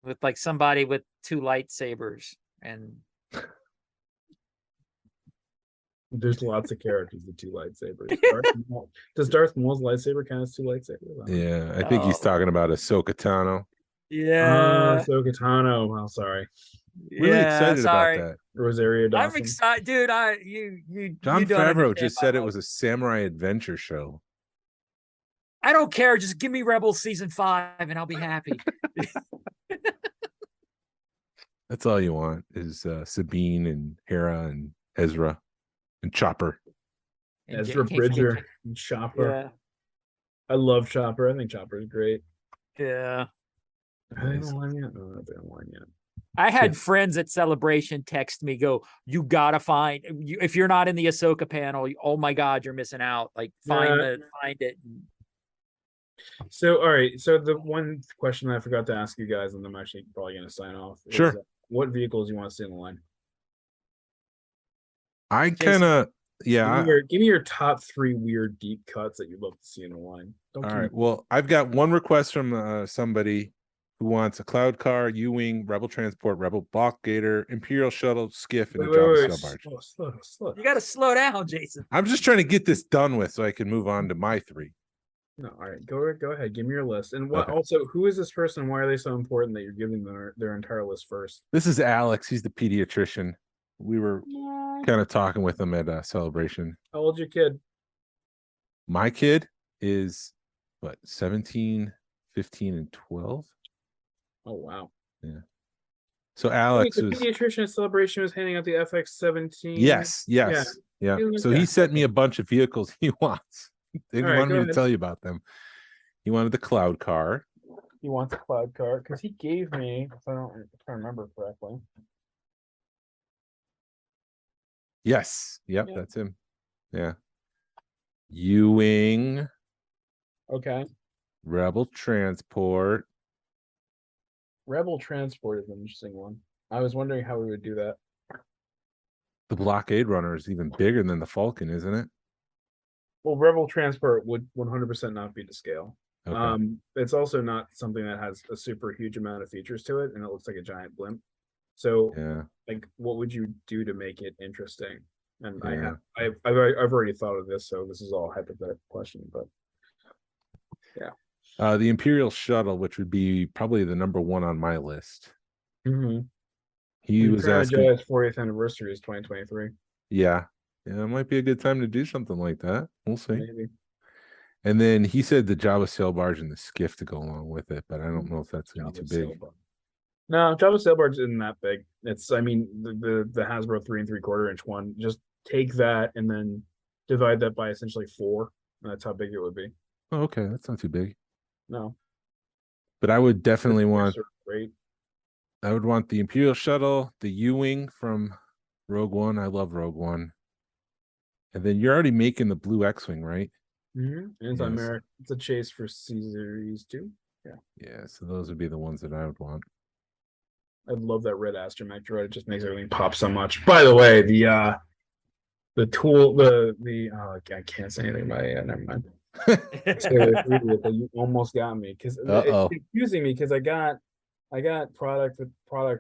S4: with like somebody with 2 lightsabers, and
S6: there's lots of characters with 2 lightsabers. Does Darth Maul's lightsaber count as 2 lightsabers?
S5: Yeah, I think he's talking about Ahsoka Tano.
S4: Yeah,
S6: Ahsoka Tano. Well, sorry.
S5: Really excited about that.
S6: Rosario Dawson.
S4: I'm excited, dude.
S5: John Favreau just said it was a samurai adventure show.
S4: I don't care. Just give me Rebels season 5 and I'll be happy.
S5: That's all you want is Sabine and Hera and Ezra and Chopper.
S4: And
S6: Ezra Bridger and Chopper.
S4: Yeah.
S6: I love Chopper. I think Chopper is great.
S4: Yeah.
S6: Are they on line yet? No, they're on line yet.
S4: I had friends at Celebration text me, go, you gotta find, if you're not in the Ahsoka panel, oh my God, you're missing out. Like find it.
S6: So, all right. So the one question I forgot to ask you guys, and I'm actually probably going to sign off.
S5: Sure.
S6: Is, what vehicles you want to see in the line?
S5: I kind of, yeah.
S6: Give me your top 3 weird deep cuts that you'd love to see in the line.
S5: All right. Well, I've got one request from somebody who wants a Cloud Car, U-Wing, Rebel Transport, Rebel Block Gator, Imperial Shuttle, Skiff, and a Jabba Star Barge.
S6: Slow.
S4: You got to slow down, Jason.
S5: I'm just trying to get this done with so I can move on to my 3.
S6: No, all right. Go ahead. Give me your list. And what? Okay. Also, who is this person? Why are they so important that you're giving their entire list first?
S5: This is Alex. He's the pediatrician. We were kind of talking with him at a Celebration.
S6: How old's your kid?
S5: My kid is, 17, 15, and 12?
S6: Oh, wow.
S5: Yeah. So Alex
S6: the pediatrician at Celebration was handing out the FX-17.
S5: Yes. Yeah. So he sent me a bunch of vehicles he wants. He wanted me to tell you about them. He wanted the Cloud Car.
S6: He wants a Cloud Car because he gave me, if I remember correctly.
S5: Yes. Yep, that's him. Yeah. U-Wing.
S6: Okay.
S5: Rebel Transport.
S6: Rebel Transport is an interesting one. I was wondering how we would do that.
S5: The Blockade Runner is even bigger than the Falcon, isn't it?
S6: Well, Rebel Transport would 100% not be to scale.
S5: Okay.
S6: It's also not something that has a super huge amount of features to it, and it looks like a giant blimp. So, like, what would you do to make it interesting? And I've already thought of this, so this is all hypothetical question, but yeah.
S5: The Imperial Shuttle, which would be probably the number 1 on my list.
S6: Mm-hmm.
S5: He was asking.
S6: Jedi's 40th anniversary is 2023.
S5: Yeah, it might be a good time to do something like that. We'll see.
S6: Maybe.
S5: And then he said the Java sail barge and the skiff to go along with it, but I don't know if that's gonna be too big.
S6: No, Java sail barge isn't that big. It's, I mean, the Hasbro 3 3/4 inch one. Just take that and then divide that by essentially 4, and that's how big it would be.
S5: Oh, okay, that's not too big.
S6: No,
S5: But I would definitely want.
S6: Great.
S5: I would want the Imperial shuttle, the U-wing from Rogue One. I love Rogue One. And then you're already making the blue X-wing, right?
S6: And it's
S5: Yes.
S6: America. It's a chase for Series 2. Yeah.
S5: Yeah, so those would be the ones that I would want.
S6: I love that red astromech droid. It just makes everything pop so much. By the way, the tool, I can't say anything about it. Never mind. You almost got me because it's confusing me because I got product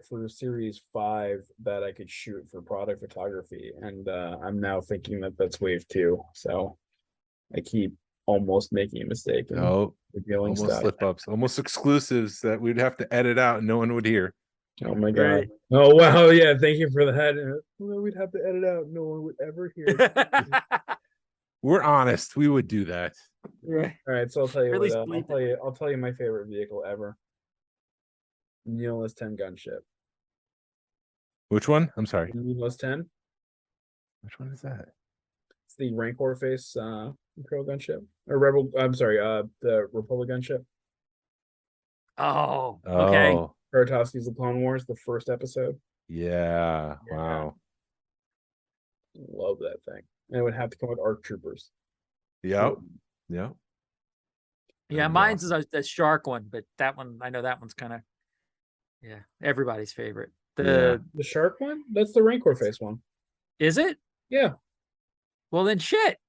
S6: for Series 5 that I could shoot for product photography, and I'm now thinking that that's Wave 2. So I keep almost making a mistake.
S5: Almost
S6: stuff.
S5: slip-ups, almost exclusives that we'd have to edit out and no one would hear.
S6: Oh my god! Right. Oh wow! Yeah, thank you for that. Well, we'd have to edit out. No one would ever hear.
S5: We're honest. We would do that.
S6: Right. All right. So I'll tell you. I'll tell you my favorite vehicle ever. Needless 10 gunship.
S5: Which one? I'm sorry.
S6: Needless 10.
S5: Which one is that?
S6: It's the Rancor face Imperial gunship or Rebel. I'm sorry. The Republic gunship.
S4: Oh. Okay.
S6: Tartakovsky's The Clone Wars, the first episode.
S5: Yeah. Wow.
S6: Love that thing. And it would have to come with ARC troopers.
S5: Yep.
S4: Yeah, mine's is the shark one, but that one, I know that one's kind of, everybody's favorite. The
S6: shark one? That's the Rancor face one.
S4: Is it?
S6: Yeah.
S4: Well then shit.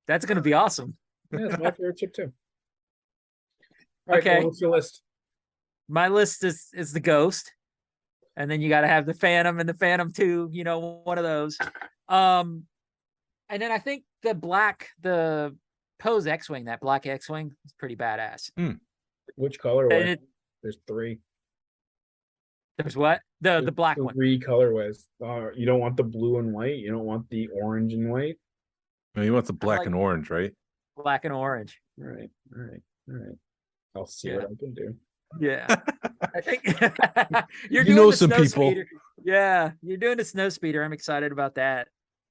S4: That's gonna be awesome.
S6: Yeah, it's my favorite chip too. All right,
S4: okay.
S6: What's your list?
S4: My list is the Ghost, and then you got to have the Phantom and the Phantom 2, one of those. And then I think the Pose X-Wing, that black X-Wing is pretty badass.
S6: Which colorway? There's 3.
S4: There's what? The black
S6: 3
S4: one.
S6: 3 colorways. You don't want the blue and white. You don't want the orange and white.
S5: No, you want the black and orange, right?
S4: Black and orange.
S6: All right. I'll see what I can do.
S4: Yeah, I think you're doing
S5: some people.
S4: Speeder. Yeah, you're doing the snow speeder. I'm excited about that.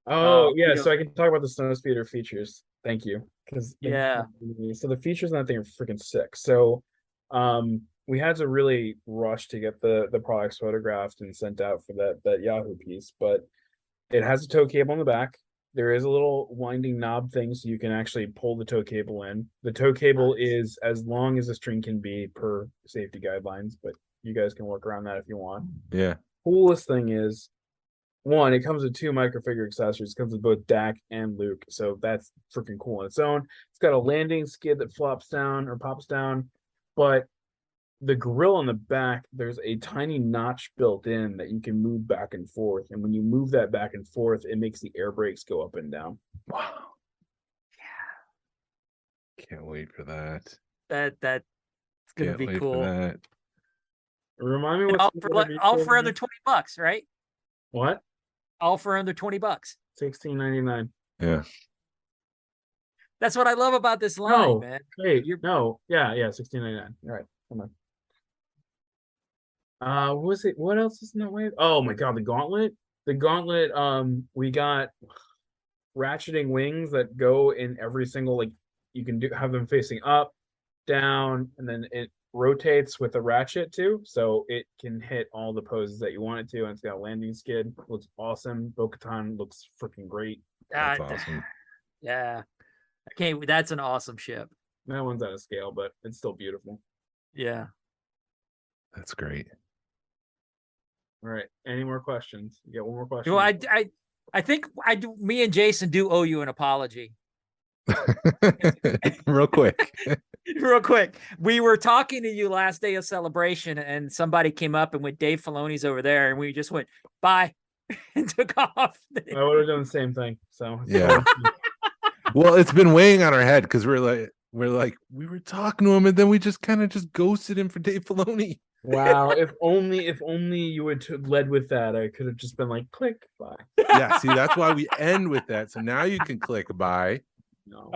S6: Oh yeah, so I can talk about the snow speeder features. Thank you. So the features on that thing are freaking sick. So, we had to really rush to get the products photographed and sent out for that Yahoo piece, but it has a tow cable in the back. There is a little winding knob thing so you can actually pull the tow cable in. The tow cable is as long as the string can be per safety guidelines, but you guys can work around that if you want.
S5: Yeah.
S6: Coolest thing is, one, it comes with 2 microfigure accessories. It comes with both Dak and Luke, so that's freaking cool on its own. It's got a landing skid that flops down or pops down, but the grill on the back, there's a tiny notch built in that you can move back and forth. And when you move that back and forth, it makes the air brakes go up and down.
S5: Wow. Yeah. Can't wait for that.
S4: That's going to be cool.
S6: Remind me what
S4: all for under $20, right?
S6: What?
S4: All for under $20.
S6: $16.99.
S5: Yeah.
S4: That's what I love about this line, man.
S6: Hey, $16.99. All right. Come on. What else is in that wave? Oh my god, the gauntlet. We got ratcheting wings that go in every single, you can have them facing up, down, and then it rotates with a ratchet too, so it can hit all the poses that you want it to, and it's got a landing skid. Looks awesome. Bo-Katan looks freaking great.
S5: That's awesome.
S4: Yeah. That's an awesome ship.
S6: That one's out of scale, but it's still beautiful.
S4: Yeah.
S5: That's great.
S6: All right. Any more questions? You got one more question?
S4: Well, I think me and Jason do owe you an apology.
S5: Real quick.
S4: Real quick. We were talking to you last day of celebration, and somebody came up and went, Dave Filoni's over there, and we just went, bye, and took off.
S6: I would have done the same thing. So
S5: yeah. Well, it's been weighing on our head because we were talking to him, and then we just kind of ghosted him for Dave Filoni.
S6: Wow! If only you had led with that, I could have just been like, click, bye.
S5: Yeah, see, that's why we end with that. So now you can click bye.
S6: No.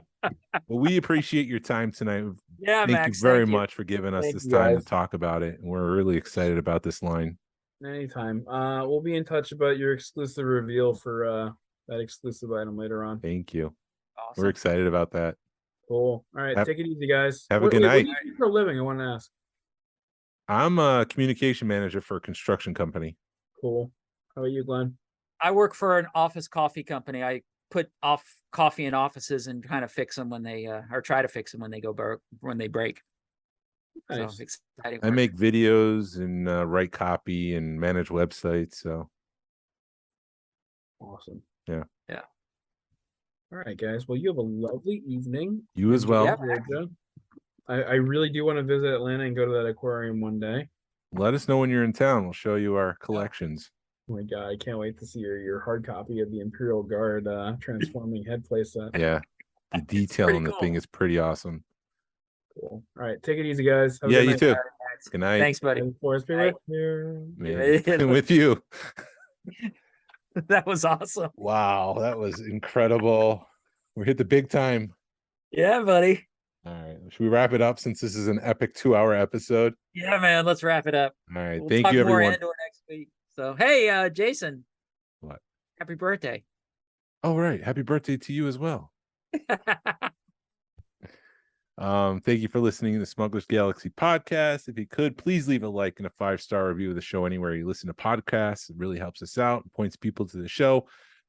S5: Well, we appreciate your time tonight.
S4: Yeah,
S5: Thank
S4: Max.
S5: you very
S4: Thank you.
S5: much for giving us
S6: Thank
S5: this
S6: you,
S5: time to
S6: guys.
S5: talk about it. And we're really excited about this line.
S6: Anytime. We'll be in touch about your exclusive reveal for that exclusive item later on.
S5: Thank you.
S4: Awesome.
S5: We're excited about that.
S6: Cool. All right, take it easy, guys.
S5: Have a good night.
S6: What do you do for a living? I want to ask.
S5: I'm a communication manager for a construction company.
S6: Cool. How about you, Glenn?
S4: I work for an office coffee company. I put off coffee in offices and kind of fix them when they or try to fix them when they when they break.
S6: Nice.
S4: So exciting.
S5: I make videos and write copy and manage websites. So
S6: Awesome.
S5: Yeah.
S4: Yeah.
S6: All right, guys. Well, you have a lovely evening.
S5: You as well.
S4: Yeah,
S6: Georgia. I really do want to visit Atlanta and go to that aquarium one day.
S5: Let us know when you're in town. We'll show you our collections.
S6: Oh my god, I can't wait to see your hard copy of the Imperial Guard transforming head playset.
S5: Yeah. The detail on the thing is pretty awesome.
S6: Cool. All right, take it easy, guys. Have a
S5: Yeah,
S6: good
S5: you
S6: night.
S5: too. Good night.
S4: Thanks, buddy.
S6: And Forrest be with you.
S5: Man, with you.
S4: That was awesome.
S5: Wow, that was incredible. We hit the big time.
S4: Yeah, buddy.
S5: All right. Should we wrap it up since this is an epic 2-hour episode?
S4: Yeah, man. Let's wrap it up.
S5: All right.
S4: We'll
S5: Thank
S4: talk
S5: you,
S4: more
S5: everyone.
S4: Andor next week. So, hey, Jason.
S5: What?
S4: Happy birthday.
S5: Oh, right. Happy birthday to you as well. Thank you for listening to the Smugglers Galaxy podcast. If you could, please leave a like and a 5-star review of the show anywhere you listen to podcasts. It really helps us out and points people to the show.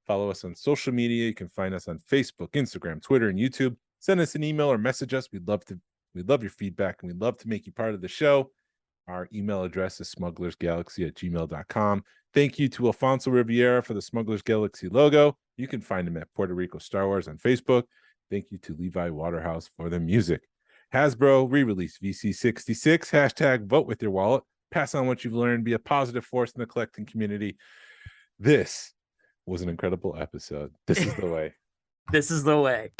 S5: Follow us on social media. You can find us on Facebook, Instagram, Twitter, and YouTube. Send us an email or message us. We'd love your feedback, and we'd love to make you part of the show. Our email address is smugglersgalaxy@gmail.com. Thank you to Alfonso Riviera for the Smugglers Galaxy logo. You can find him at Puerto Rico Star Wars on Facebook. Thank you to Levi Waterhouse for the music. Hasbro re-release VC66. Hashtag vote with your wallet. Pass on what you've learned. Be a positive force in the collecting community. This was an incredible episode. This is the way.
S4: This is the way.